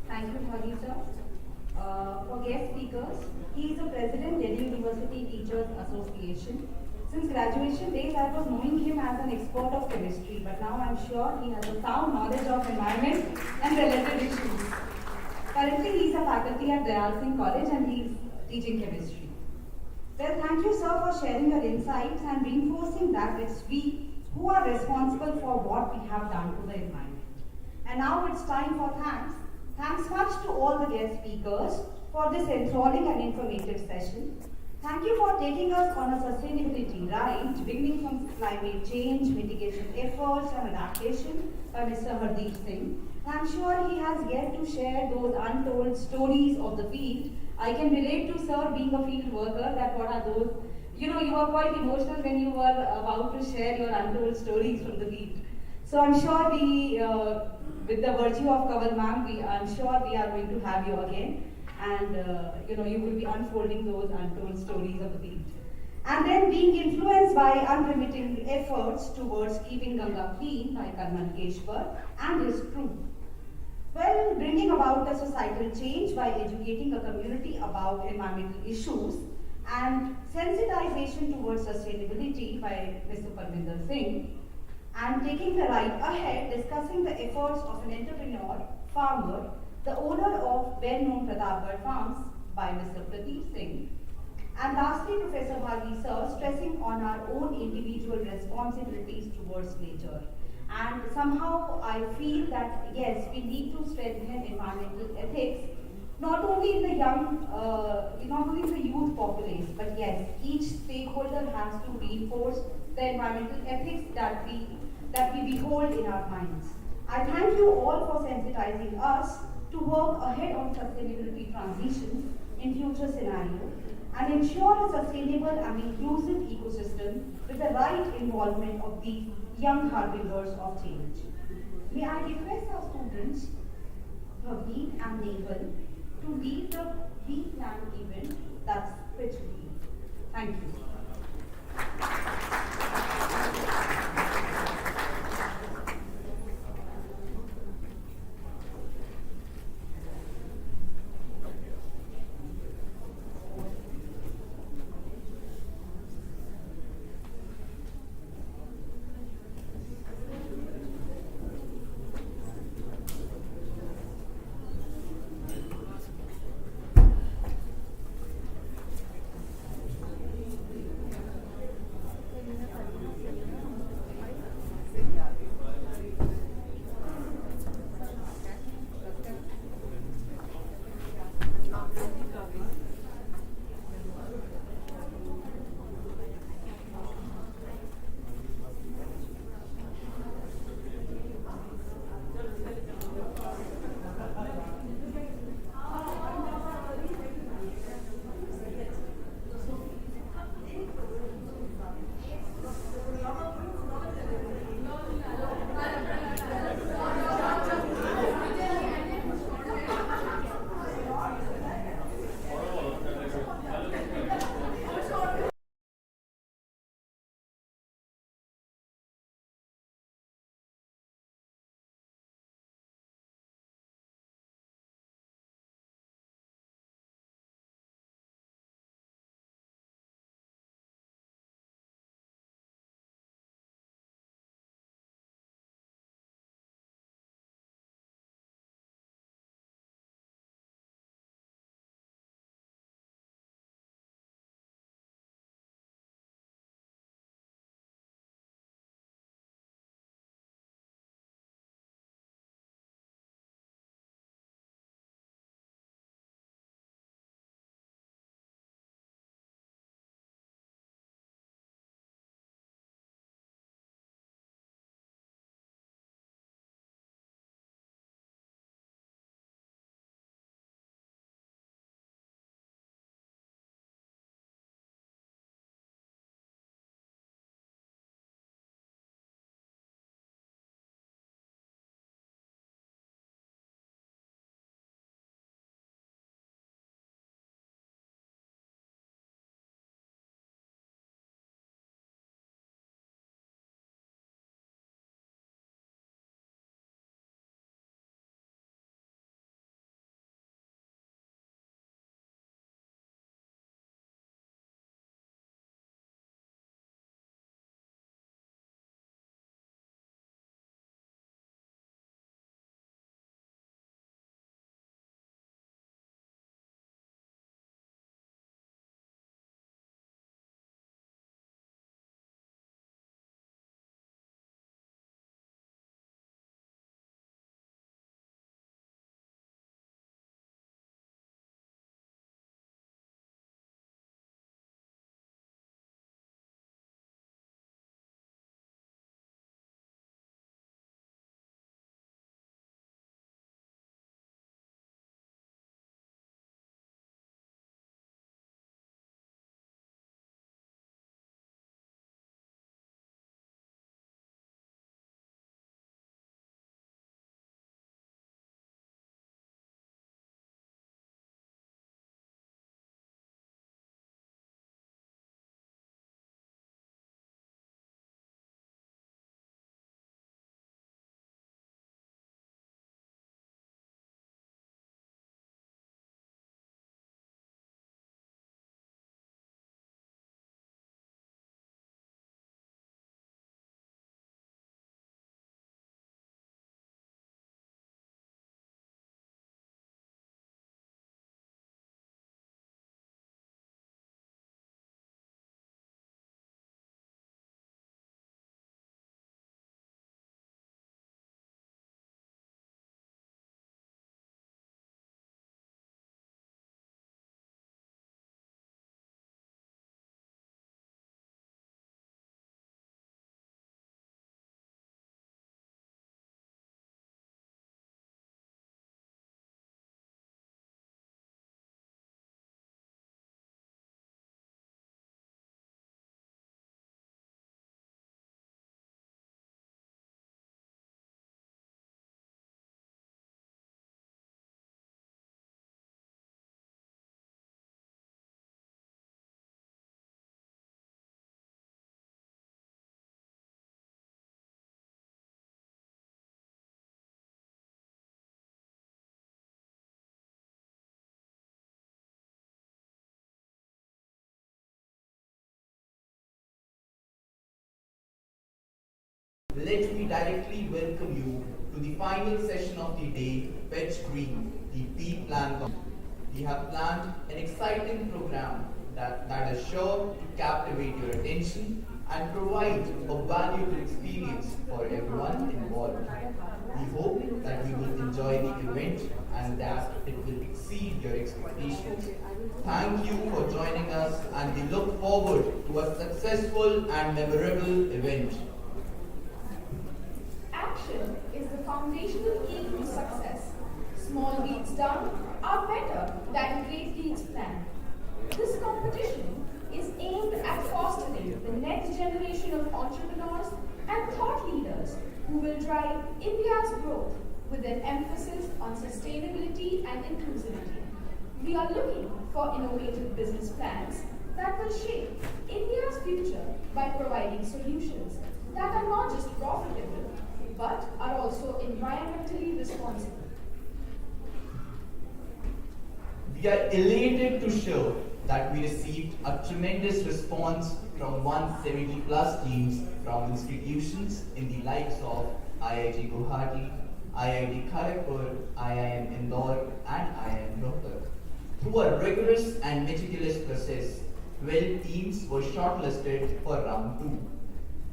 Thank you, Bhagi sir. For guest speakers, he is the president Delhi University Teachers Association. Since graduation days, I was knowing him as an expert of chemistry, but now I'm sure he has a sound knowledge of environment and related issues. Currently, he is a faculty at Dayal Singh College and he is teaching chemistry. Well, thank you, sir, for sharing your insights and reinforcing that it's we who are responsible for what we have done to the environment. And now it's time for thanks. Thanks much to all the guest speakers for this enthralling and informative session. Thank you for taking us on a sustainability ride, beginning from climate change, mitigation efforts and adaptation by Mr. Hardeep Singh. I'm sure he has yet to share those untold stories of the field. I can relate to sir being a field worker, that what are those, you were quite emotional when you were about to share your untold stories from the field. So I'm sure with the virtue of Kaval ma'am, I'm sure we are going to have you again. And you will be unfolding those untold stories of the field. And then being influenced by unremitting efforts towards keeping Ganga clean by Karman Keshwar and his crew. Well, bringing about a societal change by educating a community about environmental issues and sensitization towards sustainability by Mr. Parminder Singh. and taking the ride ahead, discussing the efforts of an entrepreneur, farmer, the owner of well-known Pratapgarh farms by Mr. Pradeep Singh. And lastly, Professor Bharti sir stressing on our own individual responsibilities towards nature. And somehow I feel that yes, we need to strengthen environmental ethics, not only in the not only in the youth populace, but yes, each stakeholder has to reinforce the environmental ethics that we behold in our minds. I thank you all for sensitizing us to work ahead on sustainability transition in future scenarios and ensure a sustainable and inclusive ecosystem with the right involvement of these young harbingers of change. May I request our students, Bhavneet and Neval, to lead the pre-planned event that's pitch green. Thank you. let me directly welcome you to the final session of the day, Fetch Green, the P-Plan. We have planned an exciting program that is sure to captivate your attention and provide a valuable experience for everyone involved. We hope that you will enjoy the event and that it will exceed your expectations. Thank you for joining us, and we look forward to a successful and memorable event. Action is the foundational key to success. Small deeds done are better than great deeds planned. This competition is aimed at fostering the next generation of entrepreneurs and thought leaders who will drive India's growth with an emphasis on sustainability and inclusivity. We are looking for innovative business plans that will shape India's future by providing solutions that are not just profitable but are also environmentally responsible. We are elated to show that we received a tremendous response from 170 plus teams from institutions in the likes of IIT Guwahati, IIT Kharagpur, IIM Indore, and IIM Rohtak. Through a rigorous and meticulous process, 12 teams were shortlisted for round 2.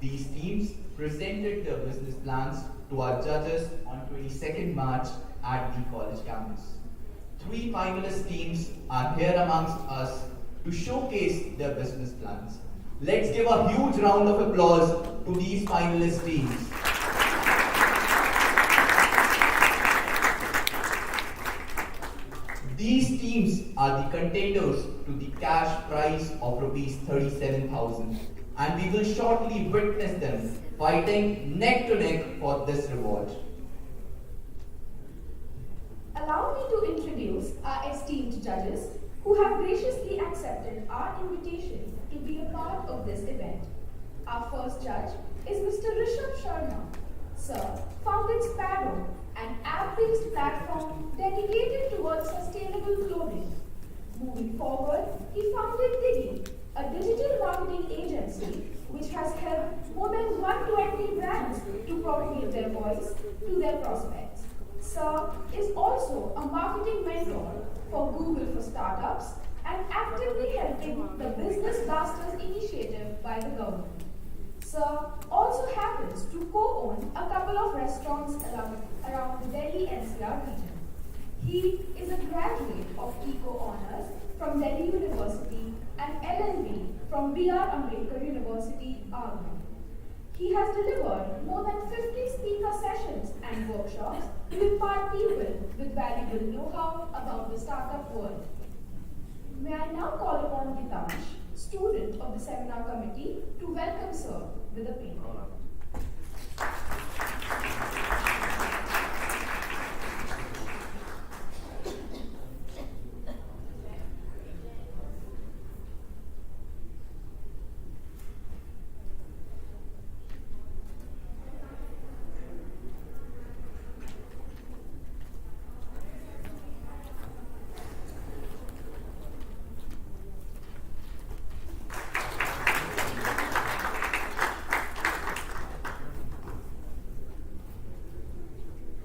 These teams presented their business plans to our judges on 22nd March at the college campus. 3 finalist teams are here amongst us to showcase their business plans. Let's give a huge round of applause to these finalist teams. These teams are the contenders to the cash prize of rupees 37,000, and we will shortly witness them fighting neck to neck for this reward. Allow me to introduce our esteemed judges who have graciously accepted our invitation to be a part of this event. Our first judge is Mr. Rishabh Sharma. Sir founded Sparrow, an app-based platform dedicated towards sustainable clothing. Moving forward, he founded Diggy, a digital marketing agency which has helped more than 120 brands to propagate their voice to their prospects. Sir is also a marketing mentor for Google for Startups and actively helping the Business Blasters initiative by the government. Sir also happens to co-own a couple of restaurants around the Delhi NCR region. He is a graduate of Eco Honors from Delhi University and LLB from B.R. Ambedkar University, Agra. He has delivered more than 50 speaker sessions and workshops to impart people with valuable know-how about the startup world. May I now call upon Gitansh, student of the seminar committee, to welcome Sir with a painting.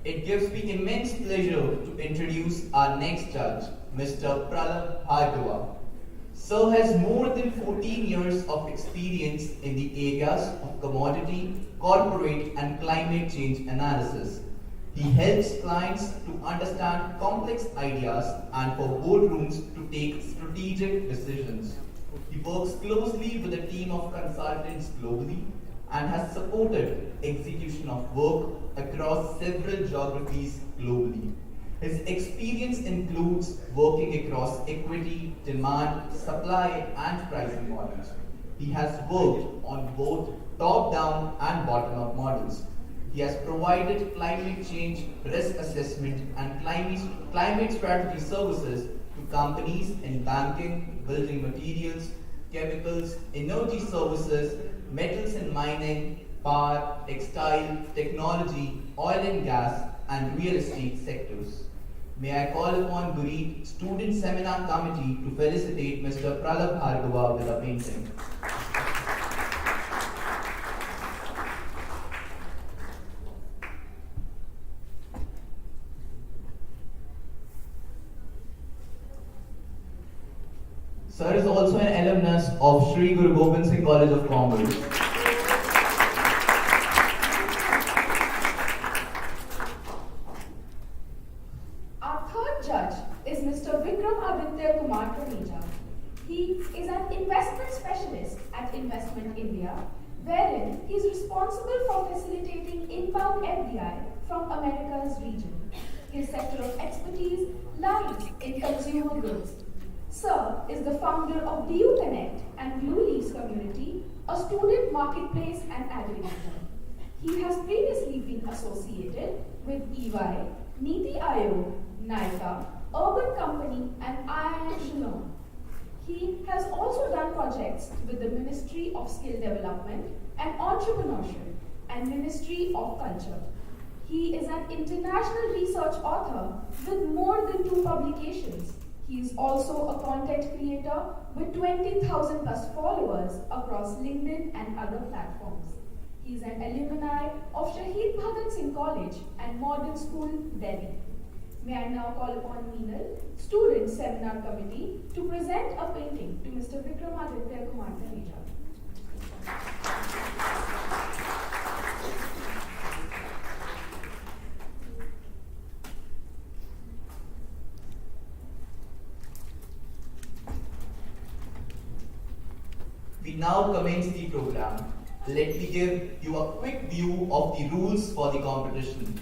It gives me immense pleasure to introduce our next judge, Mr. Pralab Bhargava. Sir has more than 14 years of experience in the areas of commodity, corporate, and climate change analysis. He helps clients to understand complex ideas and for boardrooms to take strategic decisions. He works closely with a team of consultants globally and has supported execution of work across several geographies globally. His experience includes working across equity, demand, supply, and pricing models. He has worked on both top-down and bottom-up models. He has provided climate change risk assessment and climate strategy services to companies in banking, building materials, chemicals, energy services, metals and mining, power, textile, technology, oil and gas, and real estate sectors. May I call upon Gureed Student Seminar Committee to felicitate Mr. Pralab Bhargava with a painting. Sir is also an alumnus of Sri Guru Gobind Singh College of Commerce. Our third judge is Mr. Vikram Aditya Kumar Kaneja. He is an investment specialist at Investment India, wherein he is responsible for facilitating inbound FDI from America's region. His sector of expertise lies in consumer goods. Sir is the founder of DU Connect and Blue Leaves Community, a student marketplace and aggregator. He has previously been associated with EY, Niti Aayog, NICA, Urban Company, and IIM Shillong. He has also done projects with the Ministry of Skill Development and Entrepreneurship and Ministry of Culture. He is an international research author with more than 2 publications. He is also a content creator with 20,000 plus followers across LinkedIn and other platforms. He is an alumni of Shahid Bhagat Singh College and Modern School, Delhi. May I now call upon Meenal, Student Seminar Committee, to present a painting to Mr. Vikramaditya Kumar Taneja. We now commence the program. Let me give you a quick view of the rules for the competition.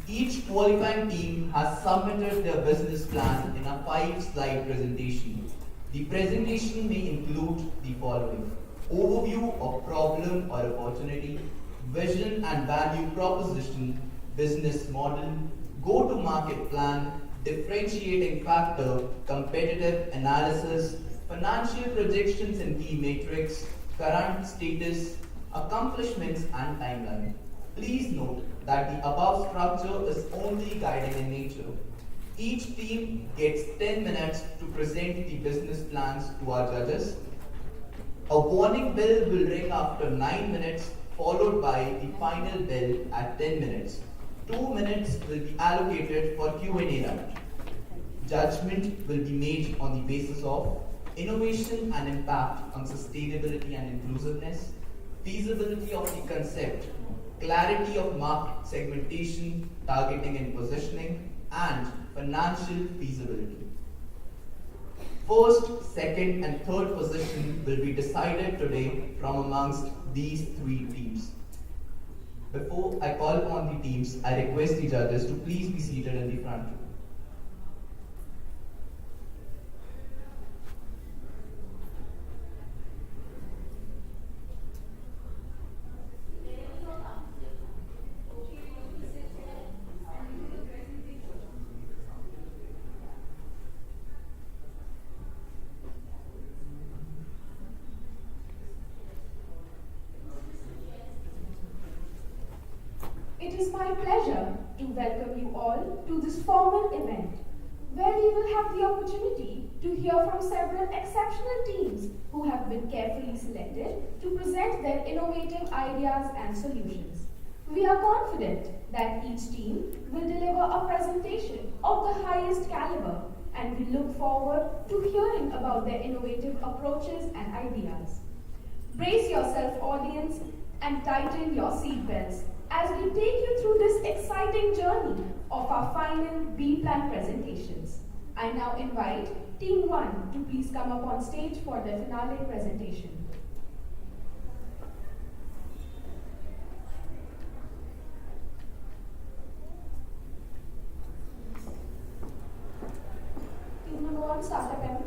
Each qualifying team has submitted their business plan in a 5-slide presentation. The presentation may include the following: overview of problem or opportunity, vision and value proposition, business model, go-to-market plan, differentiating factor, competitive analysis, financial projections and key metrics, current status, accomplishments and timeline. Please note that the above structure is only guiding in nature. Each team gets 10 minutes to present the business plans to our judges. A warning bell will ring after 9 minutes, followed by the final bell at 10 minutes. 2 minutes will be allocated for Q&A round. Judgment will be made on the basis of innovation and impact on sustainability and inclusiveness, feasibility of the concept, clarity of market segmentation, targeting and positioning, and financial feasibility. First, second, and third position will be decided today from amongst these 3 teams. Before I call upon the teams, I request the judges to please be seated in the front row. It is my pleasure to welcome you all to this formal event, where we will have the opportunity to hear from several exceptional teams who have been carefully selected to present their innovative ideas and solutions. We are confident that each team will deliver a presentation of the highest caliber, and we look forward to hearing about their innovative approaches and ideas. Brace yourself, audience, and tighten your seatbelts as we take you through this exciting journey of our final B-Plan presentations. I now invite Team 1 to please come up on stage for their finale presentation. Team number 1, Startup M.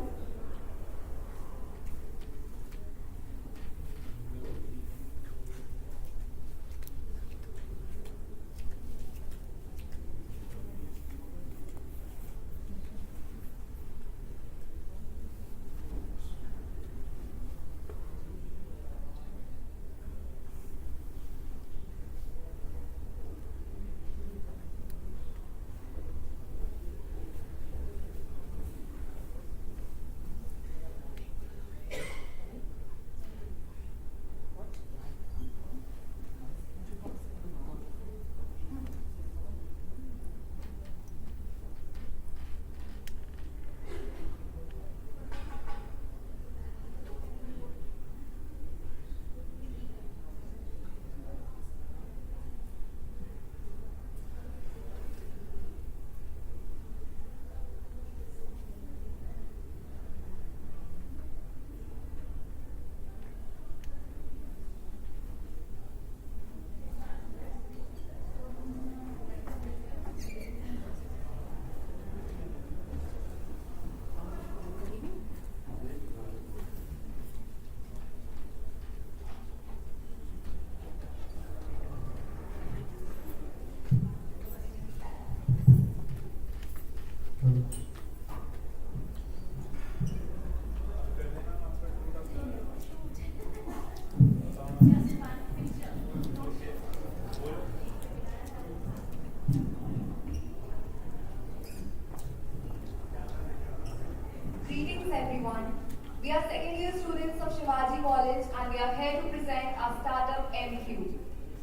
present our startup MQ.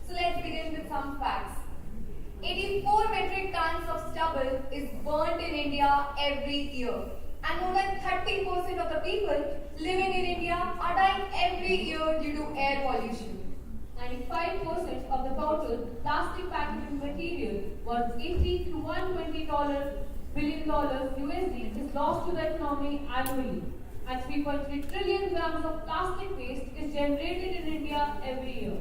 So let's begin with some facts. 84 metric tons of stubble is burnt in India every year. And more than 30% of the people living in India are dying every year due to air pollution. 95% of the total plastic packaging material worth $80 to $120 billion USD is lost to the economy annually. And 3.3 trillion grams of plastic waste is generated in India every year.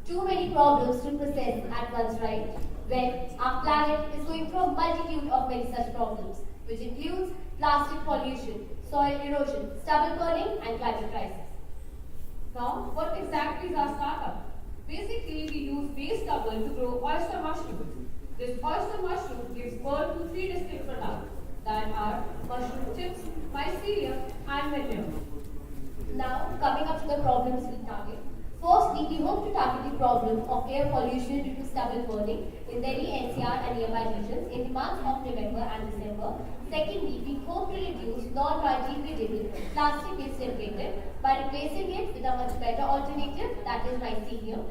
Too many problems to process at once, right? When our planet is going through a multitude of many such problems, which includes plastic pollution, soil erosion, stubble burning, and climate crisis. Now, what exactly is our startup? Basically, we use waste stubble to grow oyster mushroom. This oyster mushroom gives birth to 3 distinct products that are mushroom chips, mycelium, and manure. Now, coming up to the problems we target. Firstly, we hope to target the problem of air pollution due to stubble burning in Delhi, NCR and nearby regions in the months of November and December. Secondly, we hope to reduce non-biodegradable plastic waste generated by replacing it with a much better alternative, that is mycelium.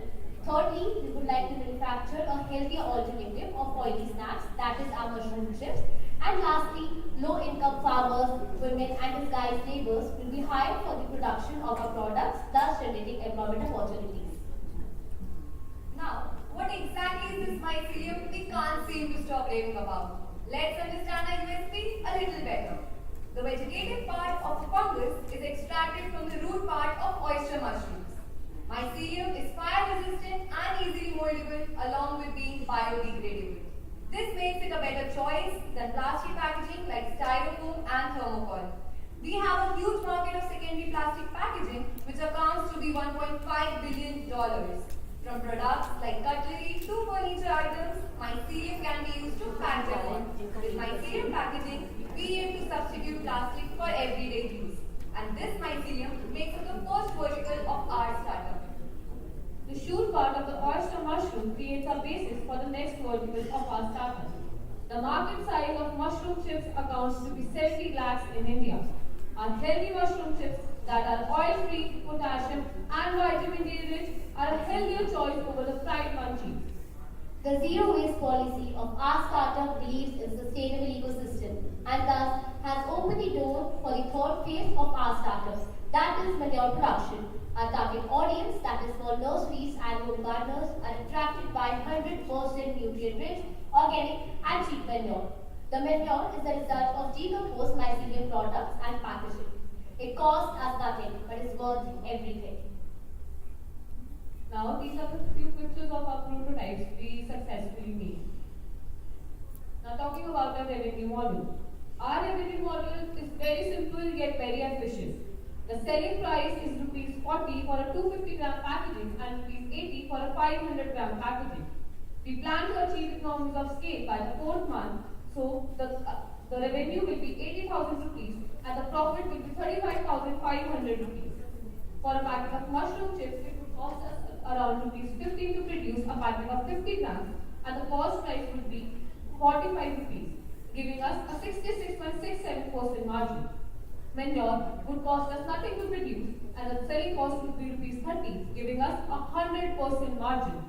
Thirdly, we would like to manufacture a healthier alternative of oily snacks, that is our mushroom chips. And lastly, low-income farmers, women and disguised laborers will be hired for the production of our products, thus generating employment opportunities. Now, what exactly is this mycelium we can't seem to stop raving about? Let's understand our USP a little better. The vegetative part of the fungus is extracted from the root part of oyster mushrooms. Mycelium is fire resistant and easily moldable along with being biodegradable. This makes it a better choice than plastic packaging like styrofoam and thermocol. We have a huge market of secondary plastic packaging which accounts to be $1.5 billion. From products like cutlery to furniture items, mycelium can be used to pack them on. With mycelium packaging, we aim to substitute plastic for everyday use. And this mycelium makes it the first vertical of our startup. The shoot part of the oyster mushroom creates a basis for the next vertical of our startup. The market size of mushroom chips accounts to be 70 lakhs in India. Our healthy mushroom chips that are oil-free, potassium and vitamin D rich are a healthier choice over the fried munchies. The zero waste policy of our startup believes in sustainable ecosystem and thus has opened the door for the third phase of our startup, that is manure production. Our target audience, that is small nurseries and home gardeners, are attracted by 100% nutrient-rich, organic and cheap manure. The manure is the result of decomposed mycelium products and packaging. It costs us nothing, but is worth everything. Now, these are the few pictures of our prototypes we successfully made. Now, talking about our revenue model. Our revenue model is very simple yet very ambitious. The selling price is rupees 40 for a 250 gram packaging and rupees 80 for a 500 gram packaging. We plan to achieve economies of scale by the 4th month, so the revenue will be 80,000 rupees and the profit will be 35,500 rupees. For a packet of mushroom chips, it would cost us around rupees 15 to produce a packet of 50 grams and the cost price would be 45 rupees, giving us a 66.67% margin. Manure would cost us nothing to produce and the selling cost would be rupees 30, giving us a 100% margin.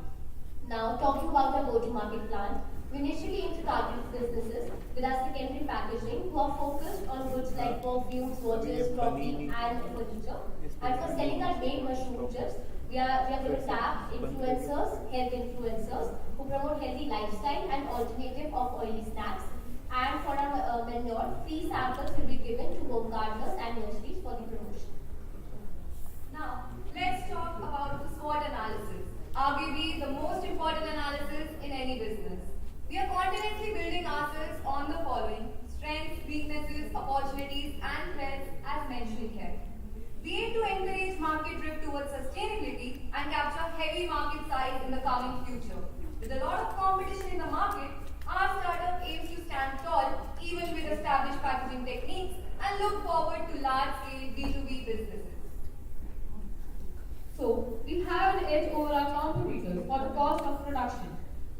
Now, talking about our go-to-market plan, we initially aim to target businesses with our secondary packaging who are focused on goods like perfumes, watches, clothing and furniture. And for selling our main mushroom chips, we are going to tap influencers, health influencers who promote healthy lifestyle and alternative of oily snacks. And for our manure, free samples will be given to home gardeners and nurseries for the promotion. Now, let's talk about the SWOT analysis, arguably the most important analysis in any business. We are continuously building ourselves on the following: strengths, weaknesses, opportunities, and threats as mentioned here. We aim to encourage market drift towards sustainability and capture heavy market size in the coming future. With a lot of competition in the market, our startup aims to stand tall even with established packaging techniques and look forward to large-scale B2B businesses. So, we have an edge over our competitors for the cost of production.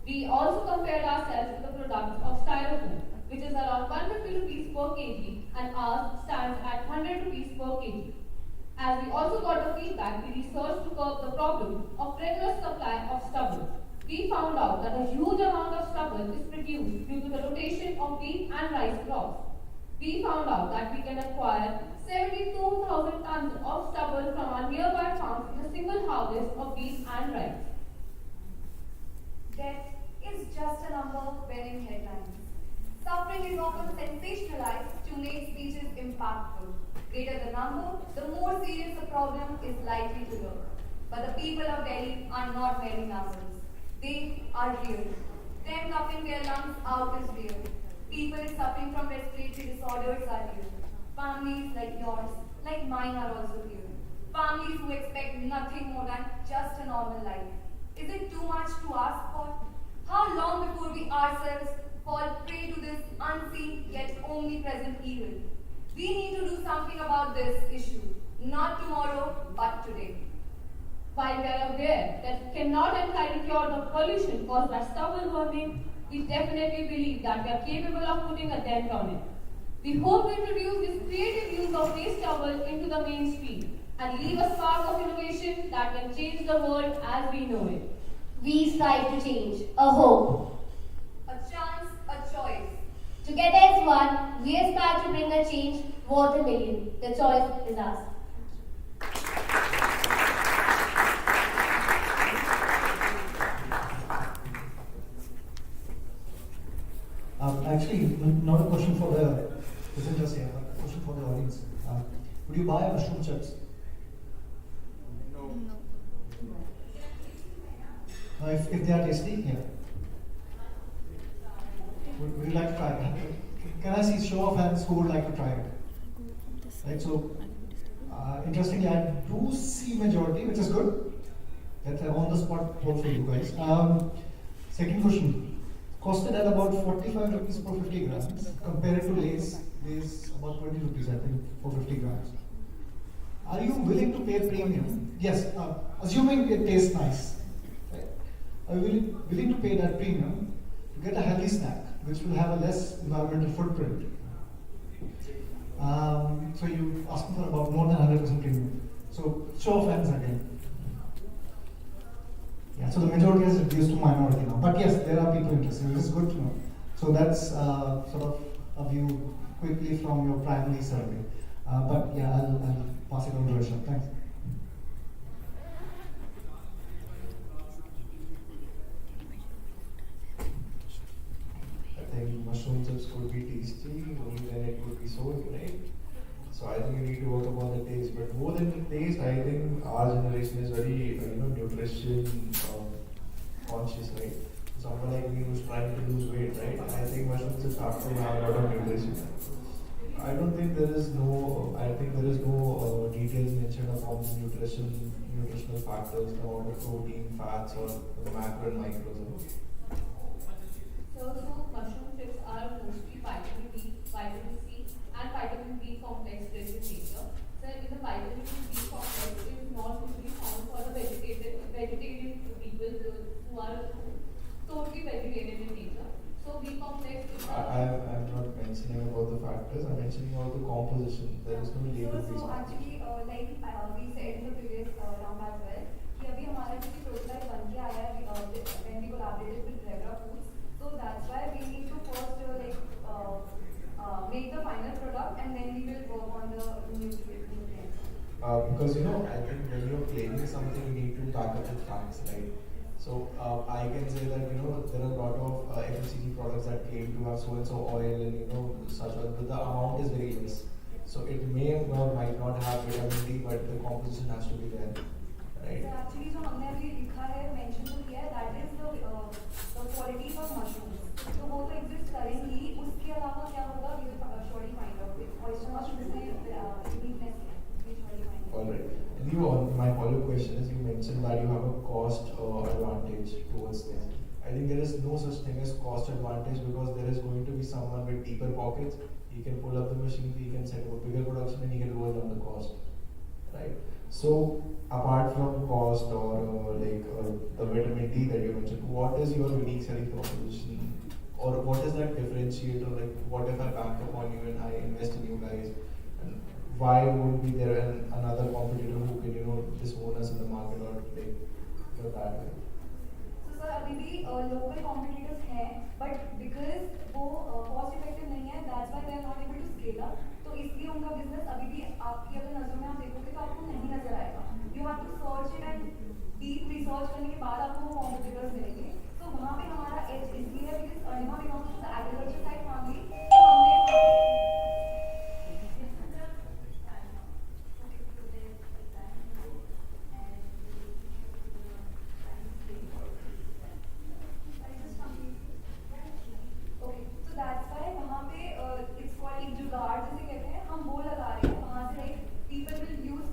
We also compared ourselves with the products of styrofoam, which is around 150 rupees per kg and ours stands at 100 rupees per kg. As we also got the feedback, we researched to curb the problem of regular supply of stubble. We found out that a huge amount of stubble is produced due to the rotation of wheat and rice crops. We found out that we can acquire 72,000 tons of stubble from our nearby farms in a single harvest of wheat and rice. Death is just a number when in headlines. Suffering is often sensationalized to make speeches impactful. Greater the number, the more serious the problem is likely to look. But the people of Delhi are not merely numbers. They are real. Them coughing their lungs out is real. People suffering from respiratory disorders are real. Families like yours, like mine, are also real. Families who expect nothing more than just a normal life. Is it too much to ask for? How long before we ourselves fall prey to this unseen yet omnipresent evil? We need to do something about this issue, not tomorrow, but today. While we are aware that we cannot entirely cure the pollution caused by stubble burning, we definitely believe that we are capable of putting a dent on it. We hope to introduce this creative use of waste stubble into the mainstream and leave a spark of innovation that can change the world as we know it. We strive to change, a hope. A chance, a choice. Together as one, we aspire to bring a change worth a million. The choice is ours. Actually, not a question for the presenters here, but a question for the audience. Would you buy mushroom chips? If they are tasty, yeah. Would you like to try it? Can I see show of hands who would like to try it? Right, so interestingly, I do see majority, which is good. That's on the spot vote for you guys. Second question. Costed at about 45 rupees for 50 grams. Compared to Lay's about 20 rupees, I think, for 50 grams. Are you willing to pay premium? Yes, assuming it tastes nice. Right? Are you willing to pay that premium to get a healthy snack, which will have a less environmental footprint? So you're asking for about more than 100% premium. So show of hands again. Yeah, so the majority has reduced to minority now. But yes, there are people interested, which is good to know. So that's sort of a view quickly from your primary survey. But yeah, I'll pass it on to Rishabh. Thanks. I think mushroom chips could be tasty, only then it would be sold, right? So I think you need to work upon the taste. But more than the taste, I think our generation is very, nutrition conscious, right? Someone like me who's trying to lose weight, right? And I think mushroom chips have to have a lot of nutrition. I don't think there is no, details mentioned upon the nutritional factors, the amount of protein, fats, or the macro and micros. So mushroom chips are mostly vitamin B, vitamin C, and vitamin B complex rich in nature. So in the vitamin B complex is not usually found for the vegetarian people who are totally vegetarian in nature. So B complex is I'm not mentioning about the factors, I'm mentioning about the composition. There is no label. So actually, like we said in the previous round as well, कि अभी हमारा जो prototype बन के आया है when we collaborated with Revra Foods, so that's why we need to first make the final product and then we will work on the nutrients. Because I think when you're claiming something, you need to back up with facts, right? So I can say that there are a lot of FMCG products that claim to have so and so oil and such, but the amount is very less. So it may or might not have vitamin D, but the composition has to be there, right? So actually, जो हमने अभी लिखा है, mention तो किया है, that is the qualities of mushrooms. तो वो तो exist करेंगी. उसके अलावा क्या होगा? We will surely find out. Oyster mushrooms में uniqueness है. We surely find out. All right. And my follow-up question is, you mentioned that you have a cost advantage towards this. I think there is no such thing as cost advantage because there is going to be someone with deeper pockets. He can pull up the machine, he can set up a bigger production, and he can lower down the cost, right? So apart from cost or the vitamin D that you mentioned, what is your unique selling proposition, or what is that differentiator? Like, what if I bank upon you and I invest in you guys? And why would be there another competitor who can, disown us in the market or like that way? So sir, अभी भी local competitors हैं, but because वो cost effective नहीं है, that's why they are not able to scale up. तो इसलिए उनका business अभी भी आपकी अगर नजरों में आप देखोगे तो आपको नहीं नजर आएगा. You have to search it and deep research करने के बाद आपको वो competitors मिलेंगे. तो वहाँ पे हमारा edge इसलिए है because Anima belongs to the agriculture side family. तो हमने Okay, so that's why वहाँ पे it's called एक जुगाड़ जिसे कहते हैं हम वो लगा रहे हैं वहाँ से like people will use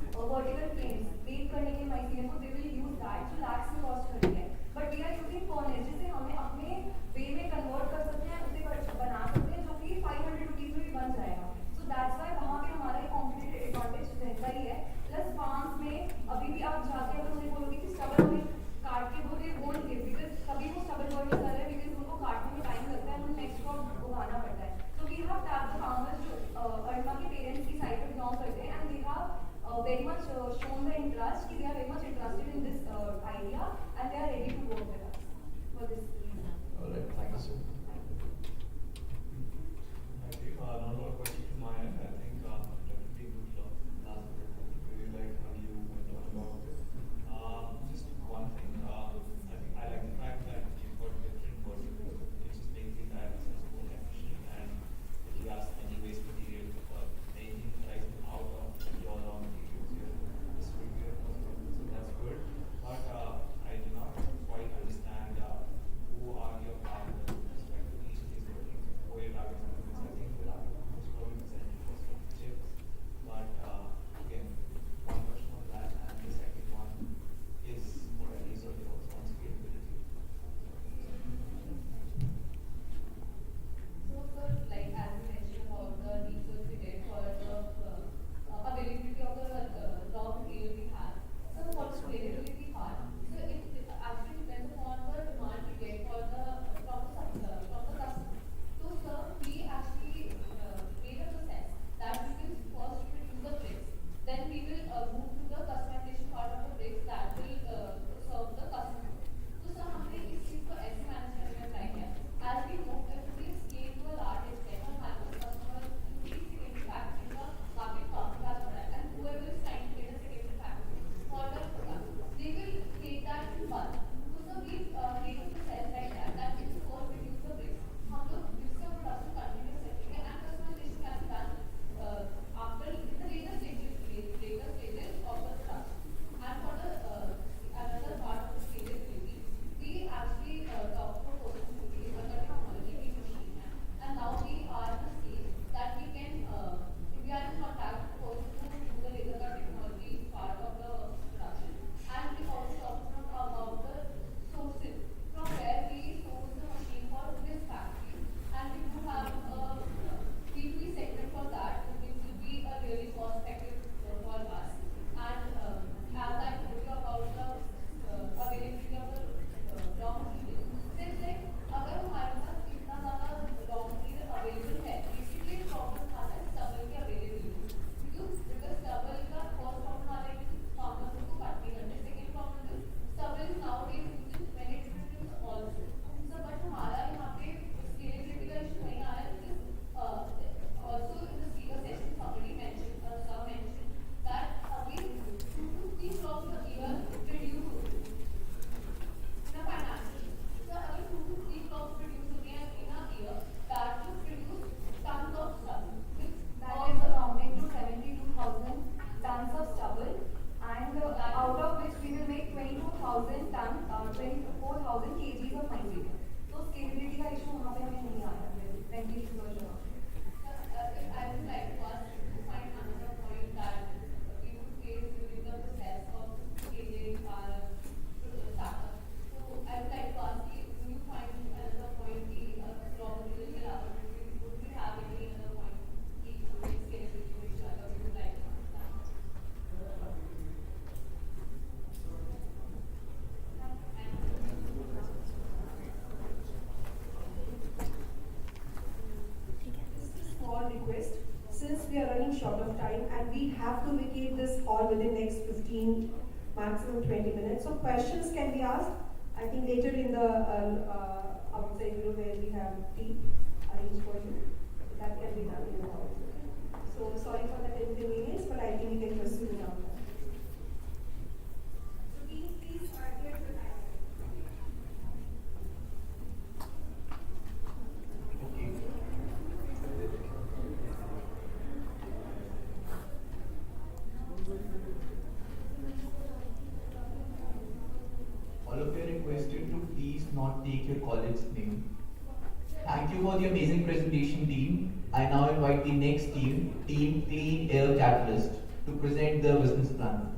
maximum 20 minutes. So questions can be asked, I think later in the outside, where we have tea arranged for you. That can be done in the hall. So sorry for that inconvenience, but I think we can proceed now. So please adhere to the time. All of you are requested to please not take your college name. Thank you for the amazing presentation, team. I now invite the next team, Team Clean Air Catalyst, to present their business plan.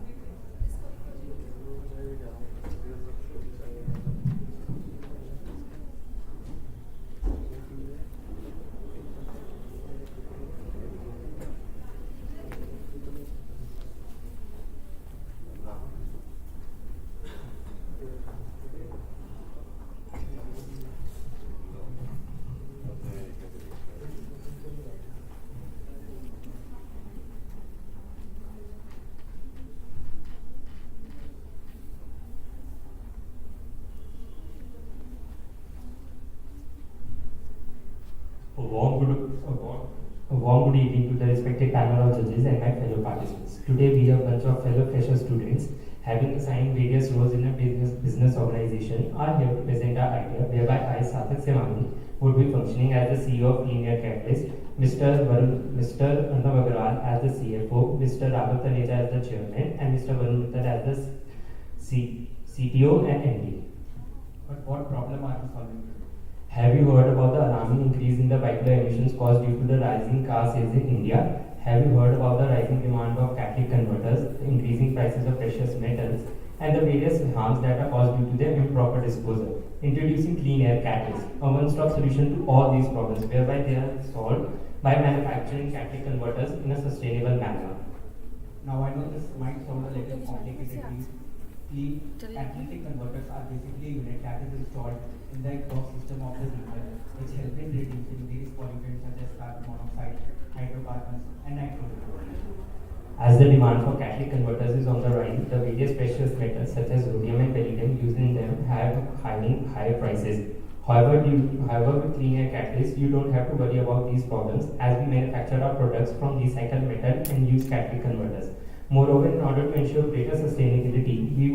A warm good evening to the respected panel of judges and my fellow participants. Today we are a bunch of fellow fresher students having assigned various roles in a business organization are here to present our idea whereby I, Sathak Semani, would be functioning as the CEO of Clean Air Catalyst, Mr. Arnav Agarwal as the CFO, Mr. Raghav Taneja as the chairman, and Mr. Varun Mittal as the CTO and MD. But what problem are you solving? Have you heard about the alarming increase in the vehicular emissions caused due to the rising car sales in India? Have you heard about the rising demand of catalytic converters, the increasing prices of precious metals, and the various harms that are caused due to their improper disposal? Introducing Clean Air Catalyst, a one-stop solution to all these problems, whereby they are solved by manufacturing catalytic converters in a sustainable manner. Now I know this might sound a little complicated. Clean catalytic converters are basically a unit that is installed in the exhaust system of the vehicle, which help in reducing various pollutants such as carbon monoxide, hydrocarbons, and nitrogen. As the demand for catalytic converters is on the rise, the various precious metals such as rhodium and palladium used in them have higher prices. However, with Clean Air Catalyst, you don't have to worry about these problems as we manufacture our products from recycled metal and use catalytic converters. Moreover, in order to ensure greater sustainability, we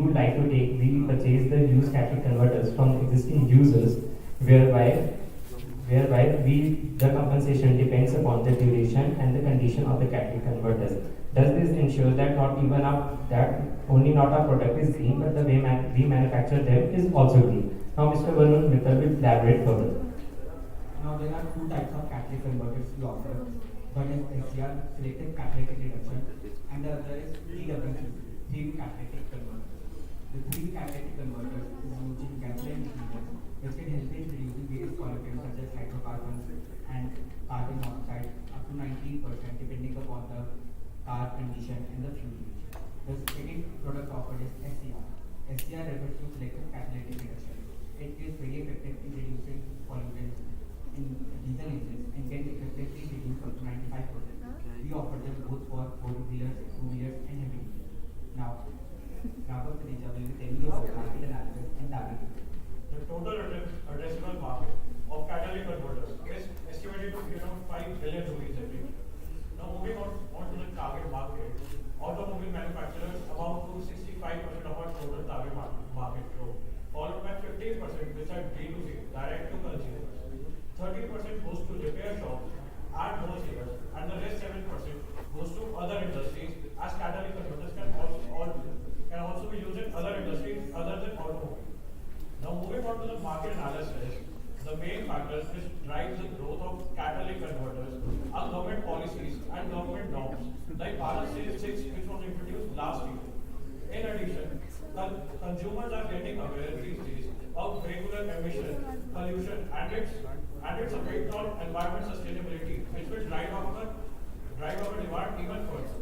purchase the used catalytic converters from existing users, whereby the compensation depends upon the duration and the condition of the catalytic converters. Does this ensure that only not our product is green, but the way we manufacture them is also green? Now, Mr. Varun Mittal will elaborate further. Now there are two types of catalytic converters we offer. One is SCR, selective catalytic reduction, and the other is TWC, three catalytic converters. The three catalytic converters is using gasoline materials, which can help in reducing various pollutants such as hydrocarbons and carbon monoxide up to 19% depending upon the car condition and the fuel use. The second product offered is SCR. SCR refers to selective catalytic reduction. It is very effective in reducing pollutants in diesel engines and can effectively reduce up to 95%. We offer them both for four-wheelers, two-wheelers, and heavy vehicles. Now, Raghav Taneja will be telling you about market analysis and target. The total addressable market of catalytic converters is estimated to be around 5 billion rupees every year. Now, moving on to the target market, automobile manufacturers amount to 65% of our total target market growth, followed by 15% which are D2C, direct to consumers. 30% goes to repair shops and wholesalers, and the rest 7% goes to other industries, as catalytic converters can also be used in other industries other than automobile. Now, moving on to the market analysis, the main factors which drive the growth of catalytic converters are government policies and government norms, like Bharat 6, which was introduced last year. In addition, consumers are getting aware these days of regular emission, pollution, and its effect on environment sustainability, which will drive our demand even further.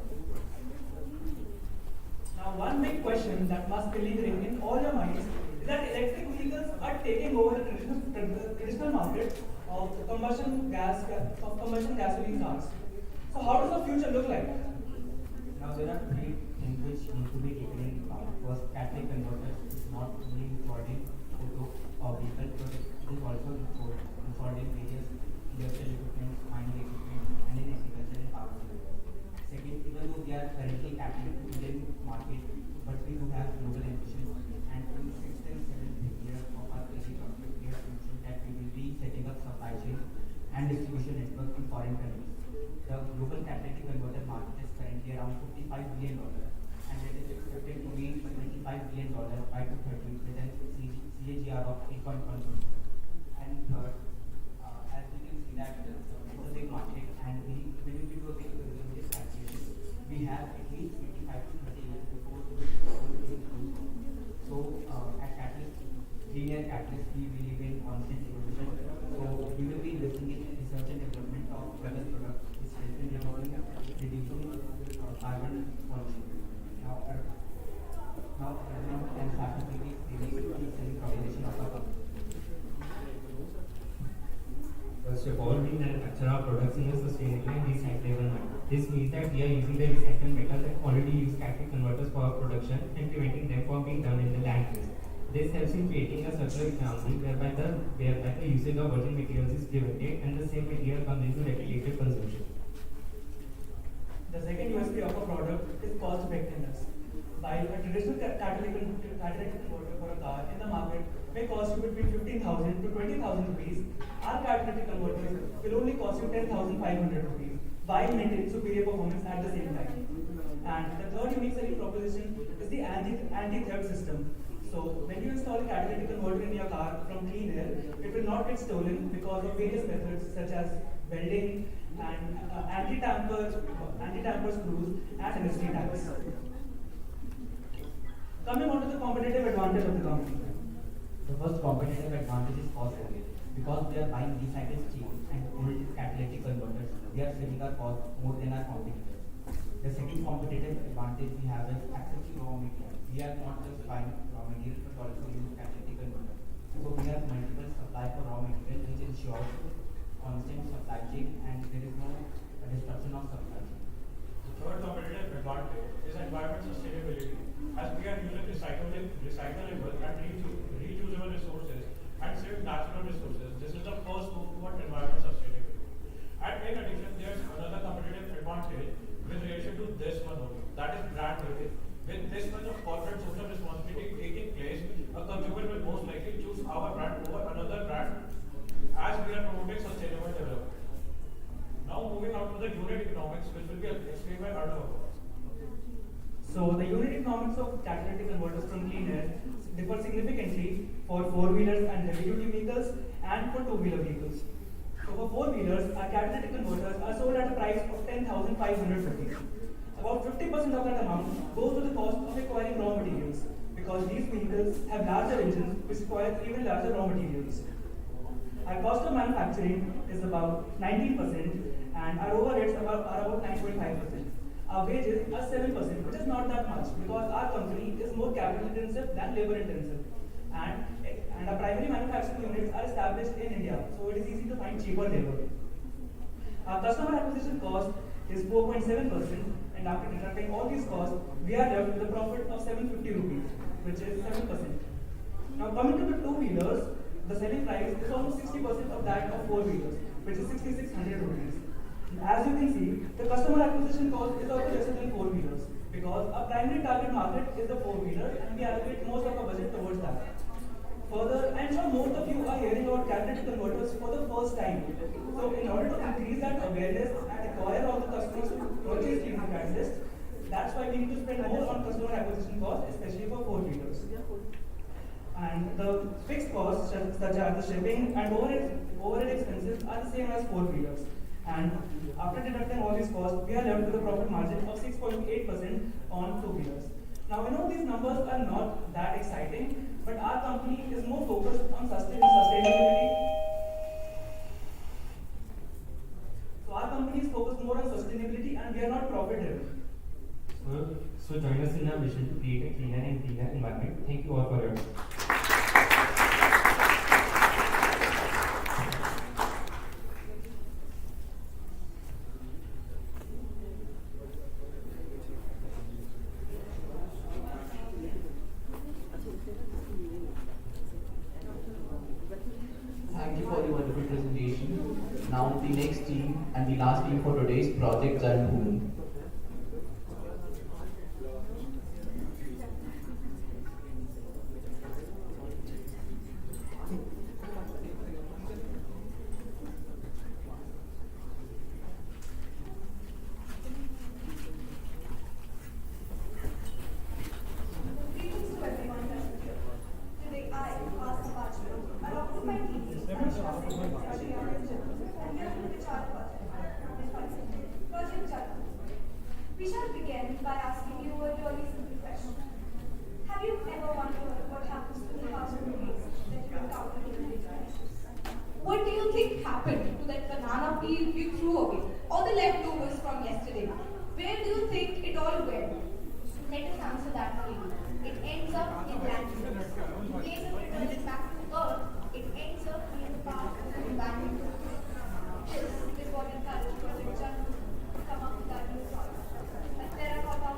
Now, one big question that must be lingering in all your minds is that electric vehicles are taking over the traditional market of combustion gasoline cars. So, how does the future look like? Now there are three things which need to be taken into account because catalytic converters is not only installed in auto or vehicle, but it is also installed in various industrial equipment, mining equipment, and in agriculture and power sector. Second, even though we are currently active in the Indian market, but we do have global ambitions, and in 6th and 7th year of our basic project, we have mentioned that we will be setting up supply chain and distribution network in foreign countries. The global catalytic converter market is currently around $55 billion, and it is expected to be $25 billion by 2030 with a CAGR of 8.1%. And third, as we can see that it's a big market, and when we do this calculation, we have at least 25 to 30 years before the whole thing goes on. So at Catalyst, Linear Catalyst, we believe in constant evolution. So we will be investing in research and development of wellness products, which help in reducing carbon pollution. Now and specifically the proposition of our company. First of all, we manufacture our products in a sustainable and recyclable manner. This means that we are using the recycled metal that already use catalytic converters for our production and preventing them from being done in the landfills. This helps in creating a circular economy whereby the usage of virgin materials is prevented and the same material comes into regulated consumption. The second USP of a product is cost effectiveness. While a traditional catalytic converter for a car in the market may cost you between 15,000 to 20,000 rupees, our catalytic converters will only cost you 10,500 rupees while maintaining superior performance at the same time. And the third unique selling proposition is the anti-theft system. So when you install a catalytic converter in your car from clean air, it will not get stolen because of various methods such as welding and anti-tamper screws and industry tags. Coming on to the competitive advantage of the company. The first competitive advantage is cost saving. Because we are buying recycled steel and old catalytic converters, we are saving our cost more than our competitors. The second competitive advantage we have is access to raw material. We are not just buying raw material but also use catalytic converters. So we have multiple supply for raw material which ensures constant supply chain and there is no disruption of supply chain. The third competitive advantage is environmental sustainability. As we are using recyclable and reusable resources and save natural resources, this is the first move toward environmental sustainability. And in addition, there's another competitive advantage with relation to this one only, that is brand building. With this much of corporate social responsibility taking place, a consumer will most likely choose our brand over another brand as we are promoting sustainable development. Now moving on to the unit economics, which will be explained by Arnav. So the unit economics of catalytic converters from clean air differ significantly for 4-wheelers and heavy-duty vehicles and for 2-wheeler vehicles. So for 4-wheelers, our catalytic converters are sold at a price of 10,500 rupees. About 50% of that amount goes to the cost of acquiring raw materials because these vehicles have larger engines which require even larger raw materials. Our cost of manufacturing is about 19% and our overheads are about 9.5%. Our wages are 7%, which is not that much because our company is more capital intensive than labor intensive. And our primary manufacturing units are established in India, so it is easy to find cheaper labor. Our customer acquisition cost is 4.7%, and after deducting all these costs, we are left with a profit of 750 rupees, which is 7%. Now coming to the 2-wheelers, the selling price is almost 60% of that of 4-wheelers, which is 6,600 rupees. As you can see, the customer acquisition cost is also lesser than 4-wheelers because our primary target market is the 4-wheeler and we allocate most of our budget towards that. Further, I'm sure most of you are hearing about catalytic converters for the first time. So in order to increase that awareness and acquire all the customers to purchase Linear Catalyst, that's why we need to spend more on customer acquisition costs, especially for 4-wheelers. And the fixed costs such as the shipping and overhead expenses are the same as 4-wheelers. And after deducting all these costs, we are left with a profit margin of 6.8% on 2-wheelers. Now, I know these numbers are not that exciting, but our company is more focused on sustainability. So our company is focused more on sustainability and we are not profit-driven. So join us in our mission to create a cleaner and greener environment. Thank you all for your time. announce the next team and the last team for today's Project Janbhoomi. Greetings to everyone present here. Today I, Asa Bachelor, along with my teachers, and here with the child Project Jana. We shall begin by asking you a really simple question. Have you ever wondered what happens to the household waste that you encounter in your daily life? What do you think happened to that banana peel we threw away or the leftovers from yesterday? Where do you think it all went? Let us answer that for you. It ends up in landfills. In place of returning back to Earth, it ends up being a part of an environmental process. This is what encouraged Project Jana to come up with our new product, a terracotta.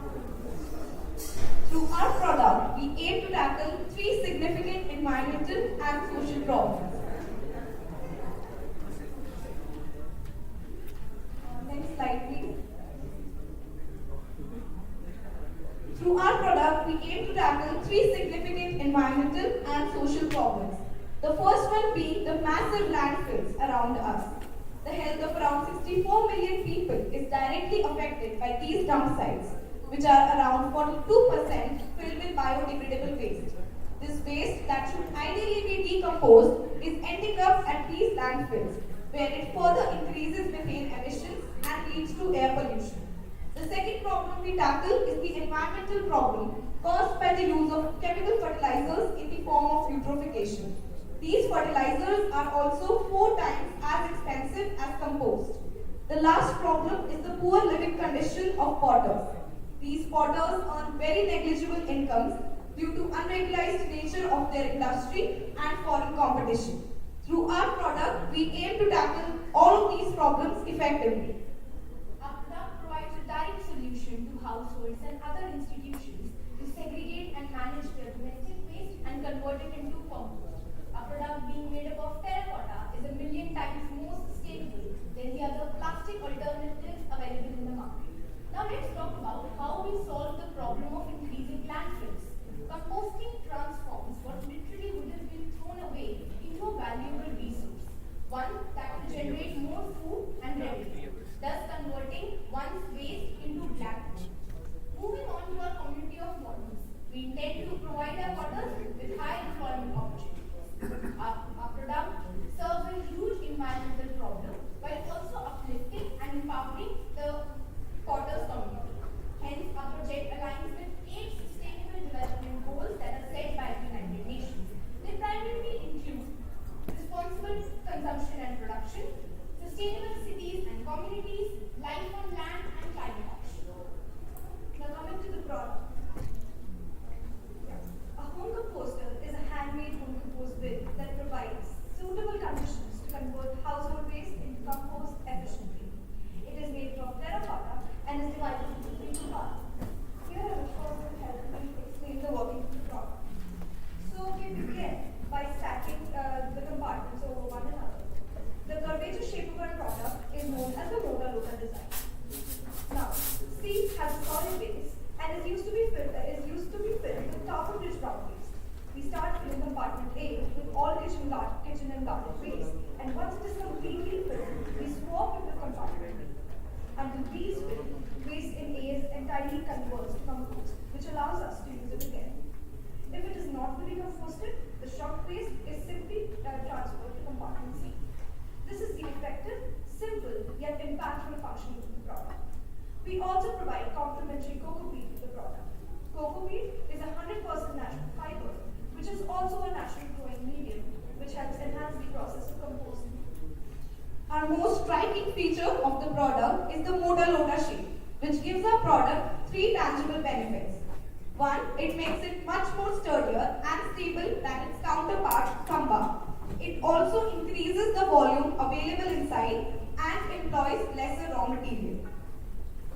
Through our product, we aim to tackle 3 significant environmental and social problems. Next slide, please. Through our product, we aim to tackle 3 significant environmental and social problems. The first one being the massive landfills around us. The health of around 64 million people is directly affected by these dump sites, which are around 42% filled with biodegradable waste. This waste that should ideally be decomposed is ending up at these landfills, where it further increases methane emissions and leads to air pollution. The second problem we tackle is the environmental problem caused by the use of chemical fertilizers in the form of eutrophication. These fertilizers are also 4 times as expensive as compost. The last problem is the poor living condition of potters. These potters earn very negligible incomes due to unregularized nature of their industry and foreign competition. Through our product, we aim to tackle all of these problems effectively. Our product provides a direct solution to households and other institutions to segregate and manage their domestic waste and convert it into compost. Our product, being made up of terracotta, is 1,000,000 times more sustainable than the other plastic alternatives available in the market. Now let's talk about how we solve the problem of increasing landfills. Composting transforms what literally would have been thrown away into a valuable resource, one that will generate more food and revenue, thus converting one's waste into black gold. Moving on to our community of models, we intend to provide our potters with high employment opportunities. Our product serves a huge environmental problem while also uplifting and empowering the potters community. Hence, our project aligns with 8 sustainable development goals that are set by the United Nations. They primarily include responsible consumption and production, sustainable cities and communities, life on land, and climate action. Now coming to the product. A home composter is a handmade home compost bin that provides suitable conditions to convert household waste into compost efficiently. It is made from terracotta and is divided into 3 parts. Here I will first help me explain the working of the product. So we begin by stacking the compartments over one another. The curvature shape of our product is known as the Mona Lisa design. Now, C has a solid base and is used to be filled with top of rich brown waste. We start filling compartment A with all kitchen and garden waste, and once it is completely filled, we swap it with compartment B. Until B is filled, waste in A is entirely converts to compost, which allows us to use it again. If it is not fully composted, the shock waste is simply transferred to compartment C. This is the effective, simple, yet impactful function of the product. We also provide complementary cocoa peat to the product. Cocoa peat is a 100% natural fiber, which is also a natural growing medium, which helps enhance the process of composting. Our most striking feature of the product is the Mona Lisa shape, which gives our product 3 tangible benefits. 1. It makes it much more sturdier and stable than its counterpart, Kamba. It also increases the volume available inside and employs lesser raw material.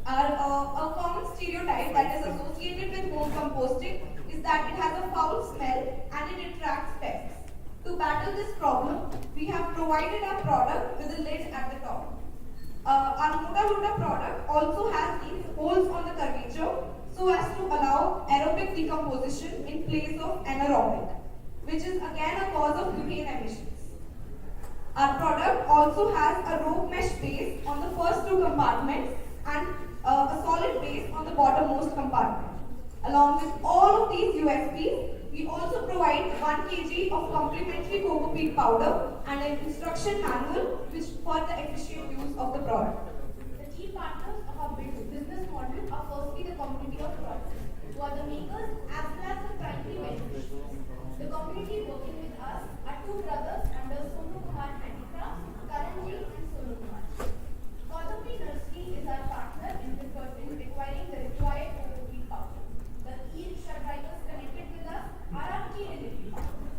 A common stereotype that is associated with home composting is that it has a foul smell and it attracts pests. To battle this problem, we have provided our product with a lid at the top. Our Moda Loda product also has these holes on the curvature so as to allow aerobic decomposition in place of anaerobic, which is again a cause of methane emissions. Our product also has a rope mesh base on the first two compartments and a solid base on the bottommost compartment. Along with all of these USPs, we also provide 1 kg of complementary cocoa peat powder and an instruction manual which for the efficient use of the product. The key partners of our business model are firstly the community of products, who are the makers as well as the primary beneficiaries. The community working with us are two brothers under Sonu Kumar Handicrafts, Karanji and Sonu Kumar. Gobind Nursery is our partner in requiring the required cocoa peat powder. The e-rickshaw drivers connected with us are our key delivery partners.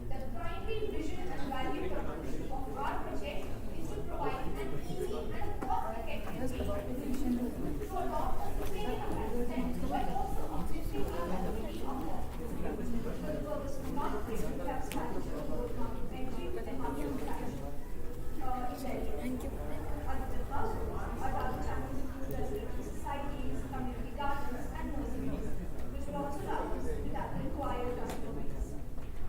The primary vision and value proposition of our project is to provide an easy and cost-effective solution to adopt a sustainable lifestyle while also uplifting our community of work. For the purpose of marketing, we have strategy for both market entry and market strategy. Thank you. Our target channels include residential societies, community gardens, and nurseries, which will also allow us to acquire customers.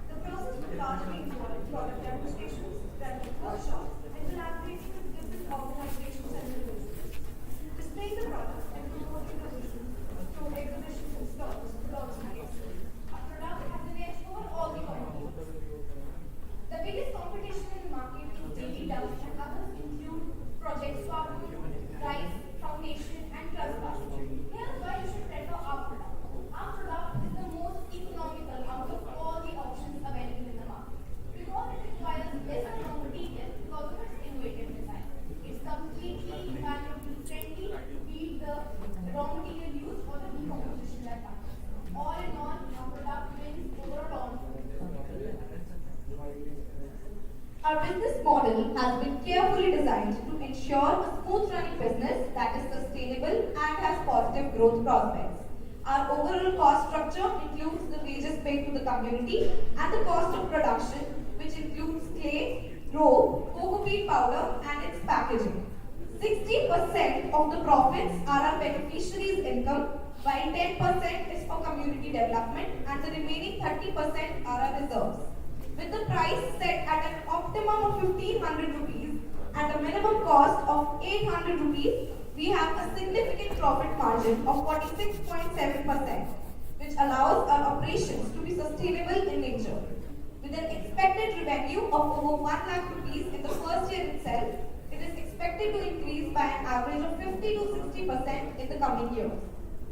The process will largely involve product demonstrations, relevant workshops, and collaborating with different organizations and individuals. Displaying the product and promoting the vision through exhibitions and stalls will also be excellent. Our product has an edge over all the competitors. The biggest competition in the market is daily dust and others include Project Swap, Rice, Foundation, and Trust Basket. Here's why you should prefer our product. Our product is the most economical out of all the options available in the market. Because it requires lesser raw material because of its innovative design. It's completely environmentally friendly, be it the raw material used or the decomposition that happens. All in all, our product wins overall. Our business model has been carefully designed to ensure a smooth running business that is sustainable and has positive growth prospects. Our overall cost structure includes the wages paid to the community and the cost of production, which includes clay, rope, cocoa peat powder, and its packaging. 60% of the profits are our beneficiaries' income, while 10% is for community development and the remaining 30% are our reserves. With the price set at an optimum of 1500 rupees and a minimum cost of 800 rupees, we have a significant profit margin of 46.7%, which allows our operations to be sustainable in nature. With an expected revenue of over 1 lakh rupees in the first year itself, it is expected to increase by an average of 50 to 60% in the coming years.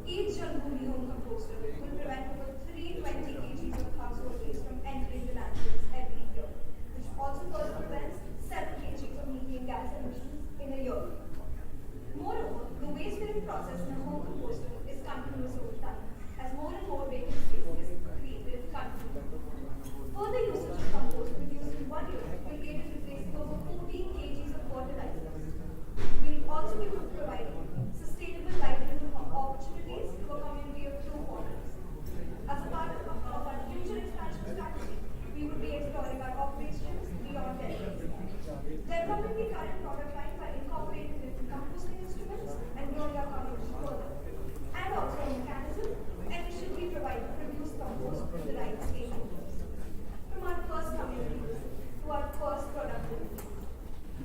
Each Janbuli home composter will prevent over 320 kgs of household waste from entering the landfills every year, which also further prevents 7 kgs of methane gas emissions in a year. Moreover, the waste filling process in a home composter is continuous over time, as more and more vacant space is created continuously. Further usage of compost produced in 1 year will aid in replacing over 14 kgs of fertilizers. We'll also be providing sustainable livelihood opportunities to a community of 2 farmers. As a part of our future expansion strategy, we will be exploring our operations beyond delivery. Developing the current product line by incorporating different composting instruments and growing our community further. And also a mechanism to efficiently provide produced compost to the right stakeholders. From our first community visit to our first product delivery.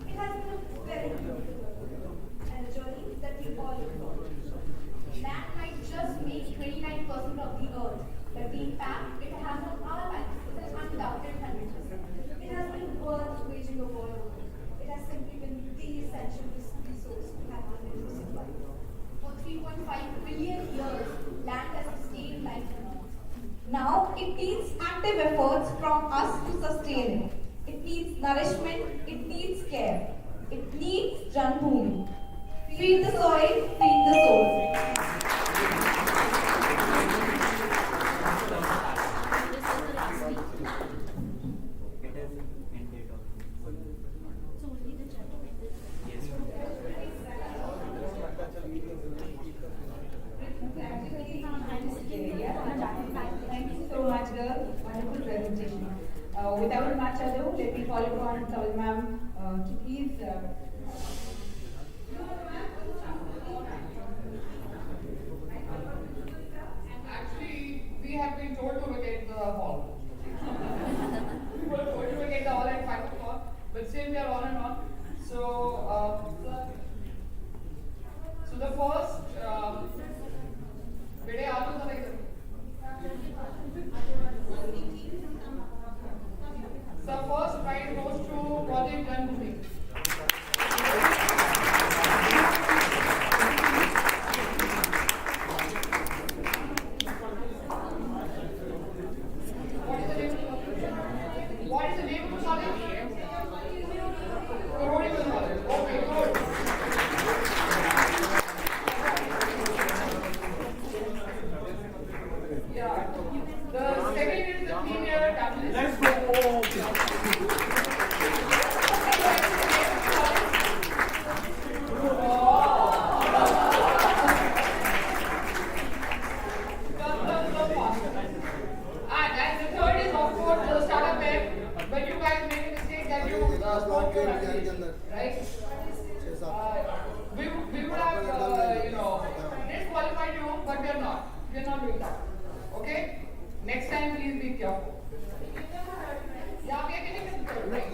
It has been a very beautiful journey and a journey that we all look forward to. Land might just make 29% of the earth, but the impact it has on our lives is an undoubted 100%. It has been worth waging a war over. It has simply been the essential resource to have been able to survive. For 3.5 billion years, land has sustained life on earth. Now, it needs active efforts from us to sustain it. It needs nourishment, it needs care. It needs Janbhumi. Feed the soil, feed the soul. Thank you so much, girl. Wonderful presentation. Without much ado, let me call upon Kawal ma'am to please. Actually, we have been told to vacate the hall. We were told to vacate the hall at 5 o'clock, but still we are on and on. So the first, bede aalo to like. So first prize goes to Project Gun. What is the name of the college? Coronical College. Okay, good. Yeah. The second is the senior capitalist. Let's go. And the third is of course the startup pair, but you guys made a mistake that you spoke your language, right? We would have disqualified you, but we are not. We are not doing that. Okay? Next time, please be careful. Yeah, we are getting the third. Right?